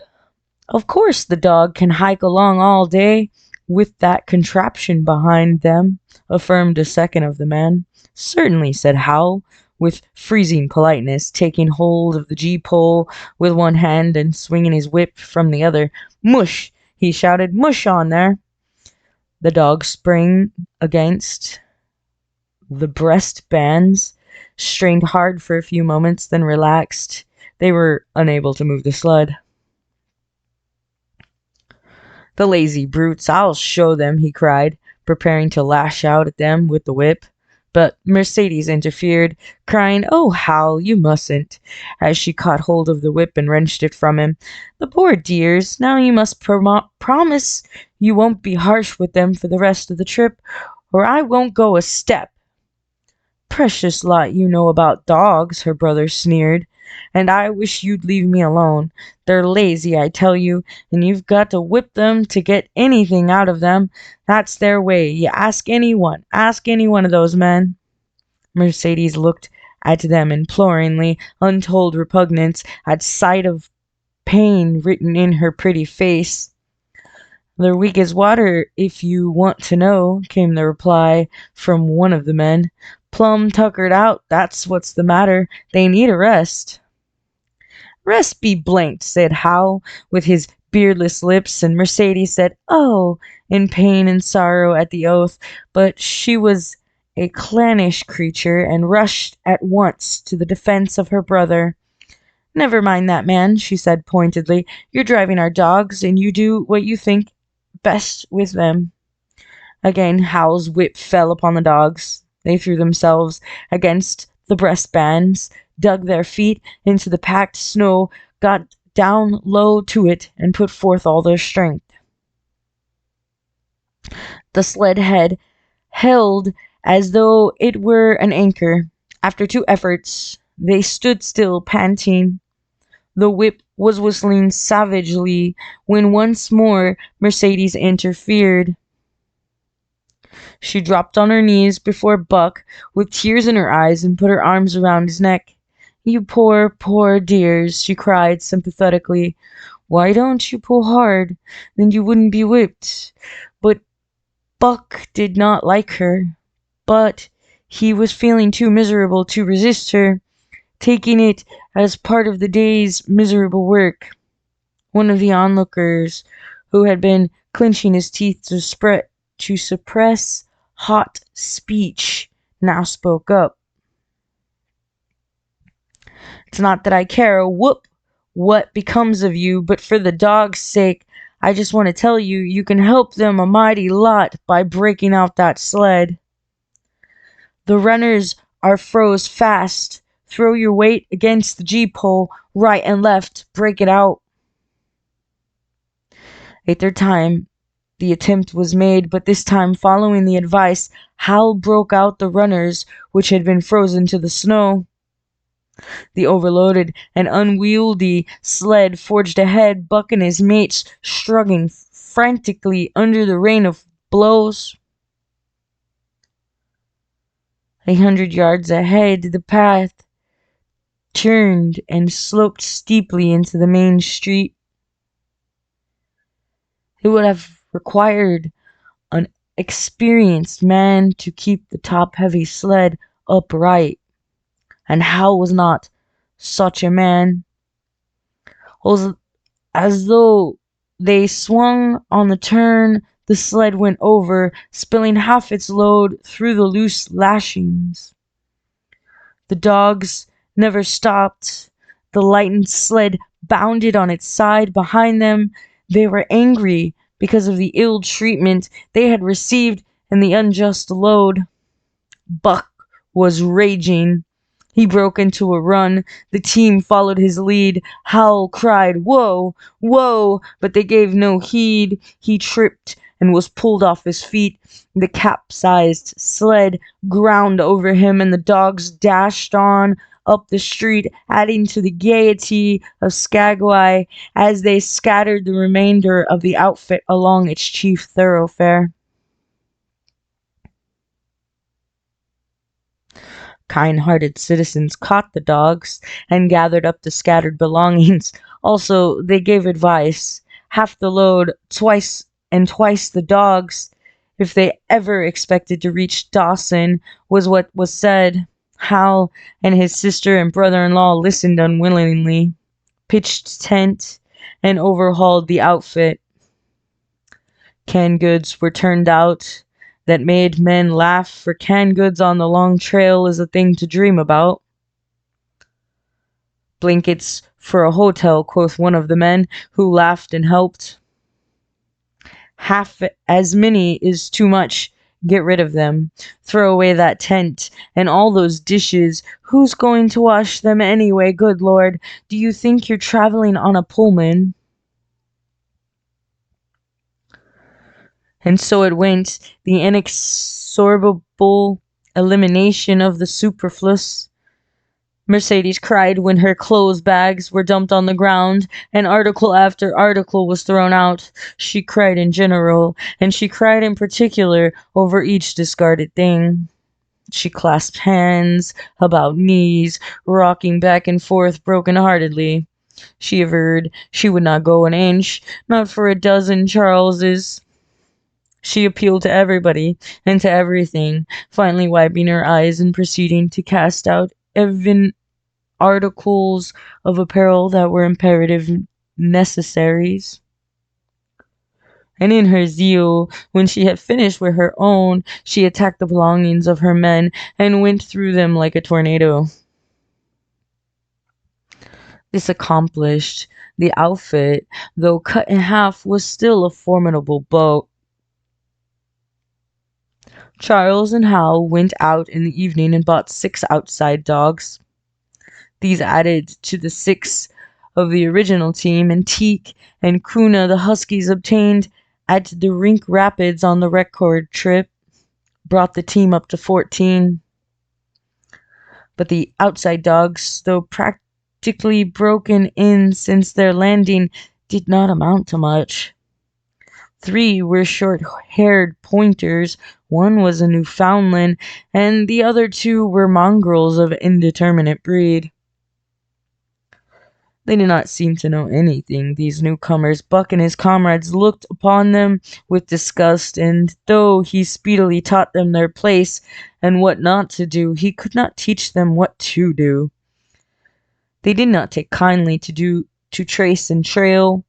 [SPEAKER 1] of course the dog can hike along all day with that contraption behind them," affirmed a second of the men. "Certainly," said Hal, with freezing politeness, taking hold of the gee-pole with one hand and swinging his whip from the other. "Mush!" he shouted. "Mush on there!" The dog sprang against the breast bands, strained hard for a few moments, then relaxed. They were unable to move the sled. "The lazy brutes, I'll show them," he cried, preparing to lash out at them with the whip. But Mercedes interfered, crying, "Oh, Hal, you mustn't," as she caught hold of the whip and wrenched it from him. "The poor dears, now you must promise you won't be harsh with them for the rest of the trip, or I won't go a step." "Precious lot you know about dogs," her brother sneered, "and I wish you'd leave me alone. They're lazy, I tell you, and you've got to whip them to get anything out of them. That's their way. You ask any one of those men." Mercedes looked at them imploringly, untold repugnance at sight of pain written in her pretty face. "They're weak as water, if you want to know," came the reply from one of the men. "Plumb tuckered out, that's what's the matter. They need a rest." "Rest be blanked," said Hal, with his beardless lips, and Mercedes said, "Oh," in pain and sorrow at the oath, but she was a clannish creature and rushed at once to the defense of her brother. "Never mind that man," she said pointedly. "You're driving our dogs, and you do what you think best with them." Again Hal's whip fell upon the dogs. They threw themselves against the breastbands, dug their feet into the packed snow, got down low to it, and put forth all their strength. The sled head held as though it were an anchor. After 2 efforts, they stood still, panting. The whip was whistling savagely when once more Mercedes interfered. She dropped on her knees before Buck with tears in her eyes and put her arms around his neck. "You poor, poor dears," she cried sympathetically. "Why don't you pull hard? Then you wouldn't be whipped." But Buck did not like her. But he was feeling too miserable to resist her, taking it as part of the day's miserable work. One of the onlookers, who had been clenching his teeth to suppress hot speech, now spoke up. "It's not that I care a whoop what becomes of you, but for the dog's sake, I just want to tell you, you can help them a mighty lot by breaking out that sled. The runners are froze fast. Throw your weight against the gee-pole, right and left, break it out." A third time the attempt was made, but this time, following the advice, Hal broke out the runners, which had been frozen to the snow. The overloaded and unwieldy sled forged ahead, Buck and his mates struggling frantically under the rain of blows. 100 yards ahead, the path turned and sloped steeply into the main street. It would have required an experienced man to keep the top-heavy sled upright, and Hal was not such a man. As though they swung on the turn, the sled went over, spilling half its load through the loose lashings. The dogs never stopped. The lightened sled bounded on its side behind them. They were angry because of the ill treatment they had received and the unjust load. Buck was raging. He broke into a run. The team followed his lead. Hal cried, "Whoa, whoa!" But they gave no heed. He tripped and was pulled off his feet. The capsized sled ground over him, and the dogs dashed on up the street, adding to the gaiety of Skagway as they scattered the remainder of the outfit along its chief thoroughfare. Kind-hearted citizens caught the dogs and gathered up the scattered belongings. Also, they gave advice. Half the load, twice and twice the dogs, if they ever expected to reach Dawson, was what was said. Hal and his sister and brother-in-law listened unwillingly, pitched tent, and overhauled the outfit. Canned goods were turned out that made men laugh, for canned goods on the long trail is a thing to dream about. Blankets for a hotel, quoth one of the men, who laughed and helped. Half as many is too much. Get rid of them. Throw away that tent and all those dishes. Who's going to wash them anyway, good Lord? Do you think you're traveling on a Pullman? And so it went, the inexorable elimination of the superfluous. Mercedes cried when her clothes bags were dumped on the ground, and article after article was thrown out. She cried in general, and she cried in particular over each discarded thing. She clasped hands about knees, rocking back and forth broken-heartedly. She averred she would not go an inch, not for a dozen Charleses. She appealed to everybody and to everything, finally wiping her eyes and proceeding to cast out even articles of apparel that were imperative necessaries. And in her zeal, when she had finished with her own, she attacked the belongings of her men and went through them like a tornado. This accomplished, the outfit, though cut in half, was still a formidable boat. Charles and Hal went out in the evening and bought 6 outside dogs. These added to the 6 of the original team, and Teak and Kuna, the Huskies obtained at the Rink Rapids on the record trip, brought the team up to 14. But the outside dogs, though practically broken in since their landing, did not amount to much. 3 were short-haired pointers, 1 was a Newfoundland, and the other 2 were mongrels of indeterminate breed. They did not seem to know anything, these newcomers. Buck and his comrades looked upon them with disgust, and though he speedily taught them their place and what not to do, he could not teach them what to do. They did not take kindly to trace and trail.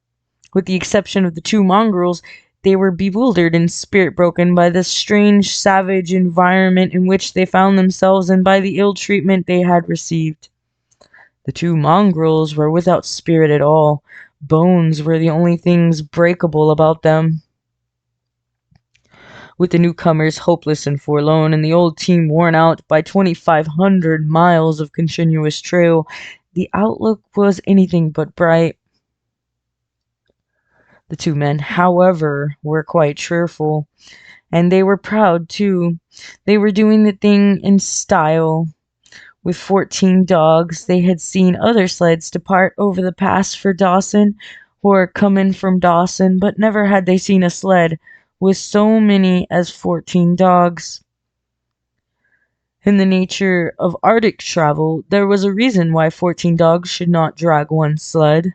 [SPEAKER 1] With the exception of the 2 mongrels, they were bewildered and spirit-broken by the strange, savage environment in which they found themselves and by the ill treatment they had received. The 2 mongrels were without spirit at all. Bones were the only things breakable about them. With the newcomers hopeless and forlorn, and the old team worn out by 2,500 miles of continuous trail, the outlook was anything but bright. The 2 men, however, were quite cheerful, and they were proud, too. They were doing the thing in style. With 14 dogs, they had seen other sleds depart over the pass for Dawson, or come in from Dawson, but never had they seen a sled with so many as 14 dogs. In the nature of Arctic travel, there was a reason why 14 dogs should not drag one sled,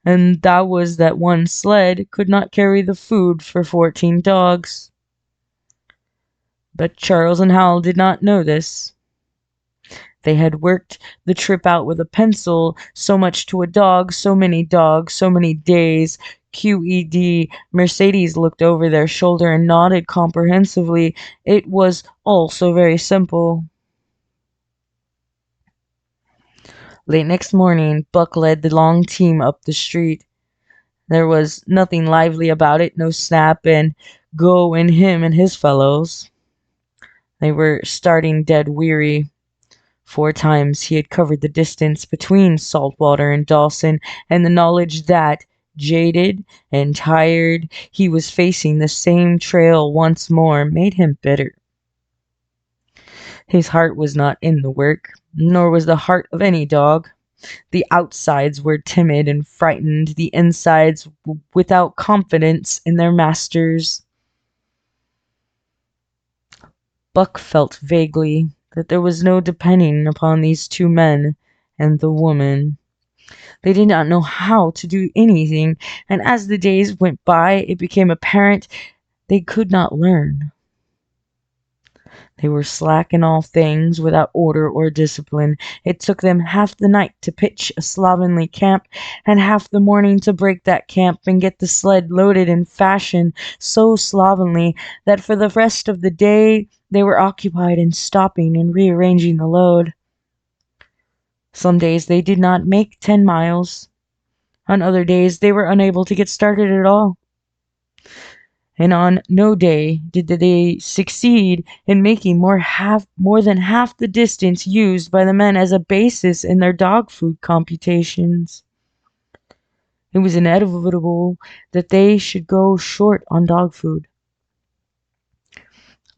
[SPEAKER 1] and that was that one sled could not carry the food for 14 dogs. But Charles and Hal did not know this. They had worked the trip out with a pencil, so much to a dog, so many days. QED. Mercedes looked over their shoulder and nodded comprehensively. It was all so very simple. Late next morning, Buck led the long team up the street. There was nothing lively about it, no snap and go in him and his fellows. They were starting dead weary. 4 times he had covered the distance between Saltwater and Dawson, and the knowledge that, jaded and tired, he was facing the same trail once more made him bitter. His heart was not in the work, nor was the heart of any dog. The outsides were timid and frightened, the insides without confidence in their masters. Buck felt vaguely that there was no depending upon these 2 men and the woman. They did not know how to do anything, and as the days went by, it became apparent they could not learn. They were slack in all things, without order or discipline. It took them half the night to pitch a slovenly camp, and half the morning to break that camp and get the sled loaded in fashion so slovenly that for the rest of the day they were occupied in stopping and rearranging the load. Some days they did not make 10 miles. On other days they were unable to get started at all. And on no day did they succeed in making more than half the distance used by the men as a basis in their dog food computations. It was inevitable that they should go short on dog food.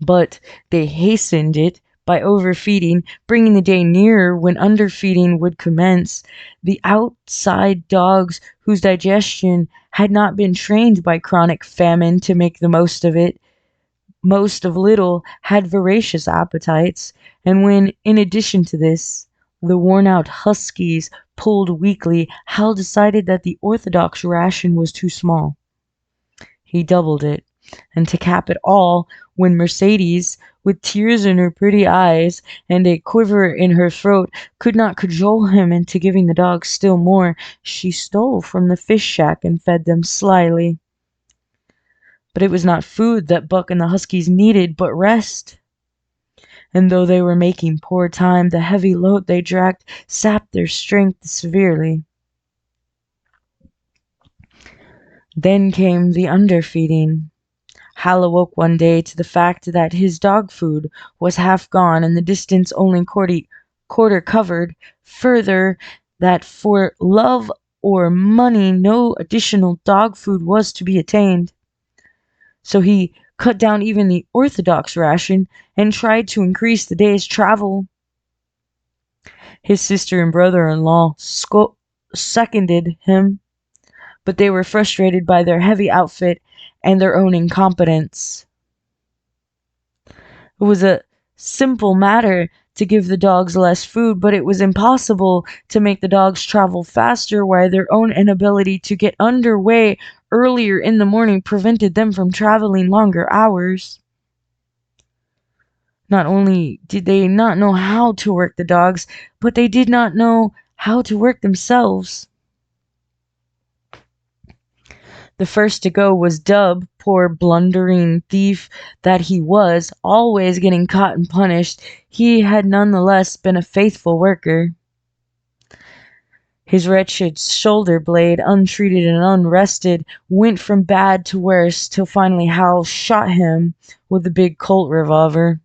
[SPEAKER 1] But they hastened it by overfeeding, bringing the day nearer when underfeeding would commence. The outside dogs, whose digestion had not been trained by chronic famine to make the most of it, most of little, had voracious appetites, and when, in addition to this, the worn-out huskies pulled weakly, Hal decided that the orthodox ration was too small. He doubled it, and to cap it all, when Mercedes, with tears in her pretty eyes and a quiver in her throat, could not cajole him into giving the dogs still more, she stole from the fish shack and fed them slyly. But it was not food that Buck and the huskies needed, but rest. And though they were making poor time, the heavy load they dragged sapped their strength severely. Then came the underfeeding. Hal awoke one day to the fact that his dog food was half gone and the distance only quarter covered. Further, that for love or money no additional dog food was to be attained. So he cut down even the orthodox ration and tried to increase the day's travel. His sister and brother-in-law seconded him, but they were frustrated by their heavy outfit and their own incompetence. It was a simple matter to give the dogs less food, but it was impossible to make the dogs travel faster while their own inability to get underway earlier in the morning prevented them from traveling longer hours. Not only did they not know how to work the dogs, but they did not know how to work themselves. The first to go was Dub, poor blundering thief that he was, always getting caught and punished. He had nonetheless been a faithful worker. His wretched shoulder blade, untreated and unrested, went from bad to worse till finally Hal shot him with the big Colt revolver.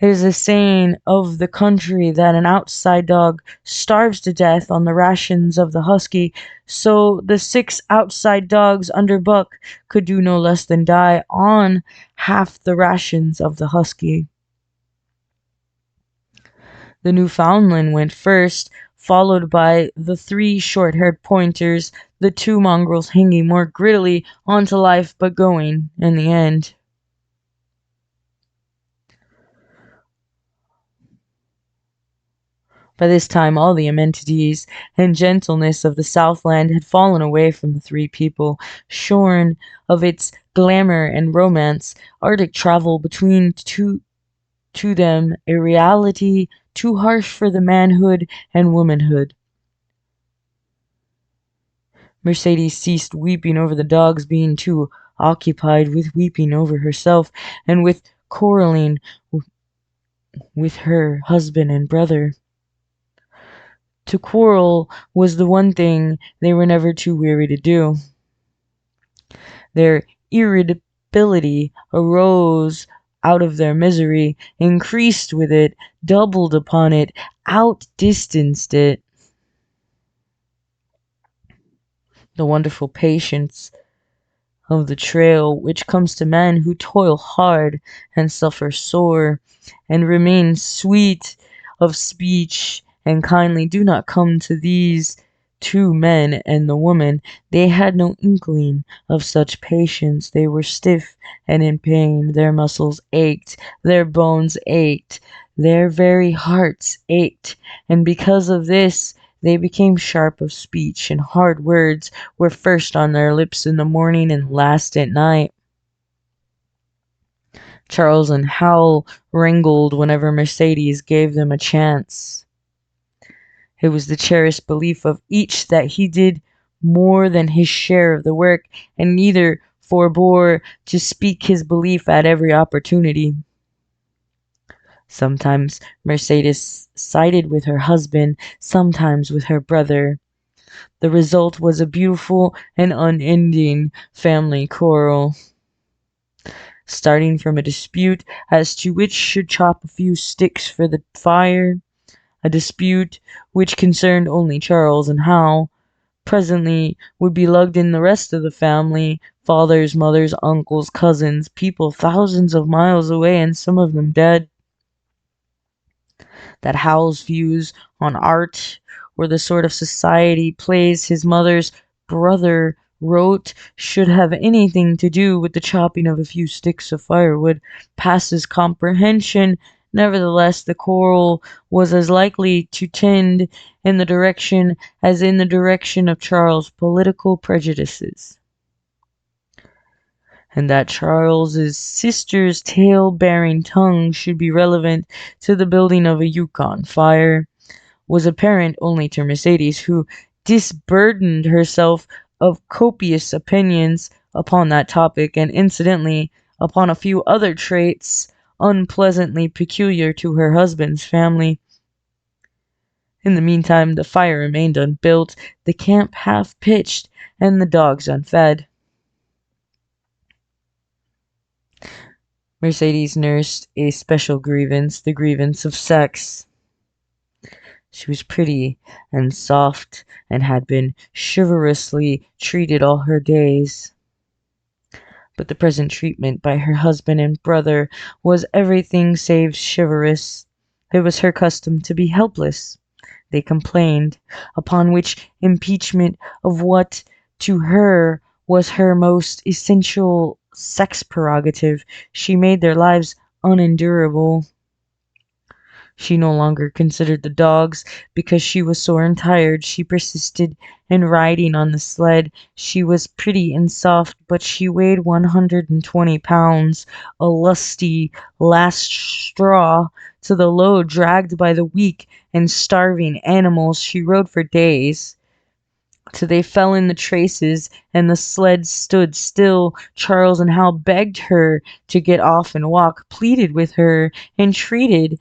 [SPEAKER 1] It is a saying of the country that an outside dog starves to death on the rations of the husky, so the 6 outside dogs under Buck could do no less than die on half the rations of the husky. The Newfoundland went first, followed by the 3 short-haired pointers, the 2 mongrels hanging more grittily on to life but going in the end. By this time all the amenities and gentleness of the Southland had fallen away from the 3 people, shorn of its glamour and romance. Arctic travel between to them a reality too harsh for the manhood and womanhood. Mercedes ceased weeping over the dogs, being too occupied with weeping over herself and with quarreling with her husband and brother. To quarrel was the one thing they were never too weary to do. Their irritability arose out of their misery, increased with it, doubled upon it, outdistanced it. The wonderful patience of the trail which comes to men who toil hard and suffer sore, and remain sweet of speech and kindly, do not come to these two men and the woman. They had no inkling of such patience. They were stiff and in pain. Their muscles ached, their bones ached, their very hearts ached, and because of this they became sharp of speech, and hard words were first on their lips in the morning and last at night. Charles and Hal wrangled whenever Mercedes gave them a chance. It was the cherished belief of each that he did more than his share of the work, and neither forbore to speak his belief at every opportunity. Sometimes Mercedes sided with her husband, sometimes with her brother. The result was a beautiful and unending family quarrel, starting from a dispute as to which should chop a few sticks for the fire, a dispute which concerned only Charles and Hal, presently would be lugged in the rest of the family, fathers, mothers, uncles, cousins, people thousands of miles away, and some of them dead. That Hal's views on art or the sort of society plays his mother's brother wrote should have anything to do with the chopping of a few sticks of firewood passes comprehension. Nevertheless, the quarrel was as likely to tend in the direction as in the direction of Charles' political prejudices, and that Charles's sister's tale-bearing tongue should be relevant to the building of a Yukon fire was apparent only to Mercedes, who disburdened herself of copious opinions upon that topic, and incidentally upon a few other traits unpleasantly peculiar to her husband's family. In the meantime, the fire remained unbuilt, the camp half pitched, and the dogs unfed. Mercedes nursed a special grievance, the grievance of sex. She was pretty and soft, and had been chivalrously treated all her days. But the present treatment by her husband and brother was everything save chivalrous. It was her custom to be helpless, they complained, upon which impeachment of what to her was her most essential sex prerogative, she made their lives unendurable. She no longer considered the dogs, because she was sore and tired. She persisted in riding on the sled. She was pretty and soft, but she weighed 120 pounds, a lusty last straw to the load dragged by the weak and starving animals. She rode for days, till they fell in the traces and the sled stood still. Charles and Hal begged her to get off and walk, pleaded with her, entreated,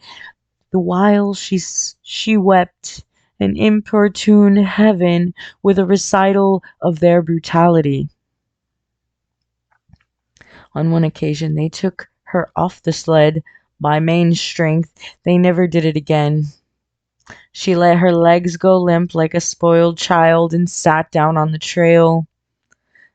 [SPEAKER 1] the while she wept and importuned heaven with a recital of their brutality. On one occasion they took her off the sled by main strength. They never did it again. She let her legs go limp like a spoiled child and sat down on the trail.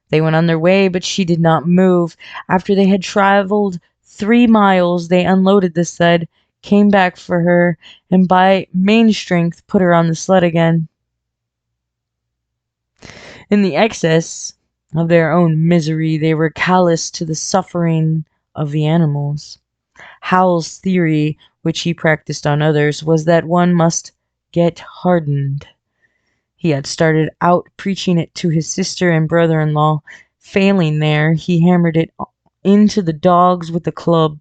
[SPEAKER 1] They went on their way, but she did not move. After they had traveled 3 miles, they unloaded the sled, came back for her, and by main strength put her on the sled again. In the excess of their own misery, they were callous to the suffering of the animals. Hal's theory, which he practiced on others, was that one must get hardened. He had started out preaching it to his sister and brother-in-law. Failing there, he hammered it into the dogs with a club.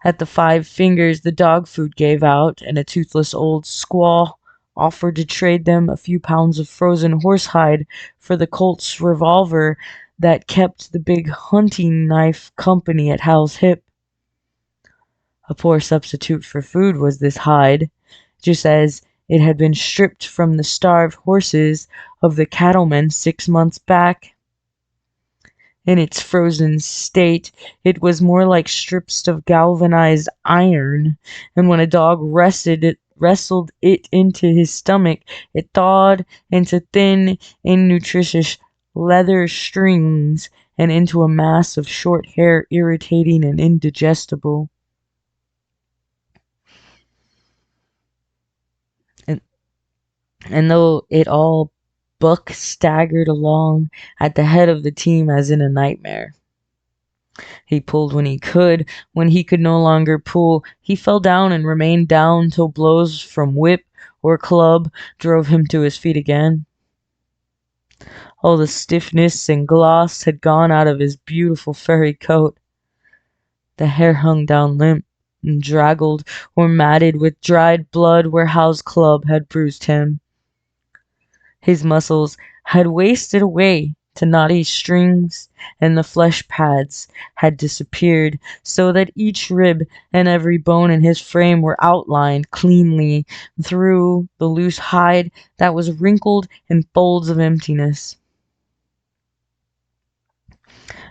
[SPEAKER 1] At the 5 fingers, the dog food gave out, and a toothless old squaw offered to trade them a few pounds of frozen horsehide for the Colt's revolver that kept the big hunting knife company at Hal's hip. A poor substitute for food was this hide, just as it had been stripped from the starved horses of the cattlemen 6 months back. In its frozen state, it was more like strips of galvanized iron, and when a dog wrestled it into his stomach, it thawed into thin, innutritious leather strings and into a mass of short hair, irritating and indigestible. And, and though it all, Buck staggered along at the head of the team as in a nightmare. He pulled when he could. When he could no longer pull, he fell down and remained down till blows from whip or club drove him to his feet again. All the stiffness and gloss had gone out of his beautiful furry coat. The hair hung down limp and draggled or matted with dried blood where Hal's club had bruised him. His muscles had wasted away to knotty strings, and the flesh pads had disappeared, so that each rib and every bone in his frame were outlined cleanly through the loose hide that was wrinkled in folds of emptiness.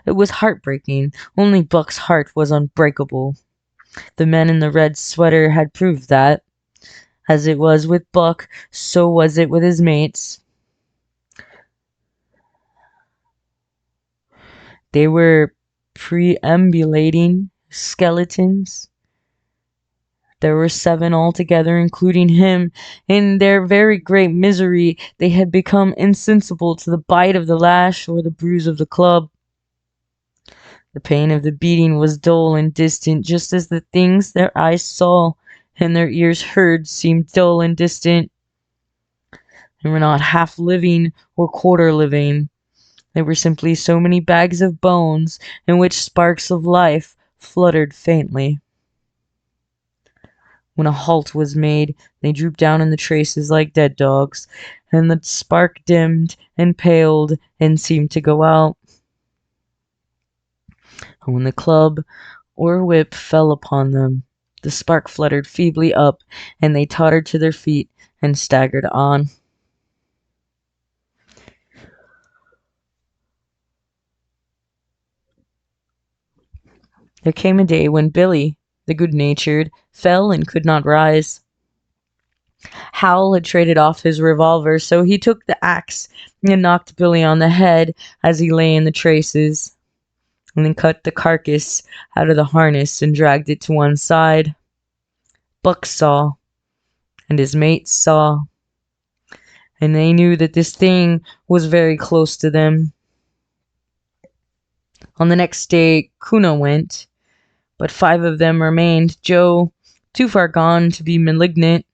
[SPEAKER 1] It was heartbreaking. Only Buck's heart was unbreakable. The men in the red sweater had proved that. As it was with Buck, so was it with his mates. They were preambulating skeletons. There were 7 altogether, including him. In their very great misery, they had become insensible to the bite of the lash or the bruise of the club. The pain of the beating was dull and distant, just as the things their eyes saw and their ears heard seemed dull and distant. They were not half living or quarter living. They were simply so many bags of bones in which sparks of life fluttered faintly. When a halt was made, they drooped down in the traces like dead dogs, and the spark dimmed and paled and seemed to go out. And when the club or whip fell upon them, the spark fluttered feebly up, and they tottered to their feet and staggered on. There came a day when Billy, the good-natured, fell and could not rise. Hal had traded off his revolver, so he took the axe and knocked Billy on the head as he lay in the traces, and then cut the carcass out of the harness and dragged it to one side. Buck saw, and his mates saw, and they knew that this thing was very close to them. On the next day, Kuna went, but 5 of them remained. Joe, too far gone to be malignant.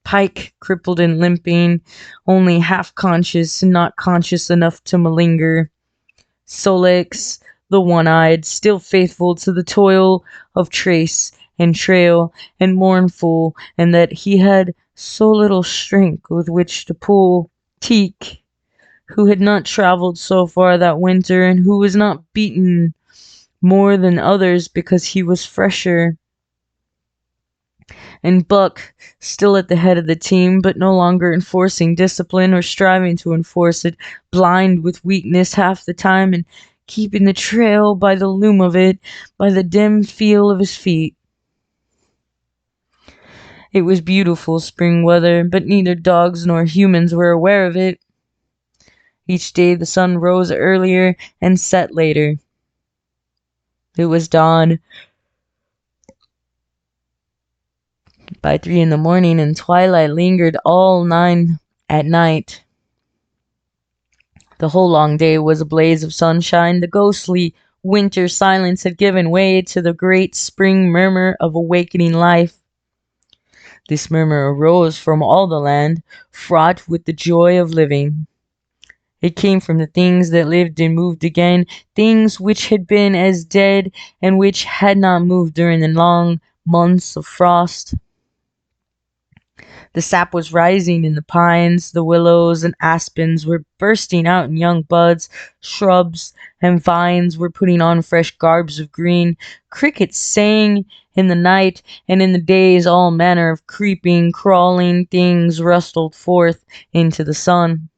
[SPEAKER 1] Pike, crippled and limping, only half conscious and not conscious enough to malinger. Solix, the one-eyed, still faithful to the toil of trace and trail, and mournful in that he had so little strength with which to pull. Teak, who had not traveled so far that winter, and who was not beaten more than others because he was fresher. And Buck, still at the head of the team, but no longer enforcing discipline or striving to enforce it, blind with weakness half the time and keeping the trail by the loom of it, by the dim feel of his feet. It was beautiful spring weather, but neither dogs nor humans were aware of it. Each day the sun rose earlier and set later. It was dawn by 3 in the morning, and twilight lingered all 9 at night. The whole long day was a blaze of sunshine. The ghostly winter silence had given way to the great spring murmur of awakening life. This murmur arose from all the land, fraught with the joy of living. It came from the things that lived and moved again, things which had been as dead and which had not moved during the long months of frost. The sap was rising in the pines, the willows and aspens were bursting out in young buds, shrubs and vines were putting on fresh garbs of green, crickets sang in the night, and in the days all manner of creeping, crawling things rustled forth into the sun.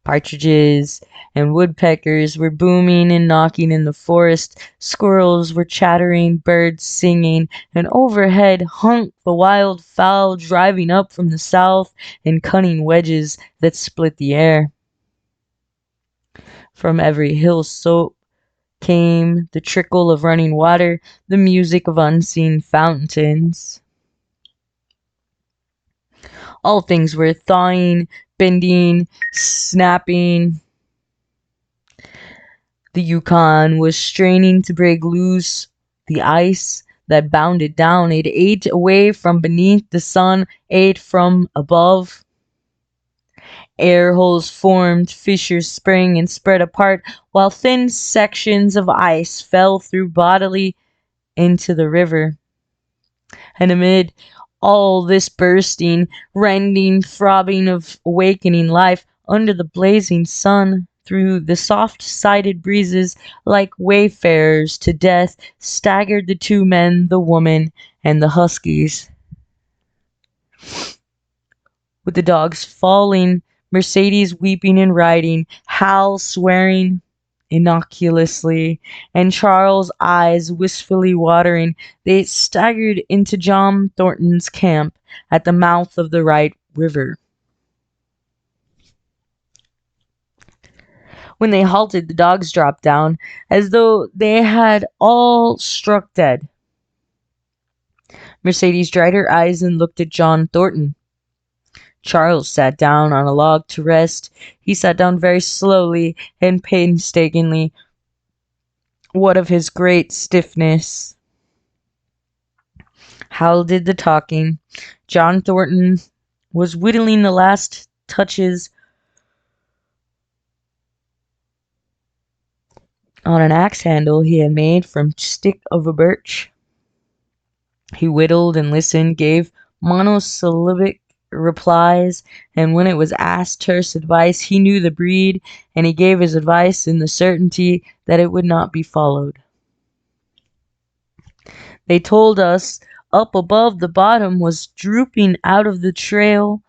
[SPEAKER 1] Partridges and woodpeckers were booming and knocking in the forest, squirrels were chattering, birds singing, and overhead hung the wild fowl driving up from the south in cunning wedges that split the air. From every hill slope came the trickle of running water, the music of unseen fountains. All things were thawing, bending, snapping. The Yukon was straining to break loose. The ice that bounded down, it ate away from beneath, the sun ate from above. Air holes formed, fissures sprang and spread apart, while thin sections of ice fell through bodily into the river. And amid all this bursting, rending, throbbing of awakening life, under the blazing sun, through the soft-sided breezes, like wayfarers to death, staggered the two men, the woman, and the huskies. With the dogs falling, Mercedes weeping and riding, Hal swearing innocuously, and Charles' eyes wistfully watering, they staggered into John Thornton's camp at the mouth of the Right River. When they halted, the dogs dropped down, as though they had all struck dead. Mercedes dried her eyes and looked at John Thornton. Charles sat down on a log to rest. He sat down very slowly and painstakingly, what of his great stiffness. Hal did the talking. John Thornton was whittling the last touches on an axe handle he had made from stick of a birch. He whittled and listened, gave monosyllabic replies, and when it was asked terse advice, he knew the breed, and he gave his advice in the certainty that it would not be followed. They told us up above the bottom was drooping out of the trail,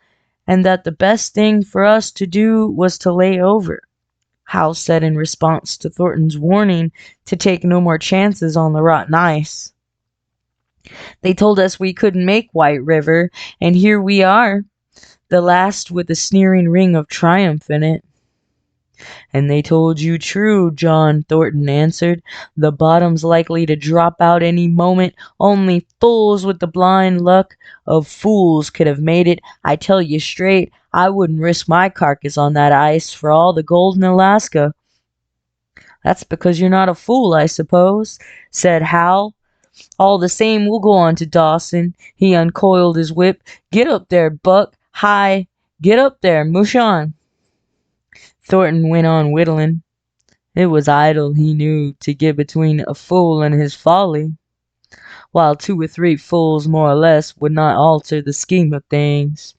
[SPEAKER 1] and that the best thing for us to do was to lay over, Hal said in response to Thornton's warning to take no more chances on the rotten ice. They told us we couldn't make White River, and here we are, the last with a sneering ring of triumph in it. And they told you true, John Thornton answered. The bottom's likely to drop out any moment. Only fools with the blind luck of fools could have made it. I tell you straight, I wouldn't risk my carcass on that ice for all the gold in Alaska. That's because you're not a fool, I suppose, said Hal. All the same, we'll go on to Dawson. He uncoiled his whip. Get up there, Buck. Hi. Get up there. Mush on. Thornton went on whittling. It was idle, he knew, to get between a fool and his folly, while 2 or 3 fools more or less would not alter the scheme of things.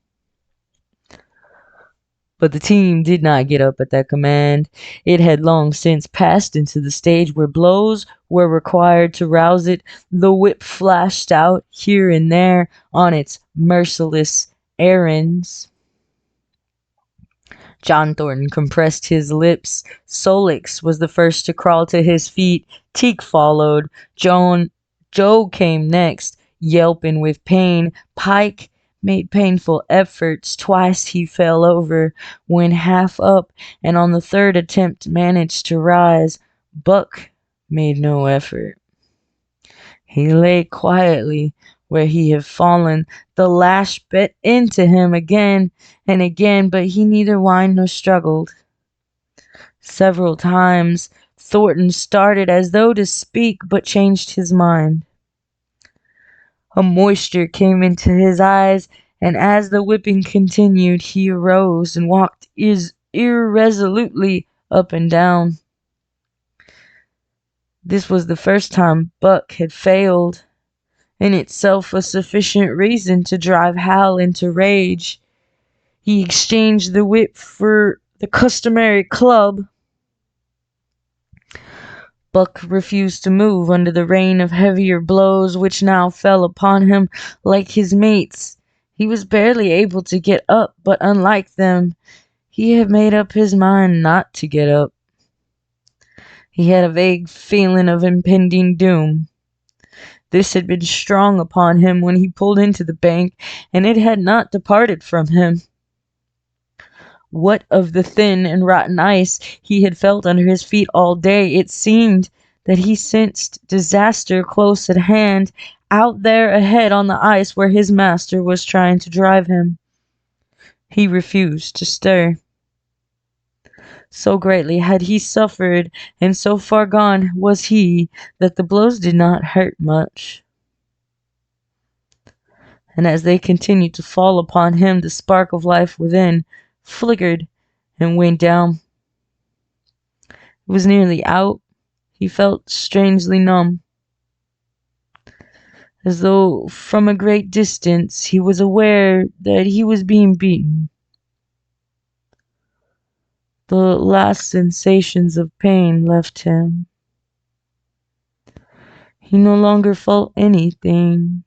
[SPEAKER 1] But the team did not get up at that command. It had long since passed into the stage where blows were required to rouse it. The whip flashed out here and there on its merciless errands. John Thornton compressed his lips. Solix was the first to crawl to his feet. Teak followed. Joe came next, yelping with pain. Pike made painful efforts. Twice he fell over, when half up, and on the third attempt managed to rise. Buck made no effort. He lay quietly where he had fallen. The lash bit into him again and again, but he neither whined nor struggled. Several times Thornton started as though to speak, but changed his mind. A moisture came into his eyes, and as the whipping continued, he arose and walked irresolutely up and down. This was the first time Buck had failed, in itself a sufficient reason to drive Hal into rage. He exchanged the whip for the customary club. Buck refused to move under the rain of heavier blows which now fell upon him like his mates. He was barely able to get up, but unlike them, He had made up his mind not to get up. He had a vague feeling of impending doom. This had been strong upon him when he pulled into the bank, and it had not departed from him. What of the thin and rotten ice he had felt under his feet all day? It seemed that he sensed disaster close at hand, out there ahead on the ice where his master was trying to drive him. He refused to stir. So greatly had he suffered, and so far gone was he, that the blows did not hurt much. And as they continued to fall upon him, the spark of life within flickered and went down. It was nearly out. He felt strangely numb. As though from a great distance he was aware that he was being beaten. The last sensations of pain left him. He no longer felt anything.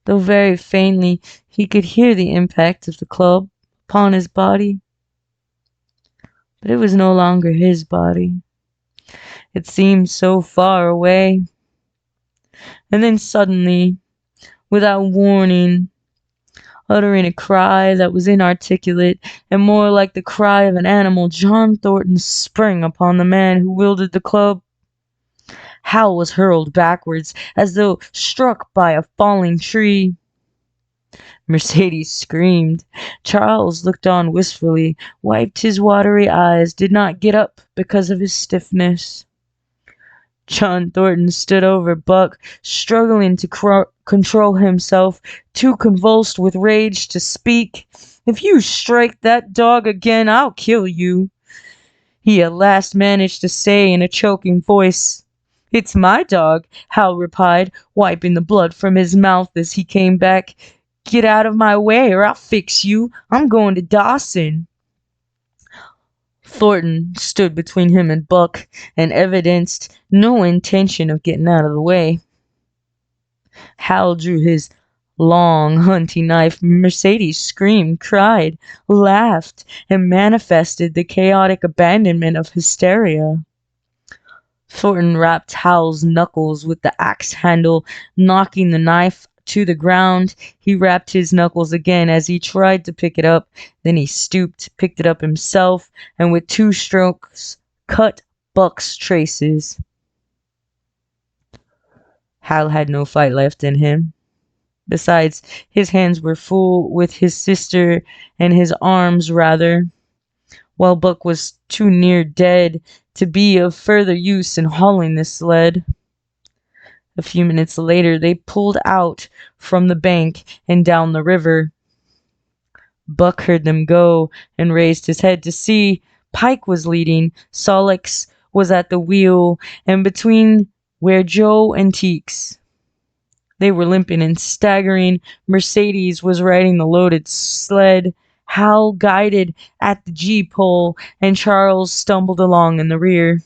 [SPEAKER 1] Though very faintly he could hear the impact of the club upon his body. But it was no longer his body. It seemed so far away. And then suddenly, without warning, uttering a cry that was inarticulate and more like the cry of an animal, John Thornton sprang upon the man who wielded the club. Hal was hurled backwards as though struck by a falling tree. Mercedes screamed. Charles looked on wistfully, wiped his watery eyes, did not get up because of his stiffness. John Thornton stood over Buck, struggling to control himself, too convulsed with rage to speak. "If you strike that dog again, I'll kill you," he at last managed to say in a choking voice. "It's my dog," Hal replied, wiping the blood from his mouth as he came back. "Get out of my way or I'll fix you. I'm going to Dawson." Thornton stood between him and Buck and evidenced no intention of getting out of the way. Hal drew his long hunting knife. Mercedes screamed, cried, laughed, and manifested the chaotic abandonment of hysteria. Thornton rapped Hal's knuckles with the axe handle, knocking the knife to the ground. He rapped his knuckles again as he tried to pick it up. Then he stooped, picked it up himself, and with 2 strokes cut Buck's traces. Hal had no fight left in him. Besides, his hands were full with his sister, and his arms rather, while Buck was too near dead to be of further use in hauling the sled. A few minutes later they pulled out from the bank and down the river. Buck heard them go and raised his head to see. Pike was leading, Solix was at the wheel, and between were Joe and Teeks. They were limping and staggering. Mercedes was riding the loaded sled. Hal guided at the G-pole, and Charles stumbled along in the rear.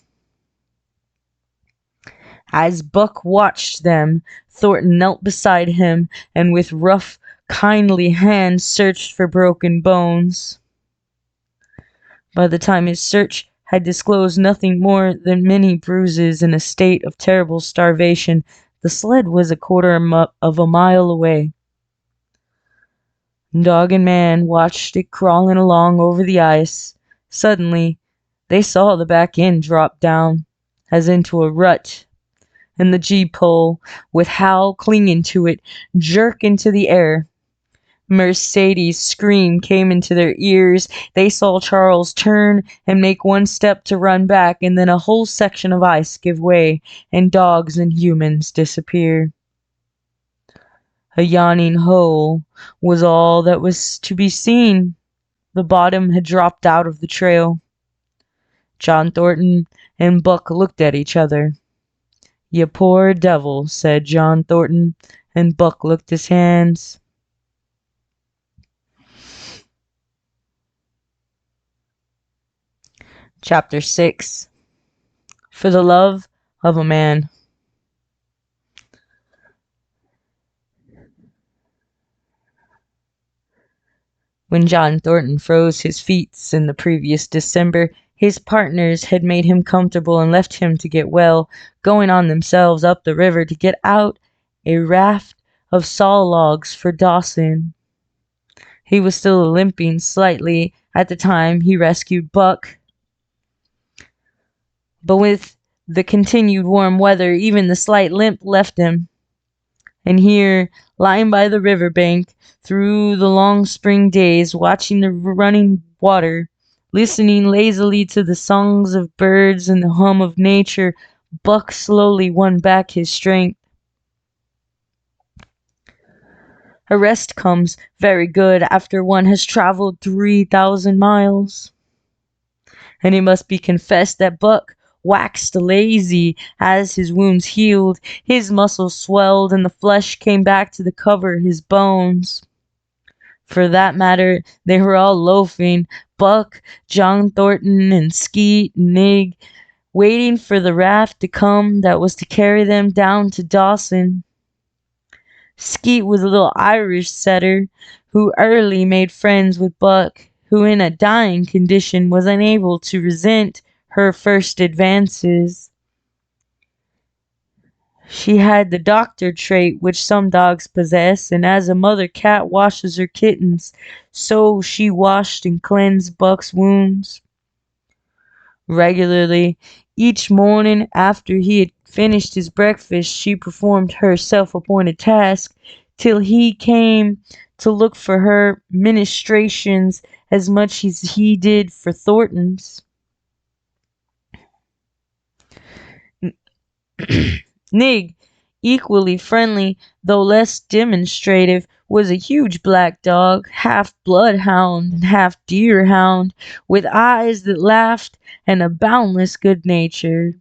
[SPEAKER 1] As Buck watched them, Thornton knelt beside him and with rough, kindly hands searched for broken bones. By the time his search had disclosed nothing more than many bruises in a state of terrible starvation, the sled was a quarter of a mile away. Dog and man watched it crawling along over the ice. Suddenly, they saw the back end drop down, as into a rut, and the G-pole, with Hal clinging to it, jerk into the air. Mercedes' scream came into their ears. They saw Charles turn and make 1 step to run back, and then a whole section of ice give way, and dogs and humans disappear. A yawning hole was all that was to be seen. The bottom had dropped out of the trail. John Thornton and Buck looked at each other. "You poor devil," said John Thornton, and Buck licked his hands. Chapter 6. For the Love of a Man. When John Thornton froze his feet in the previous December, his partners had made him comfortable and left him to get well, going on themselves up the river to get out a raft of saw logs for Dawson. He was still limping slightly at the time he rescued Buck, but with the continued warm weather, even the slight limp left him. And here, lying by the river bank, through the long spring days, watching the running water, listening lazily to the songs of birds and the hum of nature, Buck slowly won back his strength. A rest comes very good after one has traveled 3,000 miles. And it must be confessed that Buck waxed lazy as his wounds healed. His muscles swelled and the flesh came back to cover his bones. For that matter, they were all loafing, Buck, John Thornton, and Skeet and Nig, waiting for the raft to come that was to carry them down to Dawson. Skeet was a little Irish setter who early made friends with Buck, who in a dying condition was unable to resent her first advances. She had the doctor trait which some dogs possess, and as a mother cat washes her kittens, so she washed and cleansed Buck's wounds. Regularly, each morning after he had finished his breakfast, she performed her self-appointed task, till he came to look for her ministrations as much as he did for Thornton's. Nig, equally friendly, though less demonstrative, was a huge black dog, half bloodhound and half deerhound, with eyes that laughed and a boundless good nature.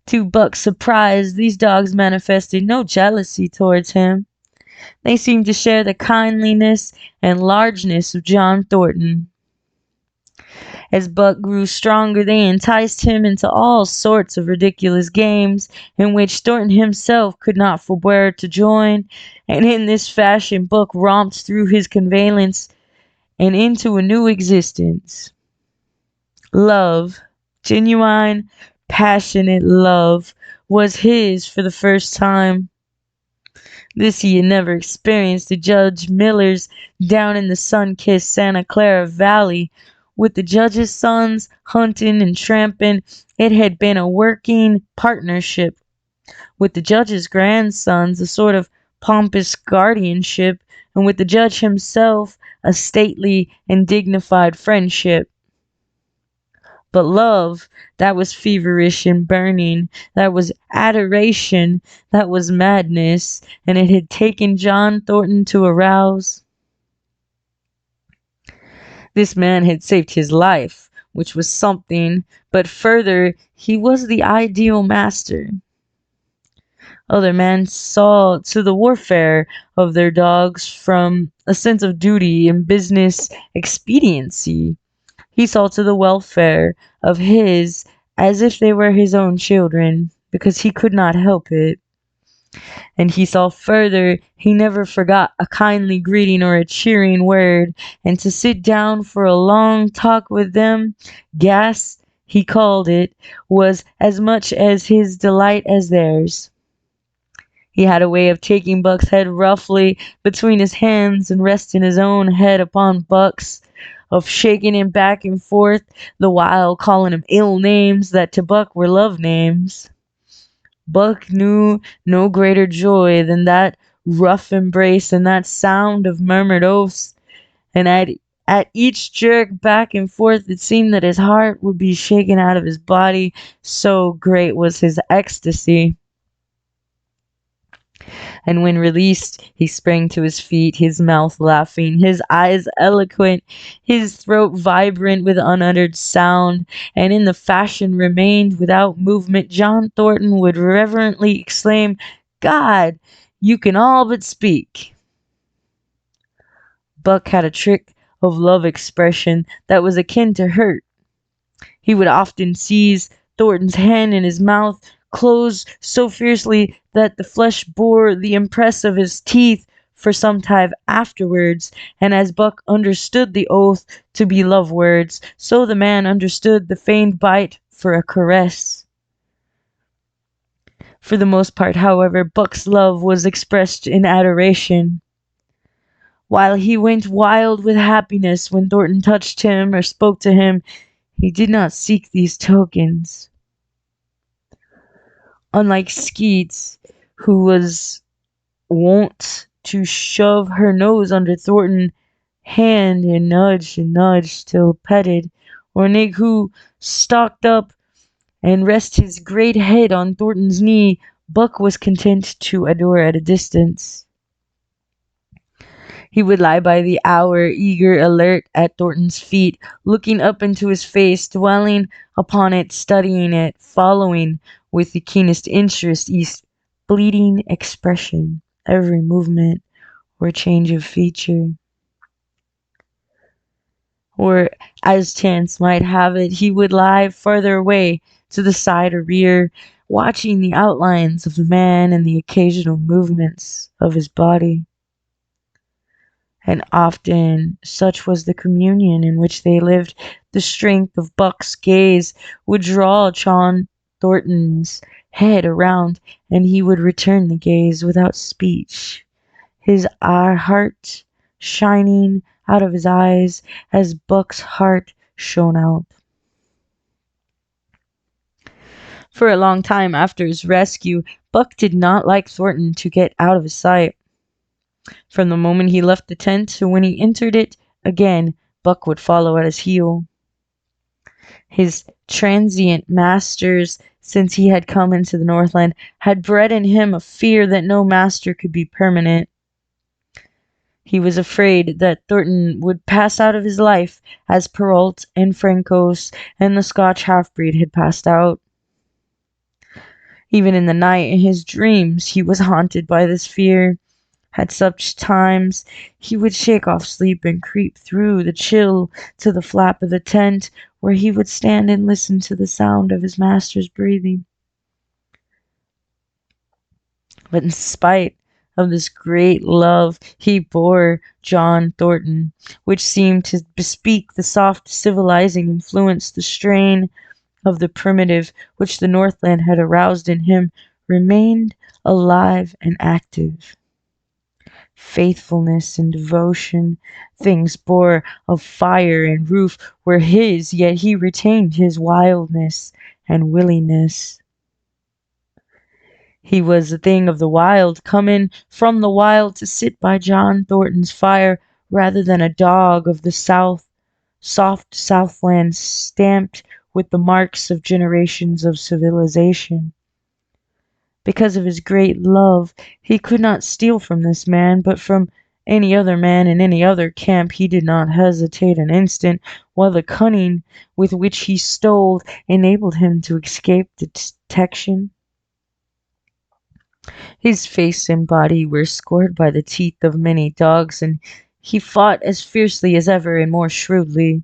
[SPEAKER 1] To Buck's surprise, these dogs manifested no jealousy towards him. They seemed to share the kindliness and largeness of John Thornton. As Buck grew stronger, they enticed him into all sorts of ridiculous games, in which Thornton himself could not forbear to join, and in this fashion Buck romped through his convalescence and into a new existence. Love, genuine, passionate love, was his for the first time. This he had never experienced at Judge Miller's down in the sun-kissed Santa Clara Valley. With the judge's sons hunting and tramping, it had been a working partnership. With the judge's grandsons, a sort of pompous guardianship, and with the judge himself, a stately and dignified friendship. But love, that was feverish and burning, that was adoration, that was madness, and it had taken John Thornton to arouse. This man had saved his life, which was something, but further, he was the ideal master. Other men saw to the warfare of their dogs from a sense of duty and business expediency. He saw to the welfare of his as if they were his own children, because he could not help it. And he saw further, he never forgot a kindly greeting or a cheering word, and to sit down for a long talk with them, gas, he called it, was as much as his delight as theirs. He had a way of taking Buck's head roughly between his hands and resting his own head upon Buck's, of shaking him back and forth, the while calling him ill names that to Buck were love names. Buck knew no greater joy than that rough embrace and that sound of murmured oaths, and at each jerk back and forth it seemed that his heart would be shaken out of his body, so great was his ecstasy. And when released, he sprang to his feet, his mouth laughing, his eyes eloquent, his throat vibrant with unuttered sound, and in the fashion remained without movement. John Thornton would reverently exclaim, "God, you can all but speak." Buck had a trick of love expression that was akin to hurt. He would often seize Thornton's hand in his mouth, close so fiercely that the flesh bore the impress of his teeth, for some time afterwards, and as Buck understood the oath to be love words, so the man understood the feigned bite for a caress. For the most part, however, Buck's love was expressed in adoration. While he went wild with happiness when Thornton touched him or spoke to him, he did not seek these tokens. Unlike Skeets, who was wont to shove her nose under Thornton's hand and nudge till petted, or Nig, who stalked up and rest his great head on Thornton's knee, Buck was content to adore at a distance. He would lie by the hour, eager, alert, at Thornton's feet, looking up into his face, dwelling upon it, studying it, following with the keenest interest each fleeting expression, every movement or change of feature. Or, as chance might have it, he would lie farther away, to the side or rear, watching the outlines of the man and the occasional movements of his body. And often, such was the communion in which they lived, the strength of Buck's gaze would draw John Thornton's head around, and he would return the gaze without speech, his heart shining out of his eyes as Buck's heart shone out. For a long time after his rescue, Buck did not like Thornton to get out of his sight. From the moment he left the tent to when he entered it again, Buck would follow at his heel. His transient masters, since he had come into the Northland, had bred in him a fear that no master could be permanent. He was afraid that Thornton would pass out of his life as Perrault and Francos and the Scotch half-breed had passed out. Even in the night, in his dreams, he was haunted by this fear. At such times, he would shake off sleep and creep through the chill to the flap of the tent, where he would stand and listen to the sound of his master's breathing. But in spite of this great love he bore John Thornton, which seemed to bespeak the soft civilizing influence, the strain of the primitive which the Northland had aroused in him remained alive and active. Faithfulness and devotion, things born of fire and roof, were his, yet he retained his wildness and willingness. He was a thing of the wild, come in from the wild to sit by John Thornton's fire, rather than a dog of the south, soft Southland stamped with the marks of generations of civilization. Because of his great love, he could not steal from this man, but from any other man in any other camp he did not hesitate an instant, while the cunning with which he stole enabled him to escape detection. His face and body were scored by the teeth of many dogs, and he fought as fiercely as ever and more shrewdly.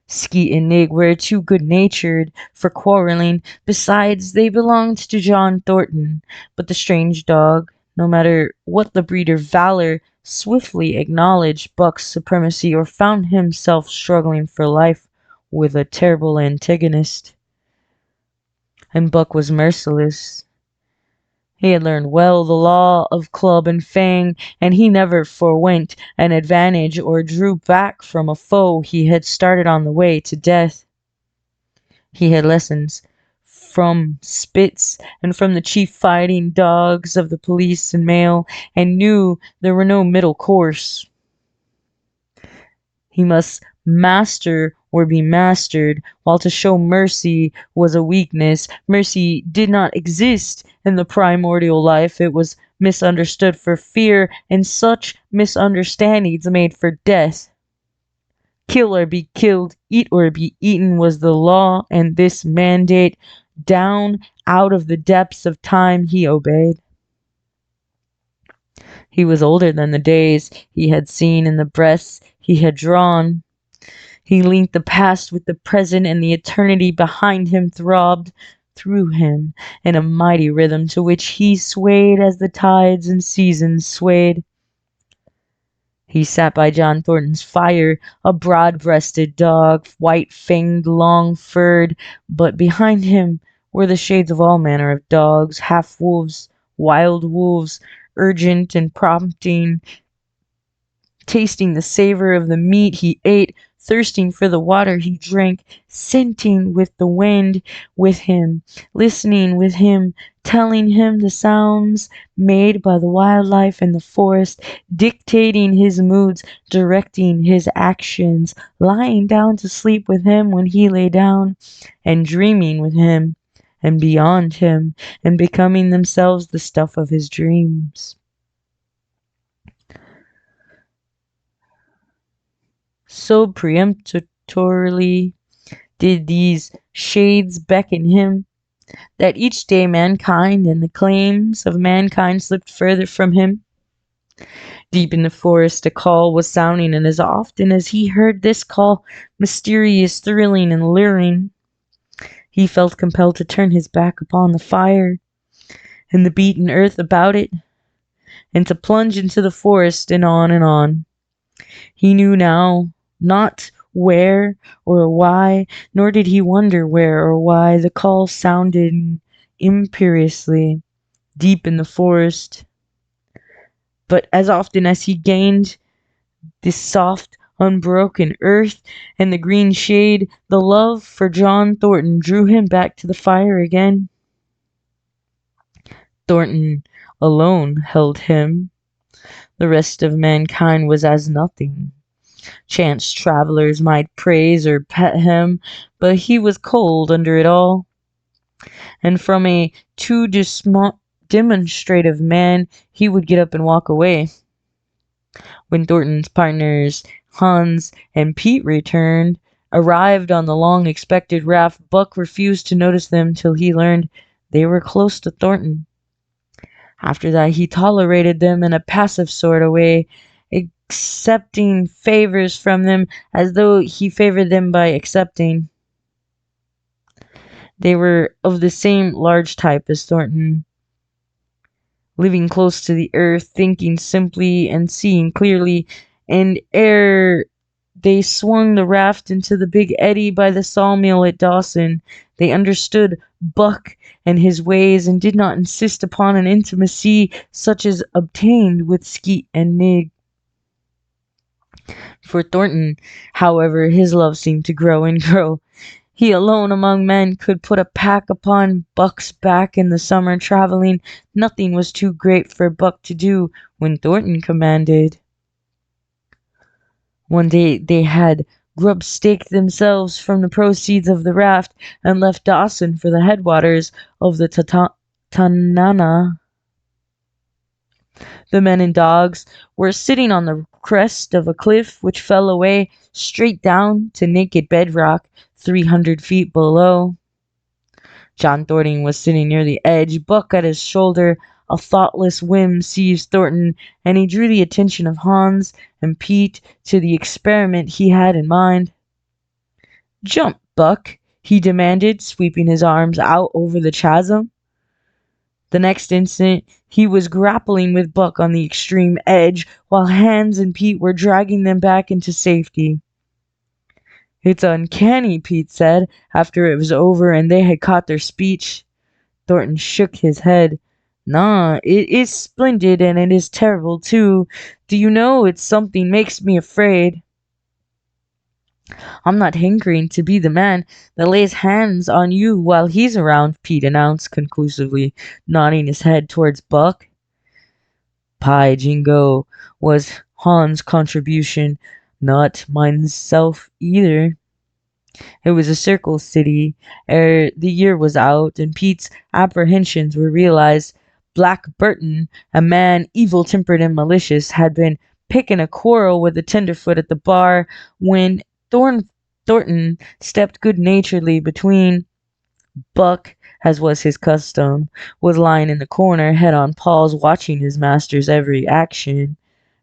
[SPEAKER 1] Skeet and Nig were too good-natured for quarreling. Besides, they belonged to John Thornton. But the strange dog, no matter what the breeder valor, swiftly acknowledged Buck's supremacy or found himself struggling for life with a terrible antagonist. And Buck was merciless. He had learned well the law of club and fang, and he never forwent an advantage or drew back from a foe he had started on the way to death. He had lessons from Spitz and from the chief fighting dogs of the police and mail, and knew there were no middle course. He must master or be mastered, while to show mercy was a weakness. Mercy did not exist in the primordial life. It was misunderstood for fear, and such misunderstandings made for death. Kill or be killed, eat or be eaten was the law, and this mandate, down out of the depths of time, he obeyed. He was older than the days he had seen and the breaths he had drawn. He linked the past with the present, and the eternity behind him throbbed through him in a mighty rhythm to which he swayed as the tides and seasons swayed. He sat by John Thornton's fire, a broad-breasted dog, white-fanged, long-furred, but behind him were the shades of all manner of dogs, half-wolves, wild wolves, urgent and prompting, tasting the savor of the meat he ate, thirsting for the water he drank, scenting with the wind with him, listening with him, telling him the sounds made by the wildlife in the forest, dictating his moods, directing his actions, lying down to sleep with him when he lay down, and dreaming with him, and beyond him, and becoming themselves the stuff of his dreams. So peremptorily did these shades beckon him, that each day mankind and the claims of mankind slipped further from him. Deep in the forest a call was sounding, and as often as he heard this call, mysterious, thrilling, and luring, he felt compelled to turn his back upon the fire and the beaten earth about it, and to plunge into the forest and on and on. He knew now not where or why, nor did he wonder where or why the call sounded imperiously deep in the forest. But as often as he gained this soft, unbroken earth and the green shade, the love for John Thornton drew him back to the fire again. Thornton alone held him. The rest of mankind was as nothing. Chance travelers might praise or pet him, but he was cold under it all. And from a too demonstrative man, he would get up and walk away. When Thornton's partners, Hans and Pete, arrived on the long-expected raft, Buck refused to notice them till he learned they were close to Thornton. After that, he tolerated them in a passive sort of way, accepting favors from them as though he favored them by accepting. They were of the same large type as Thornton, living close to the earth, thinking simply and seeing clearly, and ere they swung the raft into the big eddy by the sawmill at Dawson, they understood Buck and his ways and did not insist upon an intimacy such as obtained with Skeet and Nig. For Thornton, however, his love seemed to grow and grow. He alone among men could put a pack upon Buck's back in the summer traveling. Nothing was too great for Buck to do when Thornton commanded. One day they had grub-staked themselves from the proceeds of the raft and left Dawson for the headwaters of the Tanana. The men and dogs were sitting on the crest of a cliff which fell away straight down to naked bedrock 300 feet below. John Thornton was sitting near the edge, Buck at his shoulder. A thoughtless whim seized Thornton, and he drew the attention of Hans and Pete to the experiment he had in mind. "Jump, Buck," he demanded, sweeping his arms out over the chasm. The next instant, he was grappling with Buck on the extreme edge, while Hans and Pete were dragging them back into safety. "It's uncanny," Pete said, after it was over and they had caught their speech. Thornton shook his head. "Nah, it is splendid, and it is terrible, too. Do you know, it's something makes me afraid." "I'm not hankering to be the man that lays hands on you while he's around," Pete announced conclusively, nodding his head towards Buck. "Pie Jingo," was Hans' contribution. "Not myself either." It was a circle city ere the year was out, and Pete's apprehensions were realized. Black Burton, a man evil-tempered and malicious, had been picking a quarrel with the tenderfoot at the bar when Thornton stepped good-naturedly between. Buck, as was his custom, was lying in the corner, head on paws, watching his master's every action.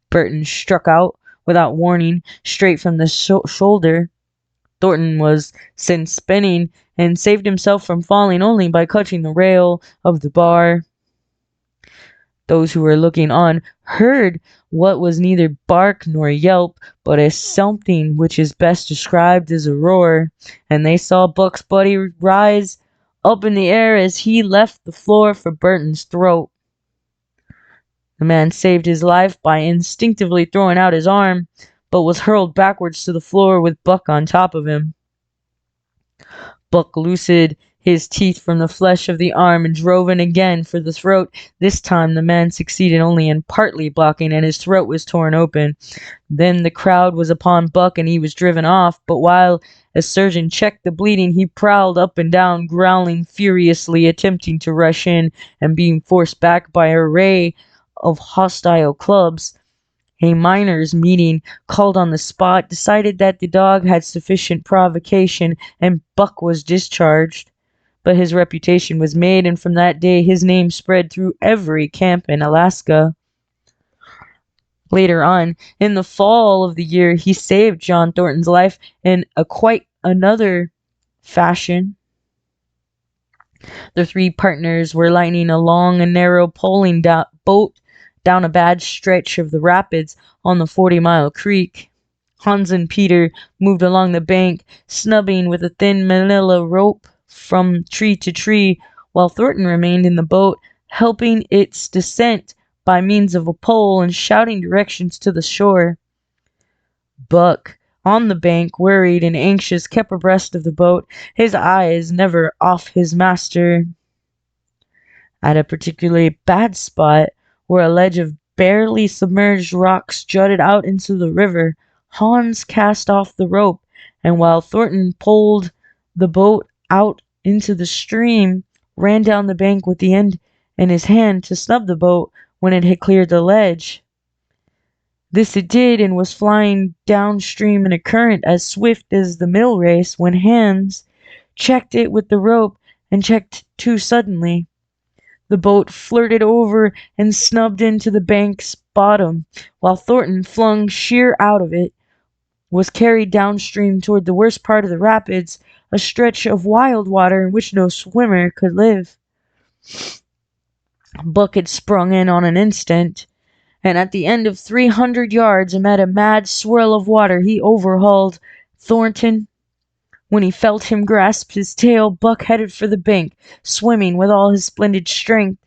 [SPEAKER 1] Burton struck out, without warning, straight from the shoulder. Thornton was sent spinning, and saved himself from falling only by clutching the rail of the bar. Those who were looking on heard what was neither bark nor yelp, but a something which is best described as a roar, and they saw Buck's body rise up in the air as he left the floor for Burton's throat. The man saved his life by instinctively throwing out his arm, but was hurled backwards to the floor with Buck on top of him. Buck loosened his teeth from the flesh of the arm and drove in again for the throat. This time the man succeeded only in partly blocking, and his throat was torn open. Then the crowd was upon Buck, and he was driven off, but while a surgeon checked the bleeding, he prowled up and down, growling furiously, attempting to rush in, and being forced back by an array of hostile clubs. A miners' meeting called on the spot decided that the dog had sufficient provocation, and Buck was discharged. But his reputation was made, and from that day his name spread through every camp in Alaska. Later on, in the fall of the year, he saved John Thornton's life in a quite another fashion. The three partners were lighting a long and narrow poling boat down a bad stretch of the rapids on the 40-mile creek. Hans and Peter moved along the bank, snubbing with a thin manila rope from tree to tree, while Thornton remained in the boat, helping its descent by means of a pole and shouting directions to the shore. Buck, on the bank, worried and anxious, kept abreast of the boat, his eyes never off his master. At a particularly bad spot, where a ledge of barely submerged rocks jutted out into the river, Hans cast off the rope, and while Thornton pulled the boat out into the stream, ran down the bank with the end in his hand to snub the boat when it had cleared the ledge. This it did, and was flying downstream in a current as swift as the mill race, when Hans checked it with the rope, and checked too suddenly. The boat flirted over and snubbed into the bank's bottom, while Thornton, flung sheer out of it, was carried downstream toward the worst part of the rapids, a stretch of wild water in which no swimmer could live. Buck had sprung in on an instant, and at the end of 300 yards, amid a mad swirl of water, he overhauled Thornton. When he felt him grasp his tail, Buck headed for the bank, swimming with all his splendid strength.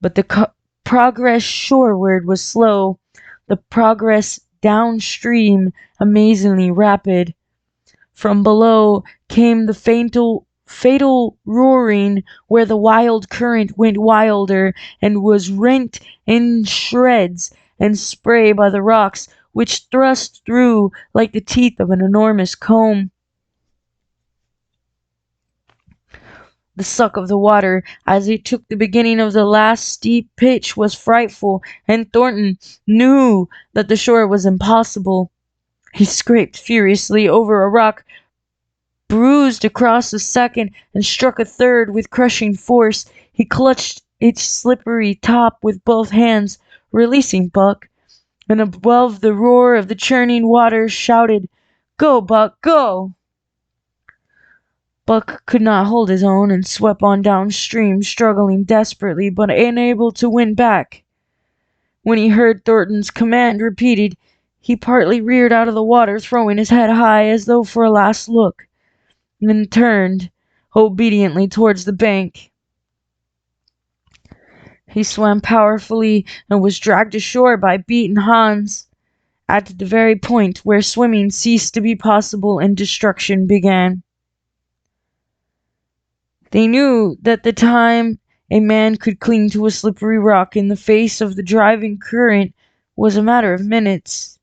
[SPEAKER 1] But the progress shoreward was slow, the progress downstream amazingly rapid. From below came the fatal roaring, where the wild current went wilder and was rent in shreds and spray by the rocks, which thrust through like the teeth of an enormous comb. The suck of the water, as it took the beginning of the last steep pitch, was frightful, and Thornton knew that the shore was impossible. He scraped furiously over a rock, bruised across a second, and struck a third with crushing force. He clutched its slippery top with both hands, releasing Buck, and above the roar of the churning water shouted, "Go, Buck, go!" Buck could not hold his own, and swept on downstream, struggling desperately, but unable to win back. When he heard Thornton's command repeated, he partly reared out of the water, throwing his head high as though for a last look, and then turned obediently towards the bank. He swam powerfully and was dragged ashore by beaten Hans, at the very point where swimming ceased to be possible and destruction began. They knew that the time a man could cling to a slippery rock in the face of the driving current was a matter of minutes,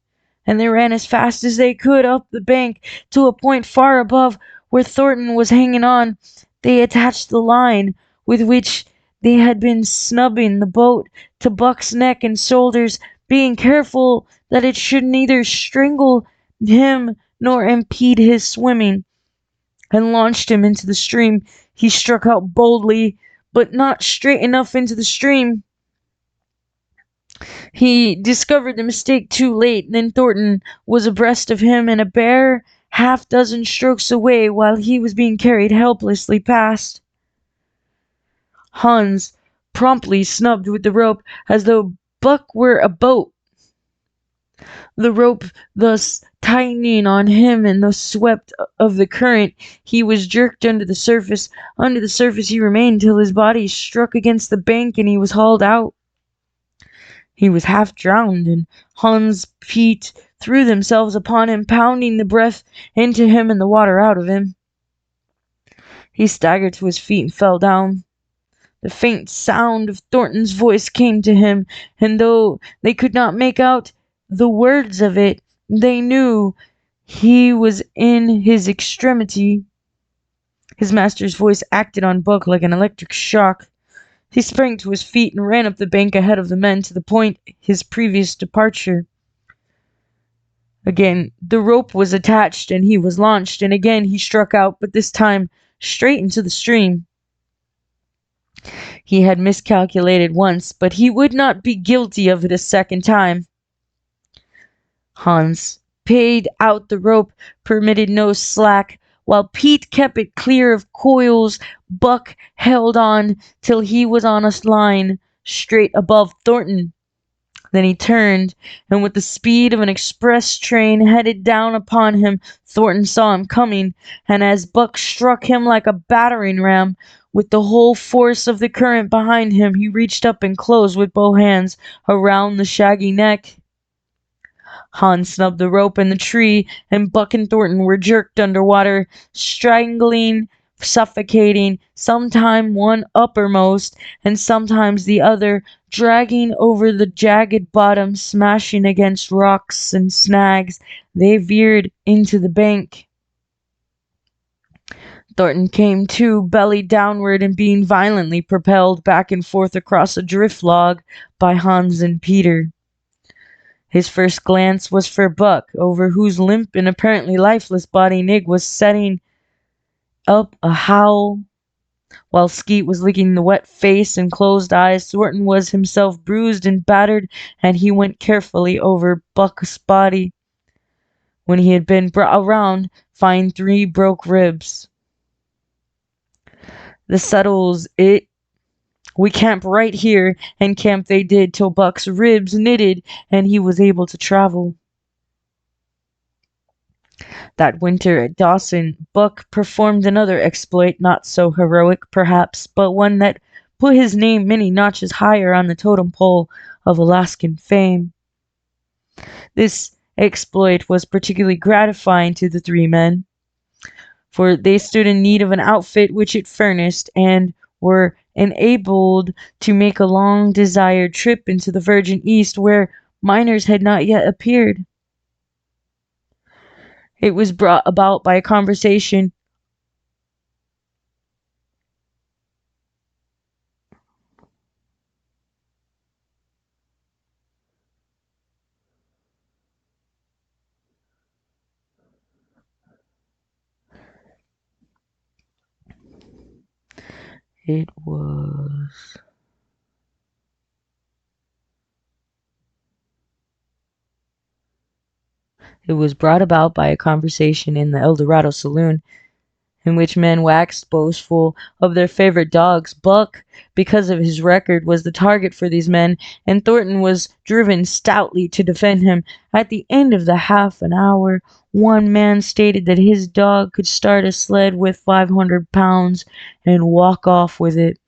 [SPEAKER 1] and they ran as fast as they could up the bank to a point far above where Thornton was hanging on. They attached the line with which they had been snubbing the boat to Buck's neck and shoulders, being careful that it should neither strangle him nor impede his swimming, and launched him into the stream. He struck out boldly, but not straight enough into the stream. He discovered the mistake too late, and then Thornton was abreast of him and a bare half-dozen strokes away while he was being carried helplessly past. Hans promptly snubbed with the rope as though Buck were a boat. The rope thus tightening on him and thus swept of the current, he was jerked under the surface. Under the surface he remained till his body struck against the bank and he was hauled out. He was half drowned, and Hans, Pete threw themselves upon him, pounding the breath into him and the water out of him. He staggered to his feet and fell down. The faint sound of Thornton's voice came to him, and though they could not make out the words of it, they knew he was in his extremity. His master's voice acted on Buck like an electric shock. He sprang to his feet and ran up the bank ahead of the men to the point his previous departure. Again, the rope was attached and he was launched, and again he struck out, but this time straight into the stream. He had miscalculated once, but he would not be guilty of it a second time. Hans paid out the rope, permitted no slack. While Pete kept it clear of coils, Buck held on till he was on a line straight above Thornton. Then he turned, and with the speed of an express train headed down upon him. Thornton saw him coming, and as Buck struck him like a battering ram, with the whole force of the current behind him, he reached up and closed with both hands around the shaggy neck. Hans snubbed the rope in the tree, and Buck and Thornton were jerked underwater, strangling, suffocating, sometime one uppermost, and sometimes the other, dragging over the jagged bottom, smashing against rocks and snags. They veered into the bank. Thornton came to, belly downward, and being violently propelled back and forth across a drift log by Hans and Peter. His first glance was for Buck, over whose limp and apparently lifeless body Nig was setting up a howl. While Skeet was licking the wet face and closed eyes, Thornton was himself bruised and battered, and he went carefully over Buck's body. When he had been brought around, find 3 broke ribs. "The settles it. We camp right here," and camp they did till Buck's ribs knitted and he was able to travel. That winter at Dawson, Buck performed another exploit, not so heroic perhaps, but one that put his name many notches higher on the totem pole of Alaskan fame. This exploit was particularly gratifying to the 3 men, for they stood in need of an outfit which it furnished, and were enabled to make a long-desired trip into the Virgin East, where miners had not yet appeared. It was brought about by a conversation It was brought about by a conversation in the Eldorado saloon, in which men waxed boastful of their favorite dogs. Buck, because of his record, was the target for these men, and Thornton was driven stoutly to defend him. At the end of the half an hour, one man stated that his dog could start a sled with 500 pounds and walk off with it.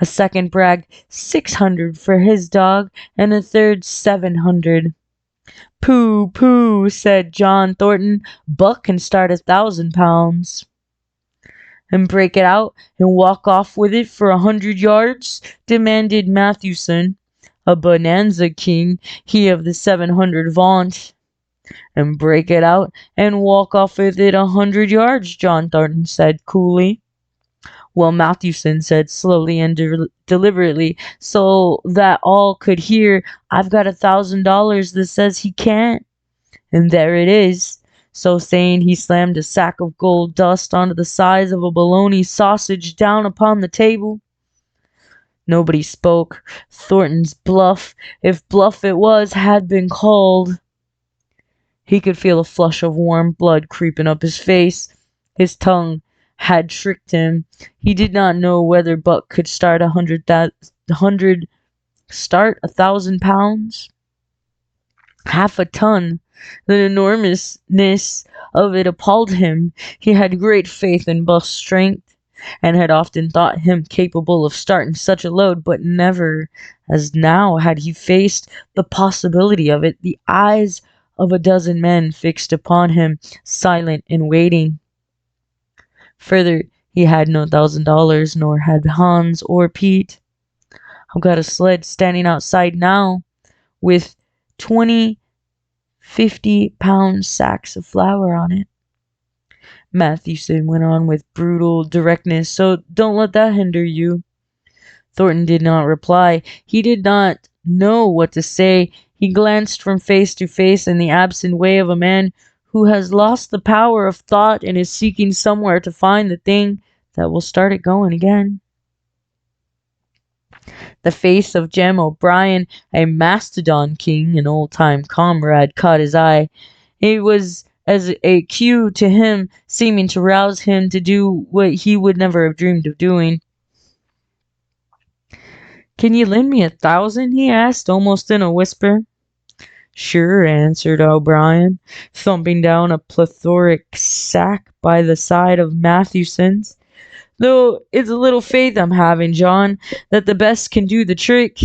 [SPEAKER 1] A second bragged 600 for his dog, and a third 700. "Pooh, pooh," said John Thornton. "Buck can start 1,000 pounds." "And break it out and walk off with it for 100 yards?" demanded Mathewson. "A bonanza king, he of the 700 vaunt." "And break it out and walk off with it 100 yards, John Thornton said coolly. "Well," Mathewson said slowly and deliberately, so that all could hear, "I've got $1,000 that says he can't. And there it is." So saying, he slammed a sack of gold dust onto the size of a bologna sausage down upon the table. Nobody spoke. Thornton's bluff, if bluff it was, had been called. He could feel a flush of warm blood creeping up his face. His tongue had tricked him. He did not know whether Buck could start 100 500 start, 1,000 pounds, half a ton. The enormousness of it appalled him. He had great faith in Buck's strength, and had often thought him capable of starting such a load, but never as now had he faced the possibility of it. The eyes of a dozen men fixed upon him, silent and waiting. Further, he had no $1,000, nor had Hans or Pete. I've got a sled standing outside now with 20 50-pound sacks of flour on it. Mathewson went on with brutal directness, so don't let that hinder you. Thornton did not reply. He did not know what to say. He glanced from face to face in the absent way of a man who has lost the power of thought and is seeking somewhere to find the thing that will start it going again. The face of Jem O'Brien, a Mastodon King, an old-time comrade, caught his eye. It was as a cue to him, seeming to rouse him to do what he would never have dreamed of doing. "Can you lend me 1,000?" he asked, almost in a whisper. "Sure," answered O'Brien, thumping down a plethoric sack by the side of Mathewson's. "Though it's a little faith I'm having, John, that the best can do the trick."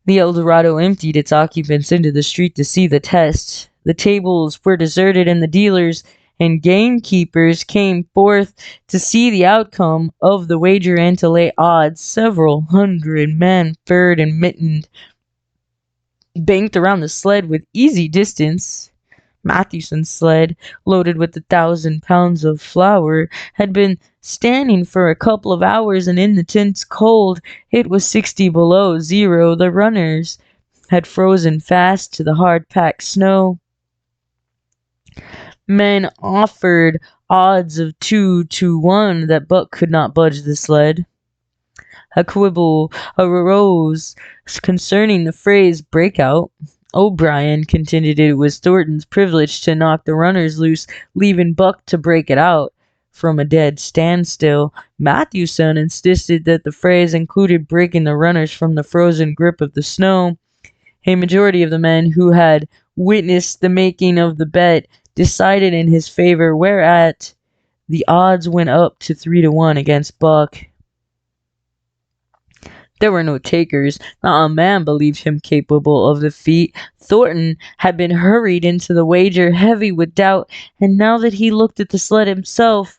[SPEAKER 1] The Eldorado emptied its occupants into the street to see the test. The tables were deserted, and the dealers and gamekeepers came forth to see the outcome of the wager and to lay odds. Several hundred men, furred and mittened, banked around the sled with easy distance. Mathewson's sled, loaded with 1,000 pounds of flour, had been standing for a couple of hours, and in the tense cold, it was 60 below zero. The runners had frozen fast to the hard-packed snow. Men offered odds of 2 to 1 that Buck could not budge the sled. A quibble arose concerning the phrase breakout. O'Brien contended it was Thornton's privilege to knock the runners loose, leaving Buck to break it out from a dead standstill. Mathewson insisted that the phrase included breaking the runners from the frozen grip of the snow. A majority of the men who had witnessed the making of the bet decided in his favor, whereat the odds went up to 3 to 1 against Buck. There were no takers. Not a man believed him capable of the feat. Thornton had been hurried into the wager, heavy with doubt, and now that he looked at the sled himself,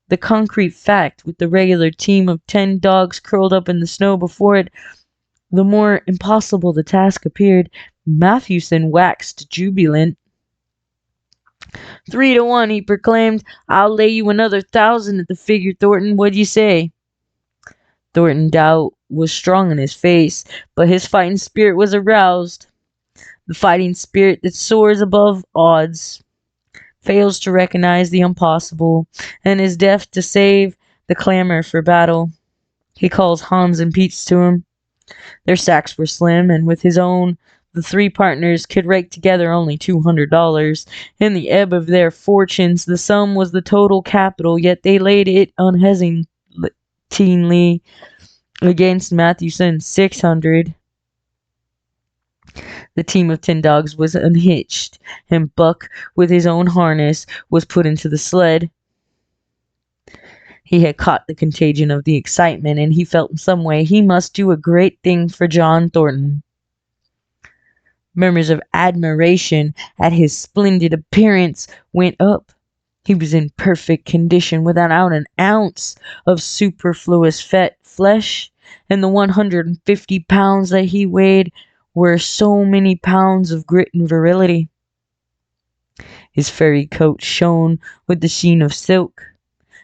[SPEAKER 1] the concrete fact, with the regular team of 10 dogs curled up in the snow before it, the more impossible the task appeared. Mathewson waxed jubilant. 3 to 1, he proclaimed. "I'll lay you another 1,000 at the figure, Thornton. What'd you say?" Thornton doubt was strong in his face, but his fighting spirit was aroused. The fighting spirit that soars above odds, fails to recognize the impossible, and is deaf to save the clamor for battle. He calls Hans and Pete to him. Their sacks were slim, and with his own, the 3 partners could rake together only $200. In the ebb of their fortunes, the sum was the total capital, yet they laid it unhesitatingly against Mathewson's 600. The team of 10 dogs was unhitched, and Buck, with his own harness, was put into the sled. He had caught the contagion of the excitement, and he felt in some way he must do a great thing for John Thornton. Murmurs of admiration at his splendid appearance went up. He was in perfect condition, without an ounce of superfluous flesh, and the 150 pounds that he weighed were so many pounds of grit and virility. His furry coat shone with the sheen of silk.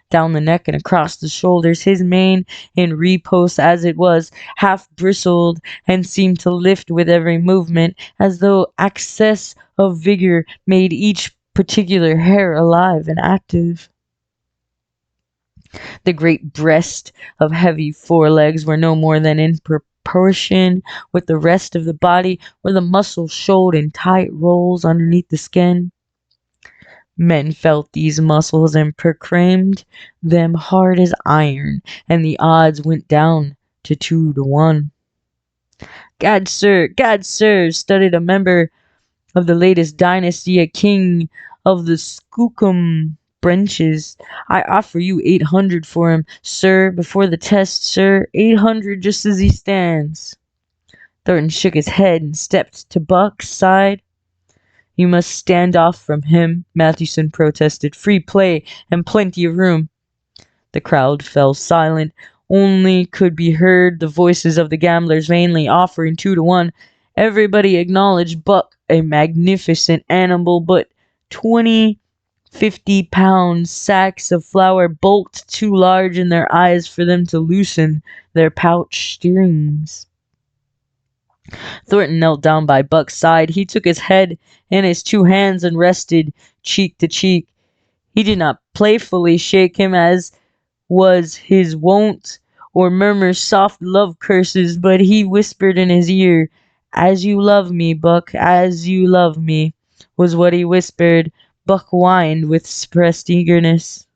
[SPEAKER 1] Down the neck and across the shoulders, his mane, in repose as it was, half bristled and seemed to lift with every movement, as though access of vigor made each particular hair alive and active. The great breast of heavy forelegs were no more than in proportion with the rest of the body, where the muscles showed in tight rolls underneath the skin. Men felt these muscles and proclaimed them hard as iron, and the odds went down to 2 to 1. God, sir, stuttered a member of the latest dynasty, a king of the Skookum branches. I offer you 800 for him, sir, before the test, sir. 800 just as he stands. Thornton shook his head and stepped to Buck's side. You must stand off from him, Mathewson protested. Free play and plenty of room. The crowd fell silent. Only could be heard the voices of the gamblers vainly offering 2 to 1. Everybody acknowledged Buck a magnificent animal, but 20, 50-pound sacks of flour bulked too large in their eyes for them to loosen their pouch strings. Thornton knelt down by Buck's side. He took his head in his 2 hands and rested cheek to cheek. He did not playfully shake him as was his wont, or murmur soft love curses, but he whispered in his ear, "As you love me, Buck, as you love me," was what he whispered. Buck whined with suppressed eagerness.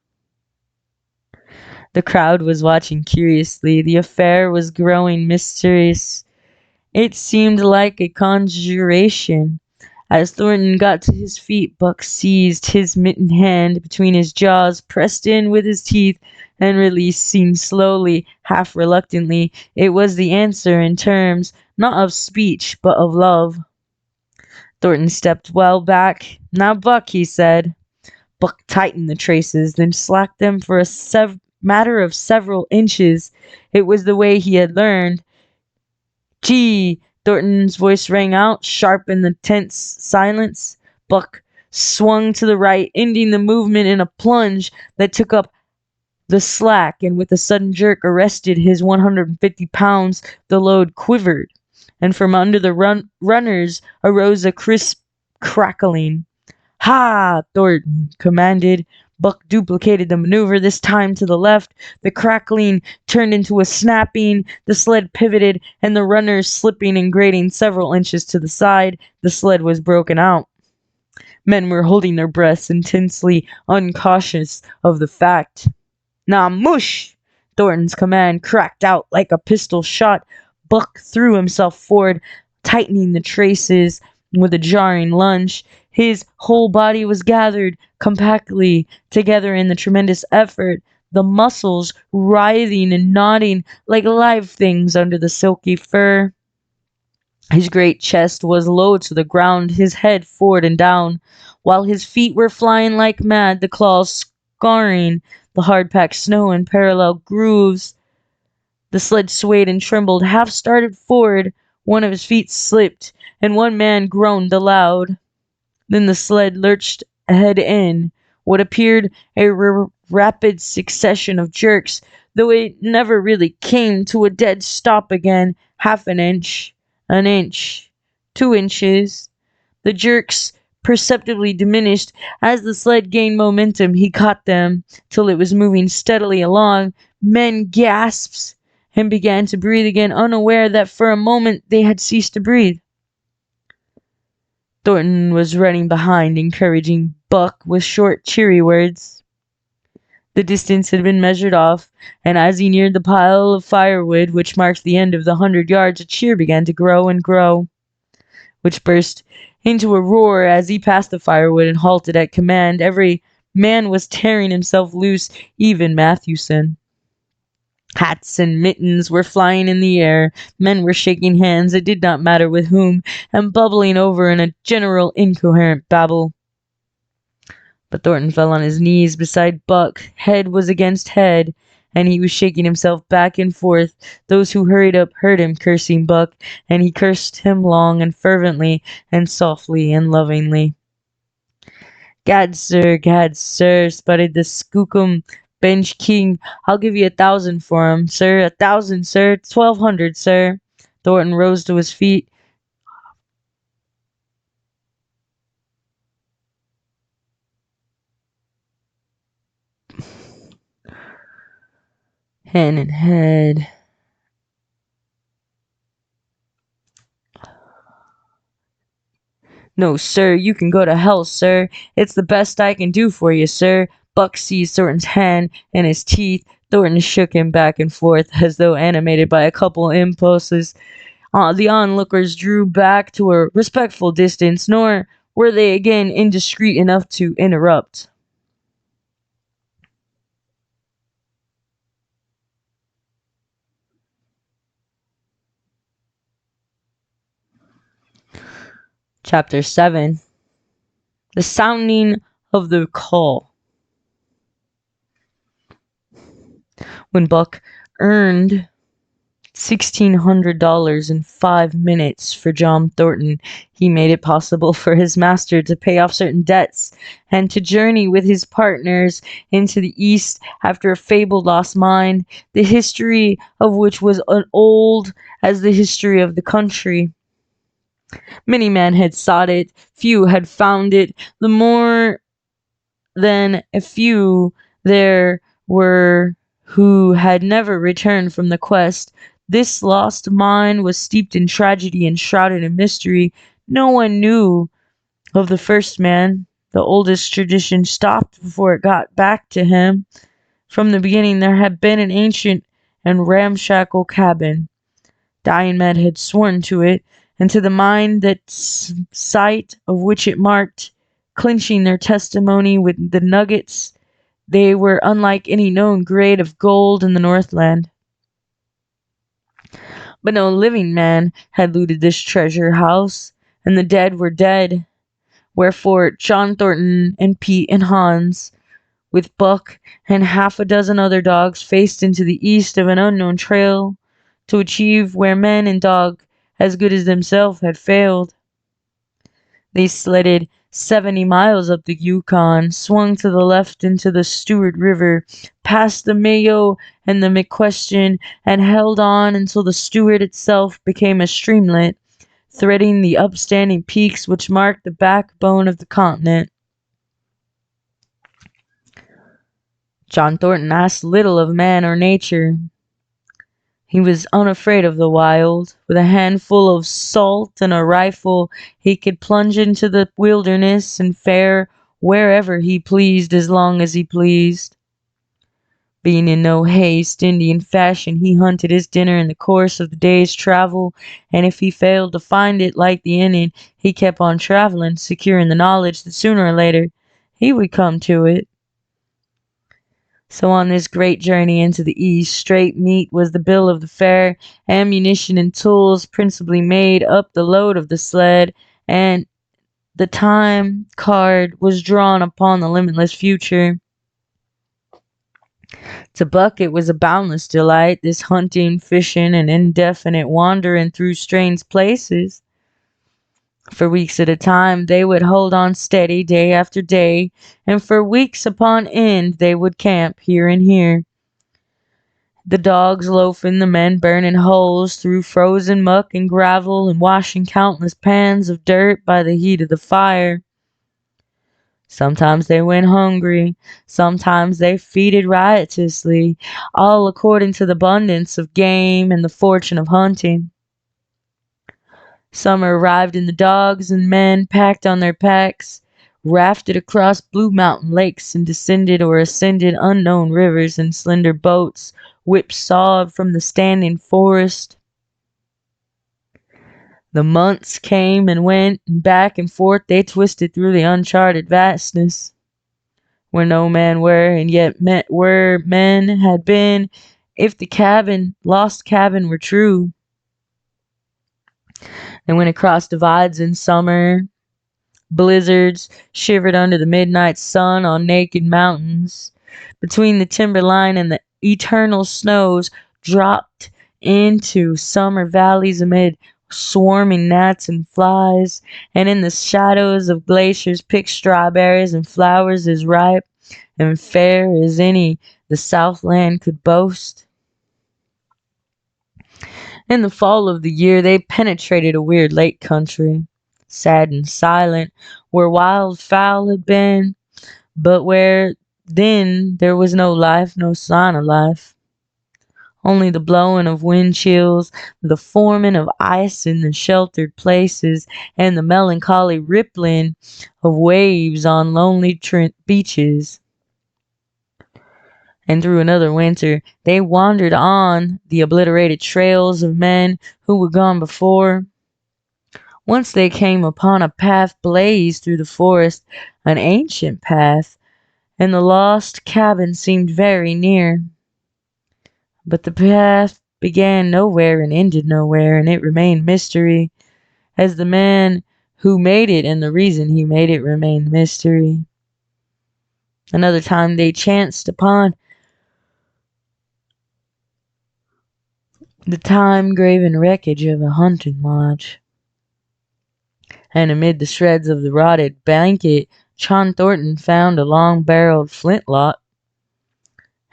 [SPEAKER 1] The crowd was watching curiously. The affair was growing mysterious. It seemed like a conjuration. As Thornton got to his feet, Buck seized his mittened hand between his jaws, pressed in with his teeth, and releasing slowly, half reluctantly. It was the answer in terms, not of speech, but of love. Thornton stepped well back. "Now, Buck," he said. Buck tightened the traces, then slacked them for a matter of several inches. It was the way he had learned. "Gee!" Thornton's voice rang out, sharp in the tense silence. Buck swung to the right, ending the movement in a plunge that took up the slack and with a sudden jerk arrested his 150 pounds. The load quivered, and from under the runners arose a crisp crackling. "Ha!" Thornton commanded. Buck duplicated the maneuver, this time to the left. The crackling turned into a snapping. The sled pivoted, and the runners slipping and grating several inches to the side. The sled was broken out. Men were holding their breaths, intensely uncautious of the fact. "Now, mush!" Thornton's command cracked out like a pistol shot. Buck threw himself forward, tightening the traces with a jarring lunge. His whole body was gathered compactly together in the tremendous effort, the muscles writhing and knotting like live things under the silky fur. His great chest was low to the ground, his head forward and down, while his feet were flying like mad, the claws scarring the hard-packed snow in parallel grooves. The sled swayed and trembled, half started forward. One of his feet slipped, and one man groaned aloud. Then the sled lurched ahead in what appeared a rapid succession of jerks, though it never really came to a dead stop again. Half an inch, 2 inches. The jerks perceptibly diminished. As the sled gained momentum, he caught them till it was moving steadily along. Men gasped and began to breathe again, unaware that for a moment they had ceased to breathe. Thornton was running behind, encouraging Buck with short, cheery words. The distance had been measured off, and as he neared the pile of firewood which marked the end of the 100 yards, a cheer began to grow and grow, which burst into a roar as he passed the firewood and halted at command. Every man was tearing himself loose, even Mathewson. Hats and mittens were flying in the air. Men were shaking hands, it did not matter with whom, and bubbling over in a general incoherent babble. But Thornton fell on his knees beside Buck. Head was against head, and he was shaking himself back and forth. Those who hurried up heard him cursing Buck, and he cursed him long and fervently and softly and lovingly. Gad, sir, sputtered the Skookum bench king. "I'll give you 1,000 for him, sir. 1,000, sir. 1,200, sir." Thornton rose to his feet. Hand in head. No, sir, you can go to hell, sir. It's the best I can do for you, sir. Buck seized Thornton's hand in his teeth. Thornton shook him back and forth as though animated by a couple impulses. The onlookers drew back to a respectful distance, nor were they again indiscreet enough to interrupt. Chapter 7. The sounding of the call. When Buck earned $1,600 in 5 minutes for John Thornton, he made it possible for his master to pay off certain debts and to journey with his partners into the East after a fabled lost mine, the history of which was as old as the history of the country. Many men had sought it, few had found it. The more than a few there were who had never returned from the quest. This lost mine was steeped in tragedy and shrouded in mystery. No one knew of the first man. The oldest tradition stopped before it got back to him. From the beginning there had been an ancient and ramshackle cabin. Dying men had sworn to it, and to the mine that sight of which it marked, clinching their testimony with the nuggets. They were unlike any known grade of gold in the Northland. But no living man had looted this treasure house, and the dead were dead. Wherefore John Thornton and Pete and Hans, with Buck and half a dozen other dogs, faced into the east of an unknown trail to achieve where men and dog as good as themselves had failed. They sledded 70 miles up the Yukon, swung to the left into the Stewart River, past the Mayo and the McQuestion, and held on until the Stewart itself became a streamlet, threading the upstanding peaks which marked the backbone of the continent. John Thornton asked little of man or nature. He was unafraid of the wild. With a handful of salt and a rifle, he could plunge into the wilderness and fare wherever he pleased as long as he pleased. Being in no haste, Indian fashion, he hunted his dinner in the course of the day's travel, and if he failed to find it like the Indian, he kept on traveling, secure in the knowledge that sooner or later he would come to it. So on this great journey into the East, straight meat was the bill of the fare. Ammunition and tools principally made up the load of the sled, and the time card was drawn upon the limitless future. To Buck it was a boundless delight, this hunting, fishing, and indefinite wandering through strange places. For weeks at a time they would hold on steady day after day, and for weeks upon end they would camp here and here. The dogs loafing, the men burning holes through frozen muck and gravel and washing countless pans of dirt by the heat of the fire. Sometimes they went hungry, sometimes they feasted riotously, all according to the abundance of game and the fortune of hunting. Summer arrived and the dogs and men packed on their packs, rafted across blue mountain lakes and descended or ascended unknown rivers in slender boats, whipsawed from the standing forest. The months came and went, and back and forth they twisted through the uncharted vastness, where no man were, and yet where men had been, if the lost cabin were true. They went across divides in summer. Blizzards shivered under the midnight sun on naked mountains. Between the timberline and the eternal snows dropped into summer valleys amid swarming gnats and flies, and in the shadows of glaciers picked strawberries and flowers as ripe and fair as any the Southland could boast. In the fall of the year they penetrated a weird lake country, sad and silent, where wild fowl had been, but where then there was no life, no sign of life. Only the blowing of wind chills, the forming of ice in the sheltered places, and the melancholy rippling of waves on lonely beaches. And through another winter they wandered on the obliterated trails of men who were gone before. Once they came upon a path blazed through the forest, an ancient path, and the lost cabin seemed very near. But the path began nowhere and ended nowhere, and it remained mystery, as the man who made it and the reason he made it remained mystery. Another time they chanced upon the time-graven wreckage of a hunting lodge, and amid the shreds of the rotted blanket John Thornton found a long-barreled flintlock.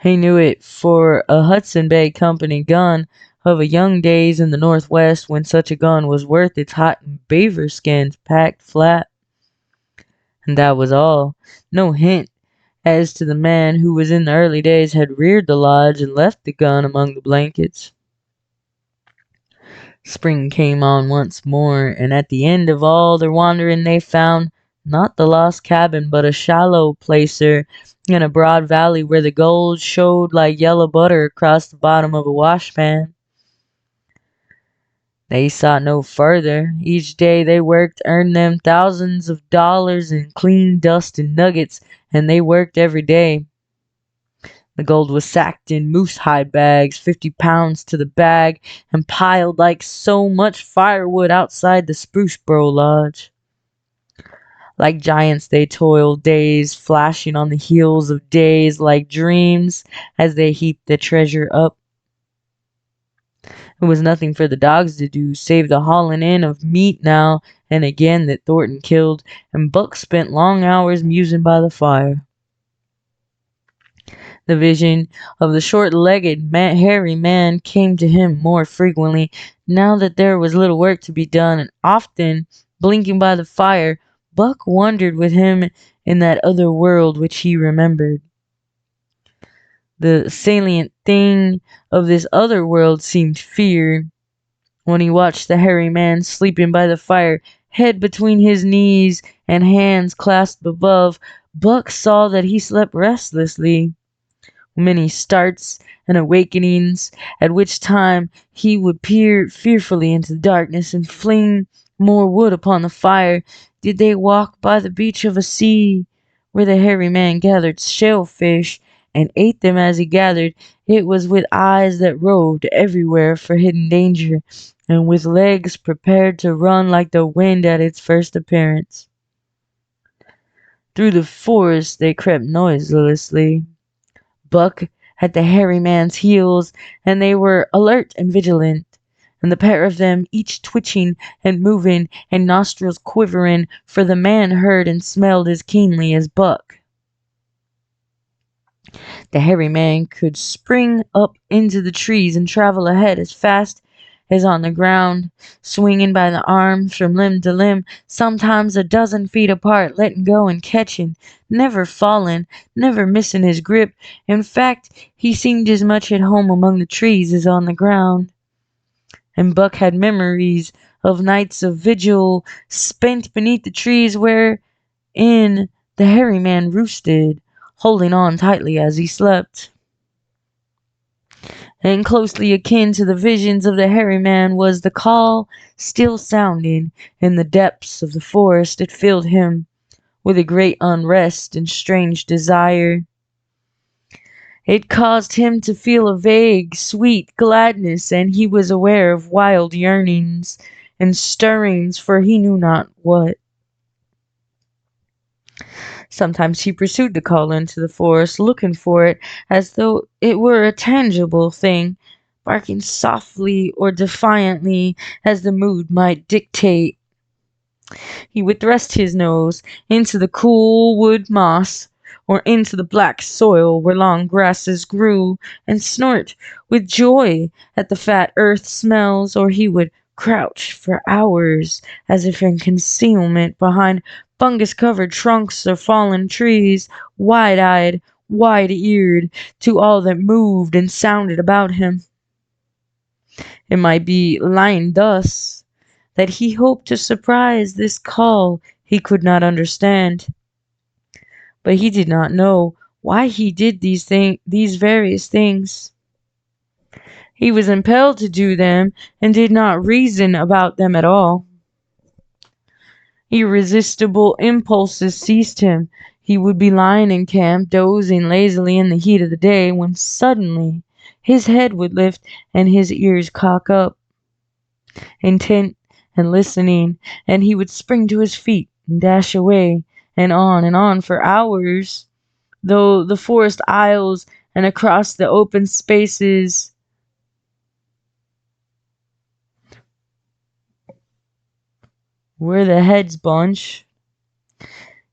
[SPEAKER 1] He knew it for a Hudson Bay Company gun of a young days in the Northwest, when such a gun was worth its hide in beaver skins packed flat. And that was all. No hint as to the man who was in the early days had reared the lodge and left the gun among the blankets. Spring came on once more, and at the end of all their wandering they found, not the lost cabin, but a shallow placer in a broad valley where the gold showed like yellow butter across the bottom of a washpan. They sought no further. Each day they worked earned them thousands of dollars in clean dust and nuggets, and they worked every day. The gold was sacked in moose-hide bags, 50 pounds to the bag, and piled like so much firewood outside the Spruce Boro Lodge. Like giants they toiled, days flashing on the heels of days like dreams as they heaped the treasure up. It was nothing for the dogs to do save the hauling in of meat now and again that Thornton killed, and Buck spent long hours musing by the fire. The vision of the short-legged, hairy man came to him more frequently, now that there was little work to be done, and often, blinking by the fire, Buck wandered with him in that other world which he remembered. The salient thing of this other world seemed fear. When he watched the hairy man sleeping by the fire, head between his knees and hands clasped above, Buck saw that he slept restlessly. Many starts and awakenings, at which time he would peer fearfully into the darkness and fling more wood upon the fire. Did they walk by the beach of a sea where the hairy man gathered shellfish and ate them as he gathered, it was with eyes that roved everywhere for hidden danger, and with legs prepared to run like the wind at its first appearance. Through the forest they crept noiselessly, Buck at the hairy man's heels, and they were alert and vigilant, and the pair of them each twitching and moving and nostrils quivering, for the man heard and smelled as keenly as Buck. The hairy man could spring up into the trees and travel ahead as fast as on the ground, swinging by the arms from limb to limb, sometimes a dozen feet apart, letting go and catching, never falling, never missing his grip. In fact, he seemed as much at home among the trees as on the ground. And Buck had memories of nights of vigil spent beneath the trees wherein the hairy man roosted, holding on tightly as he slept. And closely akin to the visions of the hairy man was the call still sounding in the depths of the forest. It filled him with a great unrest and strange desire. It caused him to feel a vague, sweet gladness, and he was aware of wild yearnings and stirrings for he knew not what. Sometimes he pursued the call into the forest, looking for it as though it were a tangible thing, barking softly or defiantly as the mood might dictate. He would thrust his nose into the cool wood moss or into the black soil where long grasses grew, and snort with joy at the fat earth smells, or he would crouch for hours as if in concealment behind fungus-covered trunks or fallen trees, wide-eyed, wide-eared to all that moved and sounded about him. It might be lying thus that he hoped to surprise this call he could not understand. But he did not know why he did these various things. He was impelled to do them and did not reason about them at all. Irresistible impulses seized him. He would be lying in camp, dozing lazily in the heat of the day, when suddenly his head would lift and his ears cock up, intent and listening, and he would spring to his feet and dash away and on for hours, though the forest aisles and across the open spaces where the heads bunch.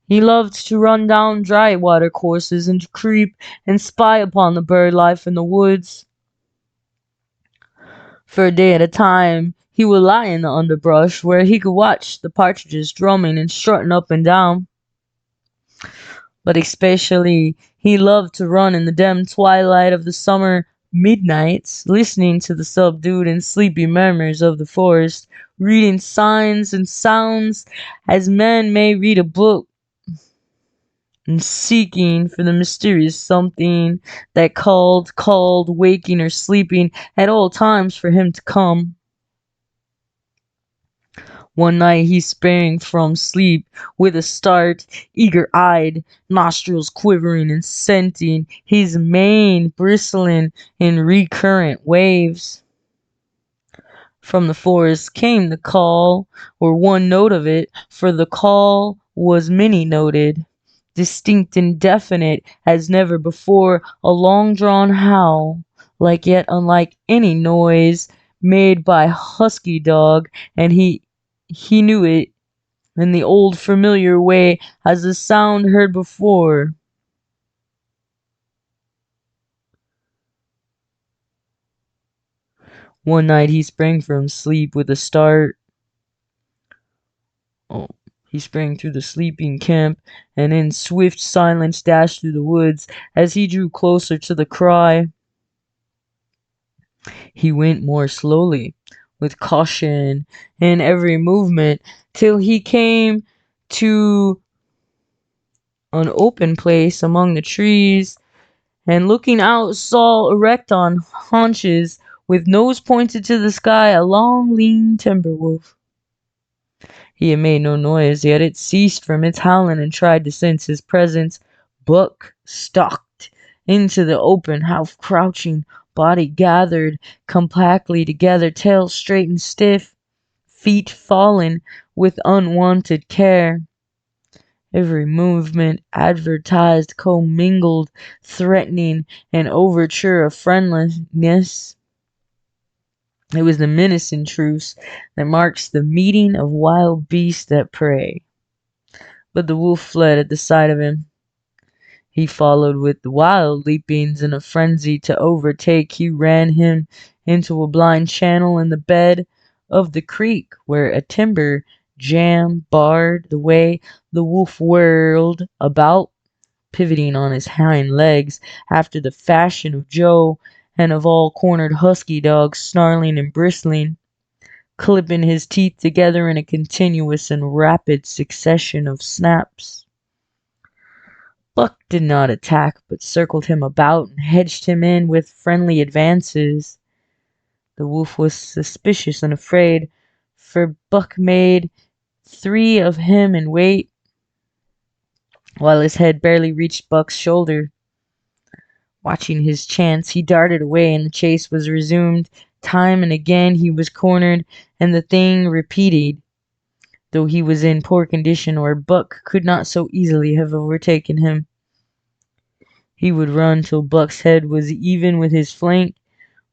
[SPEAKER 1] He loved to run down dry water courses and to creep and spy upon the bird life in the woods. For a day at a time, he would lie in the underbrush where he could watch the partridges drumming and strutting up and down. But especially, he loved to run in the dim twilight of the summer midnights, listening to the subdued and sleepy murmurs of the forest, reading signs and sounds as men may read a book, and seeking for the mysterious something that called, waking or sleeping at all times for him to come. One night he sprang from sleep with a start, eager-eyed, nostrils quivering and scenting, his mane bristling in recurrent waves. From the forest came the call, or one note of it, for the call was many-noted, distinct and definite as never before, a long-drawn howl, like yet unlike any noise made by husky dog, and he knew it in the old familiar way as a sound heard before. One night he sprang from sleep with a start. Oh, he sprang through the sleeping camp and in swift silence dashed through the woods. As he drew closer to the cry, he went more slowly, with caution in every movement, till he came to an open place among the trees, and looking out saw erect on haunches, with nose pointed to the sky, a long lean timber wolf. He had made no noise, yet it ceased from its howling and tried to sense his presence. Buck stalked into the open, half crouching, body gathered compactly together, tail straight and stiff, feet fallen with unwonted care. Every movement advertised commingled threatening and overture of friendliness. It was the menacing truce that marks the meeting of wild beasts at prey. But the wolf fled at the sight of him. He followed with wild leapings in a frenzy to overtake. He ran him into a blind channel in the bed of the creek where a timber jam barred the way. The wolf whirled about, pivoting on his hind legs after the fashion of Joe and of all cornered husky dogs, snarling and bristling, clipping his teeth together in a continuous and rapid succession of snaps. Buck did not attack, but circled him about and hedged him in with friendly advances. The wolf was suspicious and afraid, for Buck made 3 of him in weight, while his head barely reached Buck's shoulder. Watching his chance, he darted away, and the chase was resumed. Time and again he was cornered, and the thing repeated, though he was in poor condition, or Buck could not so easily have overtaken him. He would run till Buck's head was even with his flank,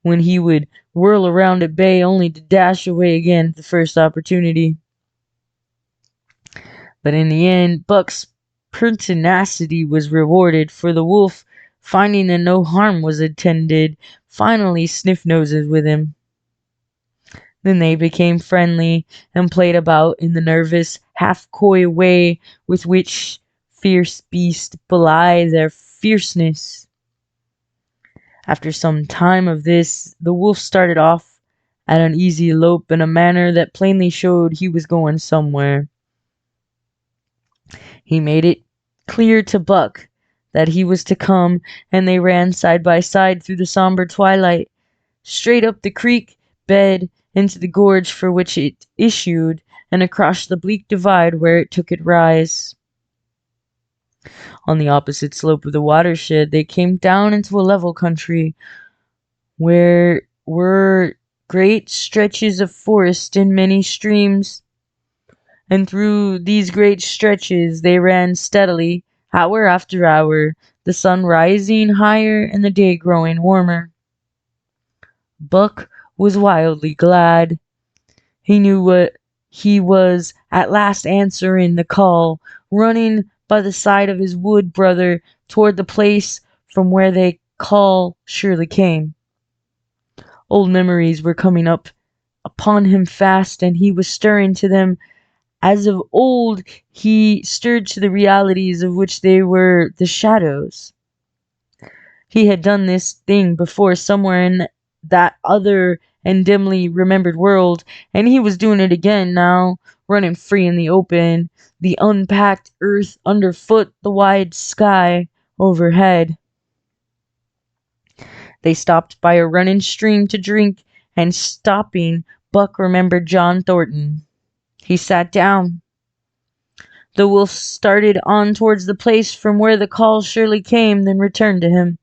[SPEAKER 1] when he would whirl around at bay, only to dash away again at the first opportunity. But in the end, Buck's pertinacity was rewarded, for the wolf, finding that no harm was intended, finally sniffed noses with him. Then they became friendly and played about in the nervous, half-coy way with which fierce beasts belie their fierceness. After some time of this, the wolf started off at an easy lope in a manner that plainly showed he was going somewhere. He made it clear to Buck that he was to come, and they ran side by side through the somber twilight, straight up the creek bed into the gorge for which it issued, and across the bleak divide where it took its rise. On the opposite slope of the watershed, they came down into a level country where were great stretches of forest and many streams. And through these great stretches they ran steadily, hour after hour, the sun rising higher and the day growing warmer. Buck was wildly glad. He knew what he was at last answering the call, running by the side of his wood brother toward the place from where the call surely came. Old memories were coming up upon him fast, and he was stirring to them as of old he stirred to the realities of which they were the shadows. He had done this thing before somewhere in that other and dimly remembered world, and he was doing it again now, running free in the open, the unpacked earth underfoot, the wide sky overhead. They stopped by a running stream to drink, and stopping, Buck remembered John Thornton. He sat down. The wolf started on towards the place from where the call surely came, then returned to him,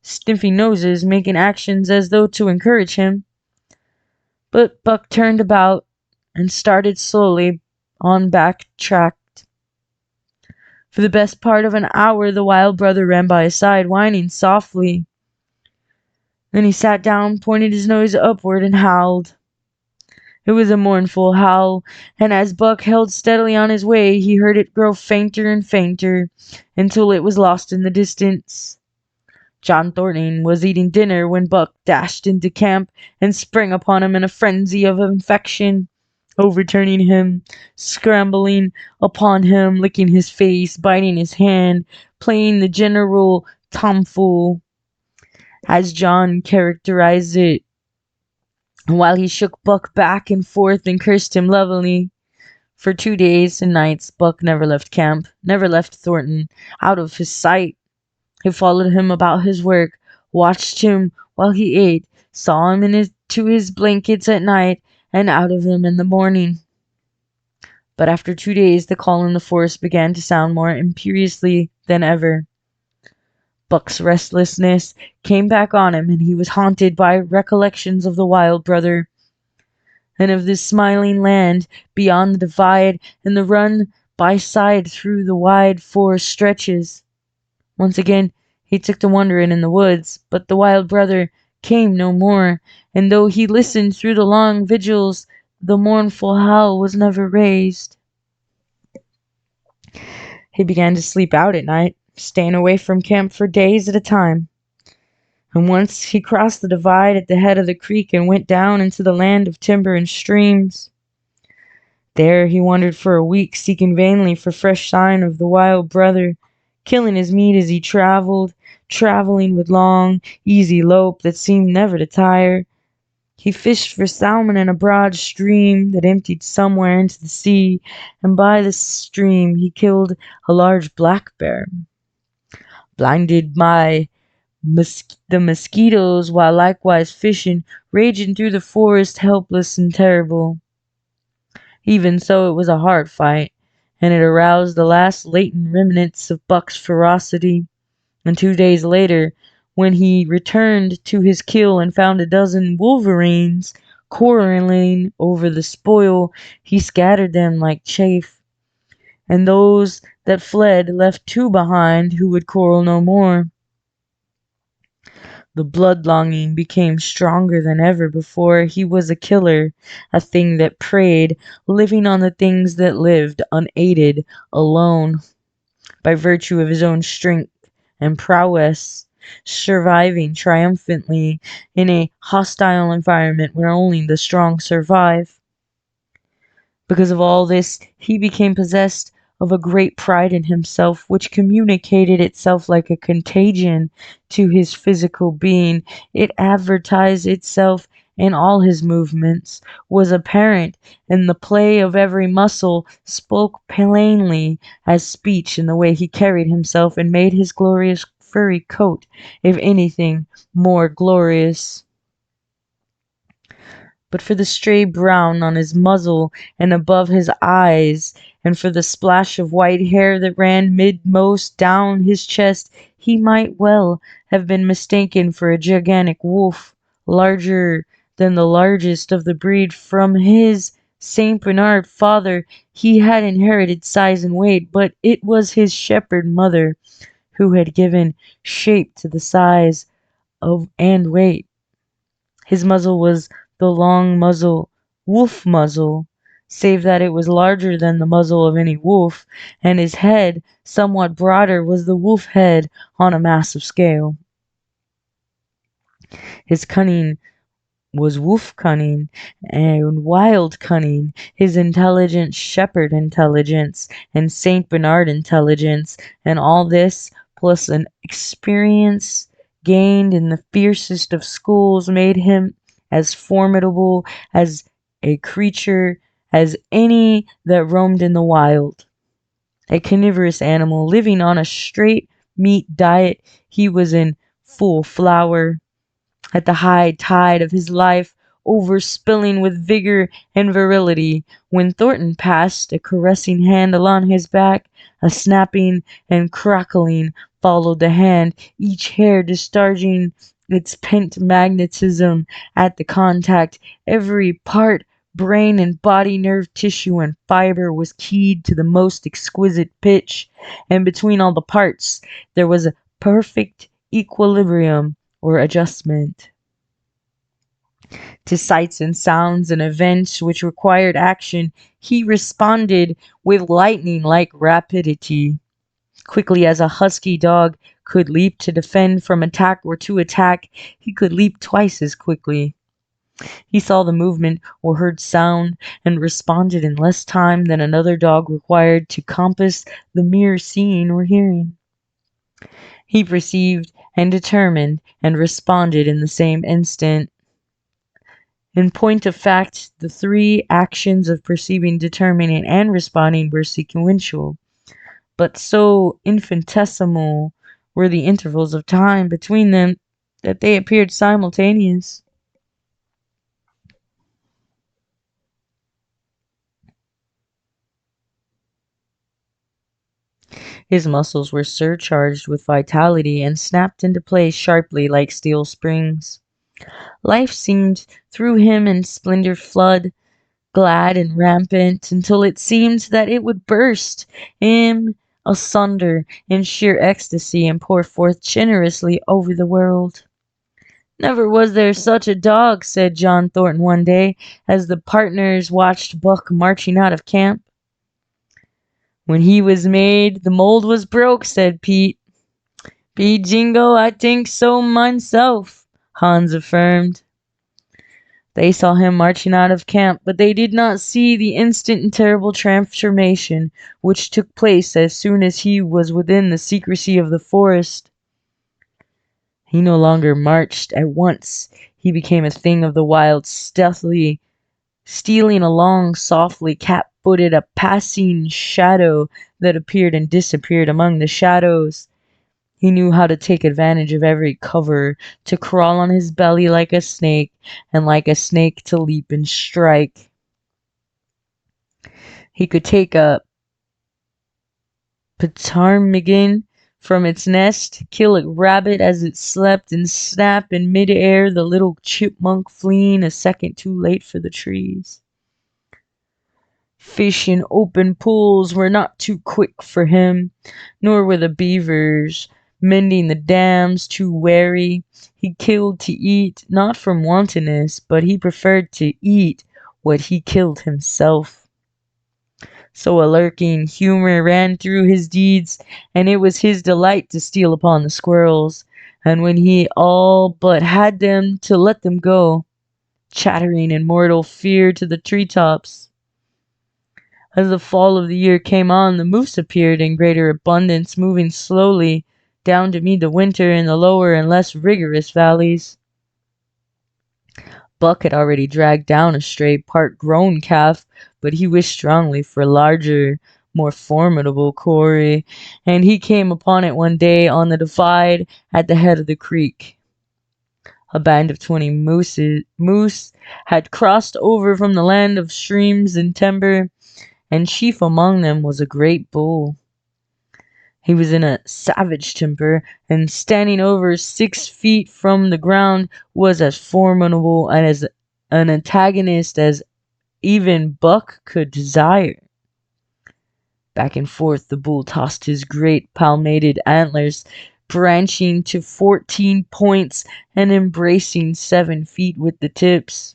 [SPEAKER 1] sniffing noses, making actions as though to encourage him. But Buck turned about and started slowly on back track. For the best part of an hour the wild brother ran by his side, whining softly. Then he sat down, pointed his nose upward, and howled. It was a mournful howl, and as Buck held steadily on his way, he heard it grow fainter and fainter, until it was lost in the distance. John Thornton was eating dinner when Buck dashed into camp and sprang upon him in a frenzy of infection, overturning him, scrambling upon him, licking his face, biting his hand, playing the general tomfool, as John characterized it, while he shook Buck back and forth and cursed him levelly. For 2 days and nights Buck never left camp, never left Thornton out of his sight. He followed him about his work, watched him while he ate, saw him to his blankets at night, and out of them in the morning. But after 2 days the call in the forest began to sound more imperiously than ever. Buck's restlessness came back on him, and he was haunted by recollections of the wild brother, and of this smiling land beyond the divide, and the run by side through the wide forest stretches. Once again he took to wandering in the woods, but the wild brother came no more, and though he listened through the long vigils, the mournful howl was never raised. He began to sleep out at night, staying away from camp for days at a time. And once he crossed the divide at the head of the creek and went down into the land of timber and streams. There he wandered for a week, seeking vainly for fresh sign of the wild brother, killing his meat as he traveling with long, easy lope that seemed never to tire. He fished for salmon in a broad stream that emptied somewhere into the sea, and by the stream he killed a large black bear. Blinded by the mosquitoes while likewise fishing, raging through the forest helpless and terrible. Even so, it was a hard fight, and it aroused the last latent remnants of Buck's ferocity, and 2 days later, when he returned to his kill and found a dozen wolverines quarreling over the spoil, he scattered them like chaff, and those that fled left 2 behind who would quarrel no more. The blood-longing became stronger than ever before. He was a killer, a thing that preyed, living on the things that lived, unaided, alone, by virtue of his own strength and prowess, surviving triumphantly in a hostile environment where only the strong survive. Because of all this, he became possessed of a great pride in himself, which communicated itself like a contagion to his physical being. It advertised itself in all his movements, was apparent, and the play of every muscle spoke plainly as speech in the way he carried himself and made his glorious furry coat, if anything, more glorious. But for the stray brown on his muzzle and above his eyes, and for the splash of white hair that ran midmost down his chest, he might well have been mistaken for a gigantic wolf, larger than the largest of the breed. From his Saint Bernard father he had inherited size and weight, but it was his shepherd mother who had given shape to the size of and weight. His muzzle was the long muzzle, wolf muzzle, save that it was larger than the muzzle of any wolf, and his head, somewhat broader, was the wolf head on a massive scale. His cunning was wolf cunning and wild cunning, his intelligence shepherd intelligence and Saint Bernard intelligence, and all this, plus an experience gained in the fiercest of schools, made him as formidable as a creature as any that roamed in the wild. A carnivorous animal living on a straight meat diet, he was in full flower at the high tide of his life, overspilling with vigor and virility. When Thornton passed, a caressing hand along his back, a snapping and crackling followed the hand, each hair discharging its pent magnetism at the contact. Every part, brain and body, nerve tissue and fiber, was keyed to the most exquisite pitch, and between all the parts there was a perfect equilibrium or adjustment. To sights and sounds and events which required action, he responded with lightning-like rapidity. Quickly as a husky dog could leap to defend from attack or to attack, he could leap twice as quickly. He saw the movement or heard sound and responded in less time than another dog required to compass the mere seeing or hearing. He perceived and determined and responded in the same instant. In point of fact, the three actions of perceiving, determining, and responding were sequential, but so infinitesimal were the intervals of time between them that they appeared simultaneous. His muscles were surcharged with vitality and snapped into place sharply like steel springs. Life seemed through him in splendor flood, glad and rampant, until it seemed that it would burst him asunder in sheer ecstasy and pour forth generously over the world. "Never was there such a dog," said John Thornton one day, as the partners watched Buck marching out of camp. "When he was made, the mold was broke," said Pete. "Be jingo, I think so myself," Hans affirmed. They saw him marching out of camp, but they did not see the instant and terrible transformation which took place as soon as he was within the secrecy of the forest. He no longer marched at once. He became a thing of the wild, stealthily stealing along softly, cat-footed, a passing shadow that appeared and disappeared among the shadows. He knew how to take advantage of every cover, to crawl on his belly like a snake, and like a snake to leap and strike. He could take a ptarmigan from its nest, kill a rabbit as it slept, and snap in mid-air the little chipmunk fleeing a second too late for the trees. Fish in open pools were not too quick for him, nor were the beavers mending the dams too wary. He killed to eat, not from wantonness, but he preferred to eat what he killed himself. So a lurking humor ran through his deeds, and it was his delight to steal upon the squirrels, and when he all but had them, to let them go, chattering in mortal fear to the treetops. As the fall of the year came on, the moose appeared in greater abundance, moving slowly down to meet the winter in the lower and less rigorous valleys. Buck had already dragged down a stray part-grown calf, but he wished strongly for a larger, more formidable quarry, and he came upon it one day on the divide at the head of the creek. A band of 20 moose had crossed over from the land of streams and timber, and chief among them was a great bull. He was in a savage temper, and standing over 6 feet from the ground was as formidable and as an antagonist as even Buck could desire. Back and forth the bull tossed his great palmated antlers, branching to 14 points and embracing 7 feet with the tips.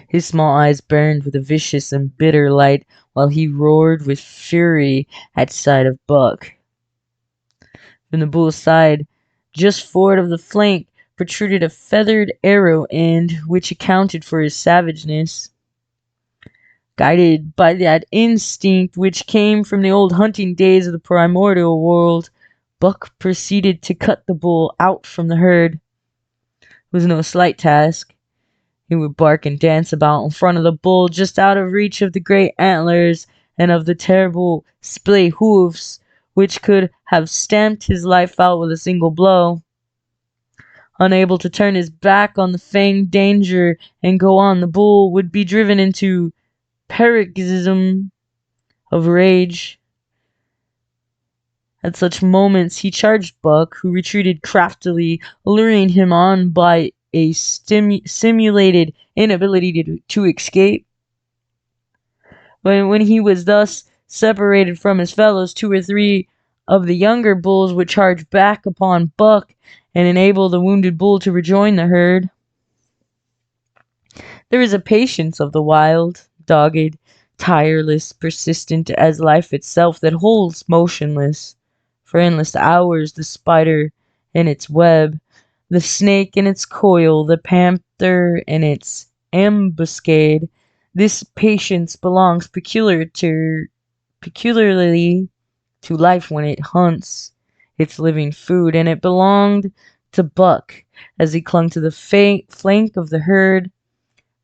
[SPEAKER 1] His small eyes burned with a vicious and bitter light while he roared with fury at sight of Buck. From the bull's side, just forward of the flank, protruded a feathered arrow end which accounted for his savageness. Guided by that instinct which came from the old hunting days of the primordial world, Buck proceeded to cut the bull out from the herd. It was no slight task. He would bark and dance about in front of the bull, just out of reach of the great antlers and of the terrible splay hoofs, which could have stamped his life out with a single blow. Unable to turn his back on the fanged danger and go on, the bull would be driven into paroxysm of rage. At such moments he charged Buck, who retreated craftily, luring him on by a simulated inability to escape. When he was thus separated from his fellows, 2 or 3 of the younger bulls would charge back upon Buck and enable the wounded bull to rejoin the herd. There is a patience of the wild, dogged, tireless, persistent as life itself, that holds motionless for endless hours the spider in its web, the snake in its coil, the panther in its ambuscade. This patience belongs peculiarly to life when it hunts its living food, and it belonged to Buck as he clung to the flank of the herd,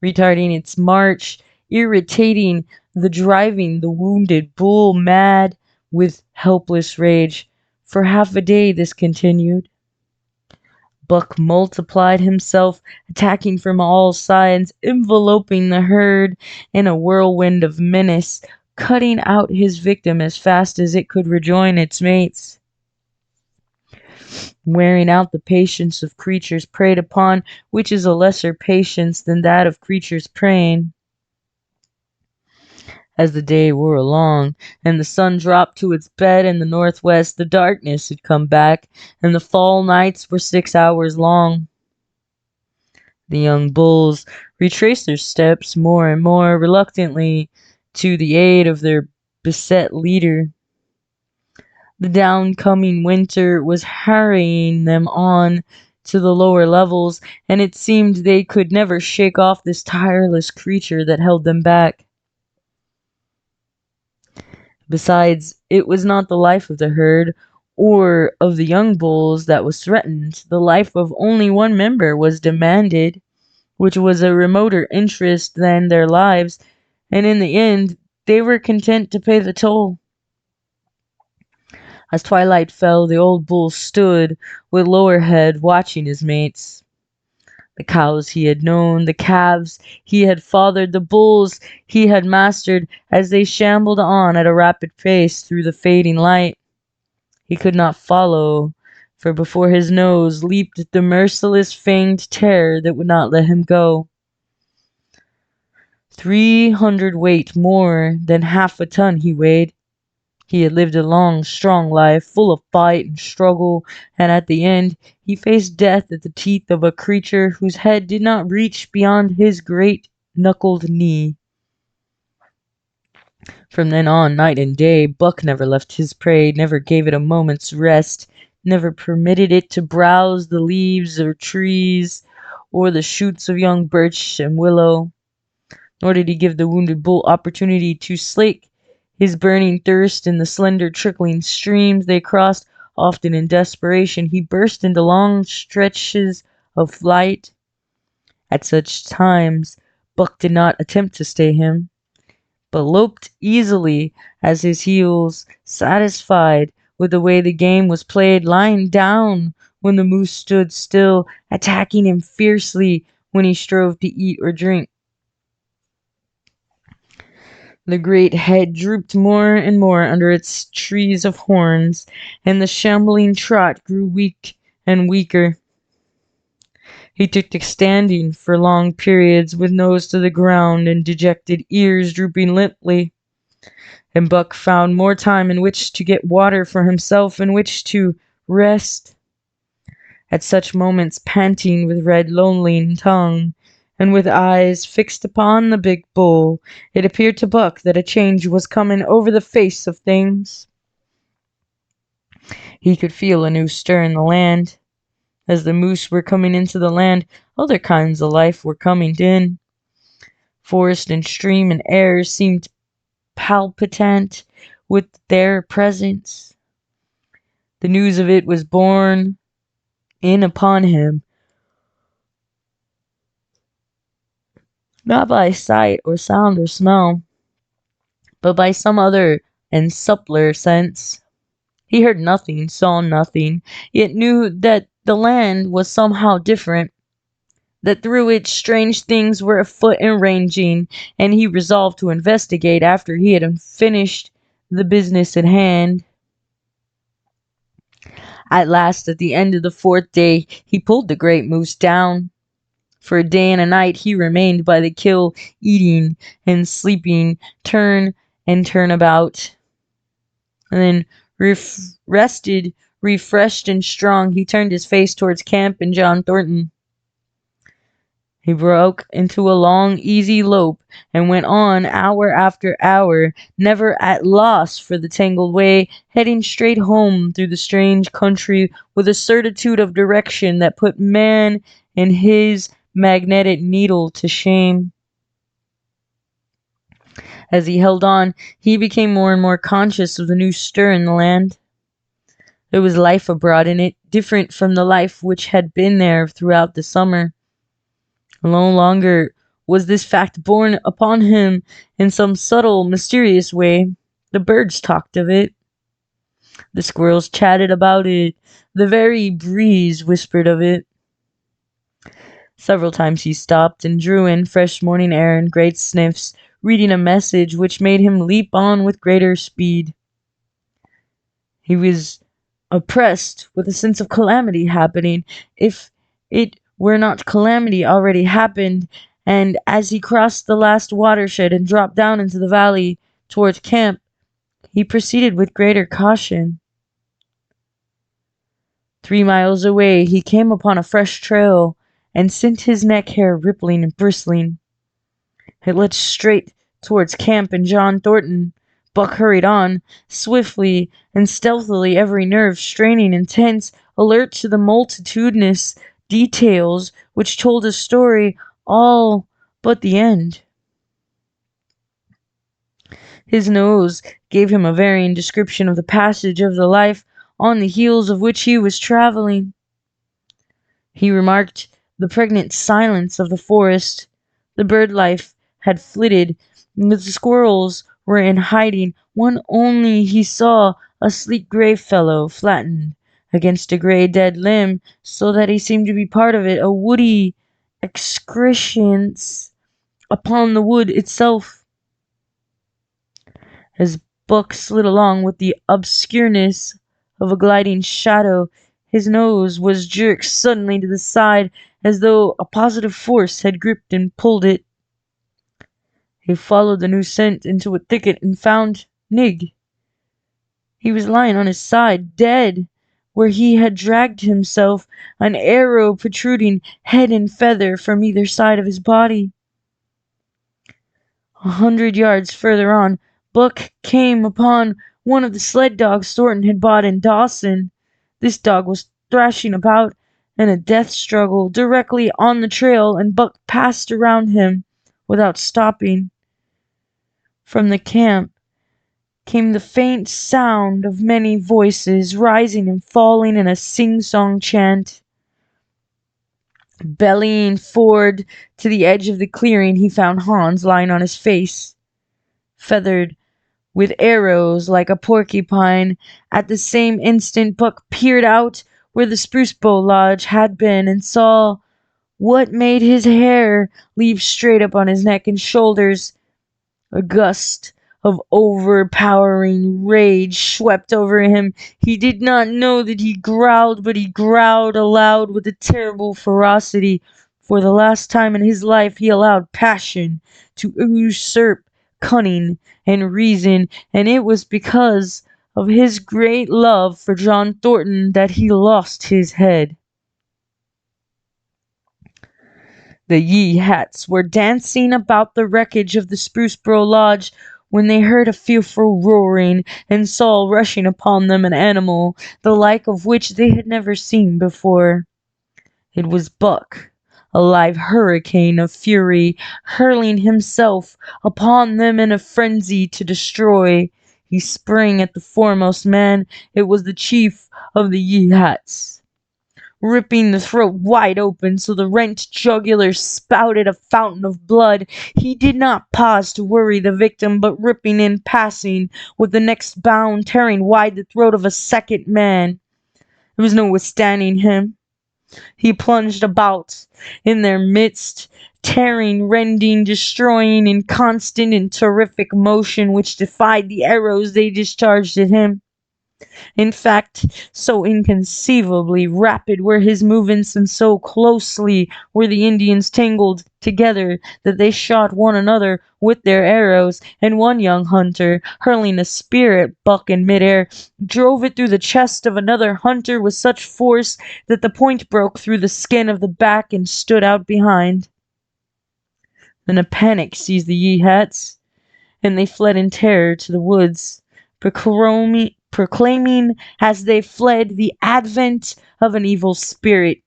[SPEAKER 1] retarding its march, irritating driving the wounded bull mad with helpless rage. For half a day this continued. Buck multiplied himself, attacking from all sides, enveloping the herd in a whirlwind of menace, cutting out his victim as fast as it could rejoin its mates. Wearing out the patience of creatures preyed upon, which is a lesser patience than that of creatures preying. As the day wore along, and the sun dropped to its bed in the northwest, the darkness had come back, and the fall nights were 6 hours long. The young bulls retraced their steps more and more reluctantly to the aid of their beset leader. The downcoming winter was hurrying them on to the lower levels, and it seemed they could never shake off this tireless creature that held them back. Besides, it was not the life of the herd or of the young bulls that was threatened. The life of only one member was demanded, which was a remoter interest than their lives, and in the end they were content to pay the toll. As twilight fell, the old bull stood with lower head, watching his mates. The cows he had known, the calves he had fathered, the bulls he had mastered, as they shambled on at a rapid pace through the fading light. He could not follow, for before his nose leaped the merciless fanged terror that would not let him go. 300 weight, more than half a ton he weighed. He had lived a long, strong life, full of fight and struggle, and at the end he faced death at the teeth of a creature whose head did not reach beyond his great knuckled knee. From then on, night and day, Buck never left his prey, never gave it a moment's rest, never permitted it to browse the leaves of trees or the shoots of young birch and willow. Nor did he give the wounded bull opportunity to slake his burning thirst in the slender trickling streams they crossed. Often in desperation he burst into long stretches of flight, At such times, Buck did not attempt to stay him, but loped easily at his heels, satisfied with the way the game was played, lying down when the moose stood still, attacking him fiercely when he strove to eat or drink. The great head drooped more and more under its trees of horns, and the shambling trot grew weak and weaker. He took to standing for long periods with nose to the ground and dejected ears drooping limply, and Buck found more time in which to get water for himself, in which to rest. At such moments, panting with red lonely tongue, and with eyes fixed upon the big bull, it appeared to Buck that a change was coming over the face of things. He could feel a new stir in the land. As the moose were coming into the land, other kinds of life were coming in. Forest and stream and air seemed palpitant with their presence. The news of it was borne in upon him, not by sight or sound or smell, but by some other and subtler sense. He heard nothing, saw nothing, yet knew that the land was somehow different, that through it strange things were afoot and ranging, and he resolved to investigate after he had finished the business in hand. At last, at the end of the 4th day, he pulled the great moose down. For a day and a night he remained by the kill, eating and sleeping, turn and turn about. And then, rested, refreshed, and strong, he turned his face towards camp and John Thornton. He broke into a long, easy lope, and went on hour after hour, never at loss for the tangled way, heading straight home through the strange country with a certitude of direction that put man and his magnetic needle to shame. As he held on, he became more and more conscious of the new stir in the land. There was life abroad in it, different from the life which had been there throughout the summer. No longer was this fact borne upon him in some subtle, mysterious way. The birds talked of it. The squirrels chatted about it. The very breeze whispered of it. Several times he stopped and drew in fresh morning air in great sniffs, reading a message which made him leap on with greater speed. He was oppressed with a sense of calamity happening, if it were not calamity already happened, and as he crossed the last watershed and dropped down into the valley towards camp, he proceeded with greater caution. 3 miles away he came upon a fresh trail, and sent his neck hair rippling and bristling. It led straight towards camp and John Thornton. Buck hurried on, swiftly and stealthily, every nerve straining and tense, alert to the multitudinous details which told a story, all but the end. His nose gave him a varying description of the passage of the life on the heels of which he was traveling. He remarked the pregnant silence of the forest. The bird life had flitted, and the squirrels were in hiding. One only he saw, a sleek gray fellow, flattened against a gray dead limb, so that he seemed to be part of it, a woody excrescence upon the wood itself. As Buck slid along with the obscureness of a gliding shadow, his nose was jerked suddenly to the side, as though a positive force had gripped and pulled it. He followed the new scent into a thicket and found Nig. He was lying on his side, dead, where he had dragged himself, an arrow protruding head and feather from either side of his body. 100 yards further on, Buck came upon one of the sled dogs Thornton had bought in Dawson. This dog was thrashing about in a death struggle directly on the trail, and Buck passed around him without stopping. From the camp came the faint sound of many voices rising and falling in a sing-song chant. Bellying forward to the edge of the clearing, he found Hans lying on his face, feathered with arrows like a porcupine. At the same instant, Buck peered out where the spruce bow lodge had been and saw what made his hair leap straight up on his neck and shoulders. A gust of overpowering rage swept over him. He did not know that he growled, but he growled aloud with a terrible ferocity. For the last time in his life he allowed passion to usurp cunning and reason, and it was because of his great love for John Thornton that he lost his head. The Ye Hats were dancing about the wreckage of the Spruce Bro Lodge when they heard a fearful roaring and saw rushing upon them an animal, the like of which they had never seen before. It was Buck, a live hurricane of fury, hurling himself upon them in a frenzy to destroy. He sprang at the foremost man. It was the chief of the Ye Hats, ripping the throat wide open so the rent jugular spouted a fountain of blood. He did not pause to worry the victim, but ripping in passing, with the next bound tearing wide the throat of a second man. There was no withstanding him. He plunged about in their midst, tearing, rending, destroying in constant and terrific motion which defied the arrows they discharged at him. In fact, so inconceivably rapid were his movements and so closely were the Indians tangled together that they shot one another with their arrows, and one young hunter, hurling a spear at Buck in midair, drove it through the chest of another hunter with such force that the point broke through the skin of the back and stood out behind. Then a panic seized the Ye Hats, and they fled in terror to the woods, proclaiming as they fled the advent of an evil spirit.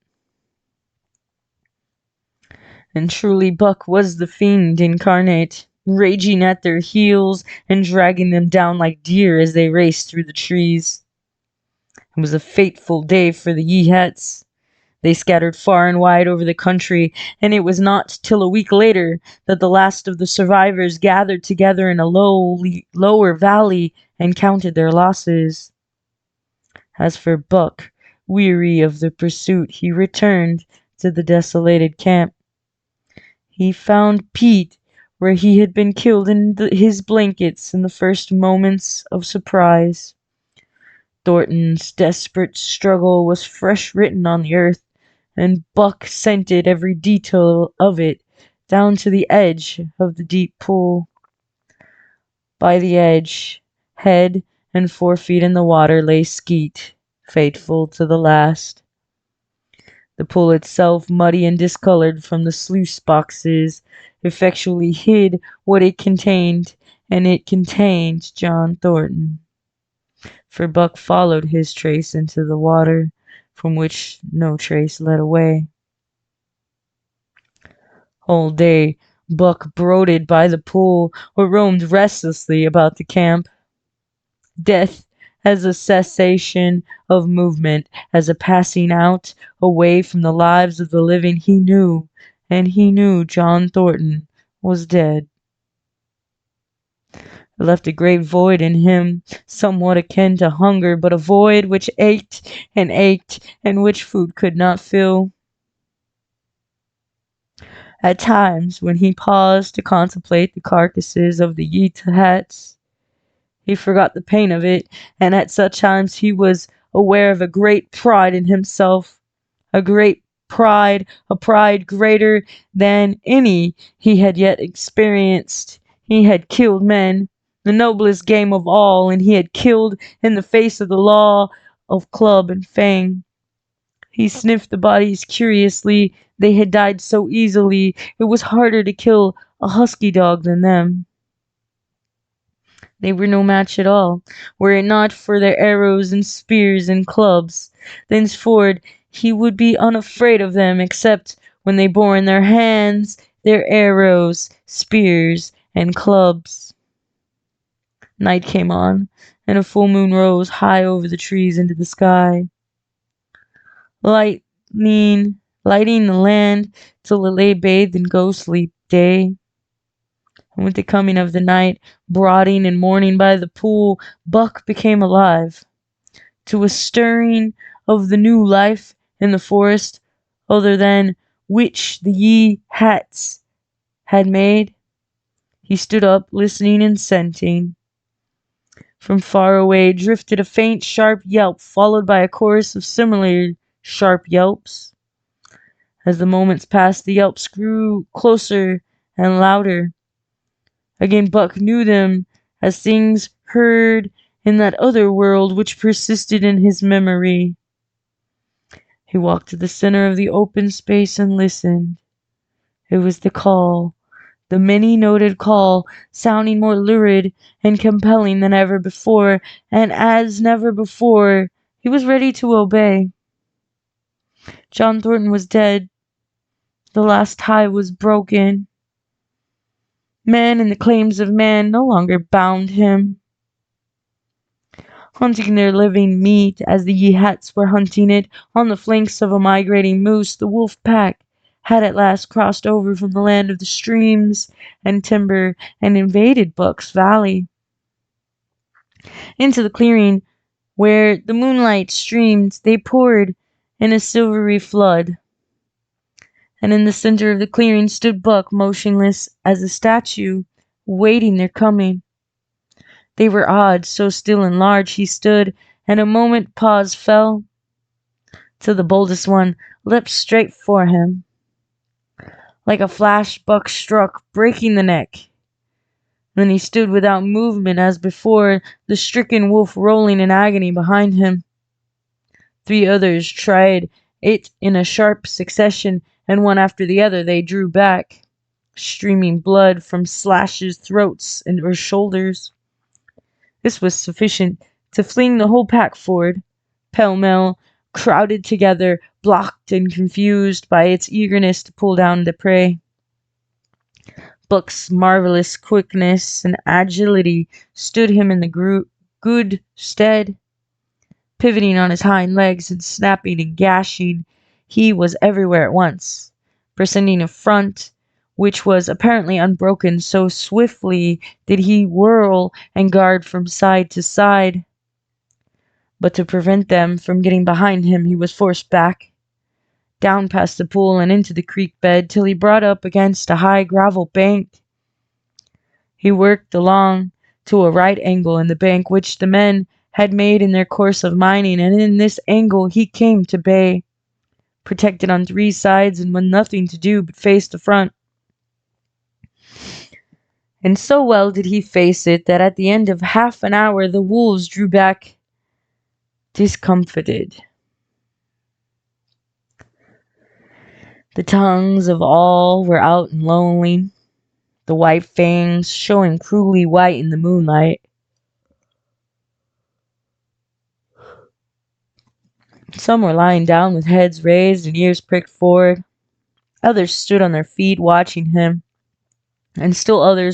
[SPEAKER 1] And truly Buck was the fiend incarnate, raging at their heels and dragging them down like deer as they raced through the trees. It was a fateful day for the Ye Hats. They scattered far and wide over the country, and it was not till a week later that the last of the survivors gathered together in a lower valley and counted their losses. As for Buck, weary of the pursuit, he returned to the desolated camp. He found Pete where he had been killed in his blankets in the first moments of surprise. Thornton's desperate struggle was fresh written on the earth, and Buck scented every detail of it down to the edge of the deep pool. By the edge, head and 4 feet in the water, lay Skeet, faithful to the last. The pool itself, muddy and discolored from the sluice boxes, effectually hid what it contained, and it contained John Thornton. For Buck followed his trace into the water, from which no trace led away. All day Buck brooded by the pool or roamed restlessly about the camp. Death as a cessation of movement, as a passing out away from the lives of the living, he knew, and he knew John Thornton was dead. It left a great void in him, somewhat akin to hunger, but a void which ached and which food could not fill. At times, when he paused to contemplate the carcasses of the Ye Hats, he forgot the pain of it, and at such times he was aware of a great pride in himself, a pride greater than any he had yet experienced. He had killed men, the noblest game of all, and he had killed in the face of the law of club and fang. He sniffed the bodies curiously. They had died so easily. It was harder to kill a husky dog than them. They were no match at all, were it not for their arrows and spears and clubs. Thenceforward he would be unafraid of them, except when they bore in their hands their arrows, spears, and clubs. Night came on, and a full moon rose high over the trees into the sky. Lightning lighting the land till it lay bathed in ghostly day. And with the coming of the night, brooding and mourning by the pool, Buck became alive to a stirring of the new life in the forest, other than which the ye hats had made. He stood up, listening and scenting. From far away drifted a faint, sharp yelp, followed by a chorus of similar sharp yelps. As the moments passed, the yelps grew closer and louder. Again, Buck knew them as things heard in that other world which persisted in his memory. He walked to the center of the open space and listened. It was the call, the many-noted call, sounding more lurid and compelling than ever before, and as never before, he was ready to obey. John Thornton was dead. The last tie was broken. Man and the claims of man no longer bound him. Hunting their living meat as the Yeehats were hunting it on the flanks of a migrating moose, the wolf pack had at last crossed over from the land of the streams and timber and invaded Buck's Valley. Into the clearing where the moonlight streamed, they poured in a silvery flood. And in the center of the clearing stood Buck, motionless as a statue, waiting their coming. They were odd, so still and large he stood, and a moment pause fell, till the boldest one leapt straight for him. Like a flash, Buck struck, breaking the neck. Then he stood without movement as before, the stricken wolf rolling in agony behind him. 3 others tried it in a sharp succession, and one after the other they drew back, streaming blood from slashes, throats, or shoulders. This was sufficient to fling the whole pack forward, pell-mell, crowded together, blocked and confused by its eagerness to pull down the prey. Buck's marvelous quickness and agility stood him in the good stead. Pivoting on his hind legs and snapping and gashing, he was everywhere at once, presenting a front which was apparently unbroken, so swiftly did he whirl and guard from side to side. But to prevent them from getting behind him, he was forced back, down past the pool and into the creek bed, till he brought up against a high gravel bank. He worked along to a right angle in the bank which the men had made in their course of mining, and in this angle he came to bay, protected on 3 sides and with nothing to do but face the front. And so well did he face it that at the end of half an hour the wolves drew back discomfited. The tongues of all were out and lolling, the white fangs showing cruelly white in the moonlight. Some were lying down with heads raised and ears pricked forward. Others stood on their feet watching him, and still others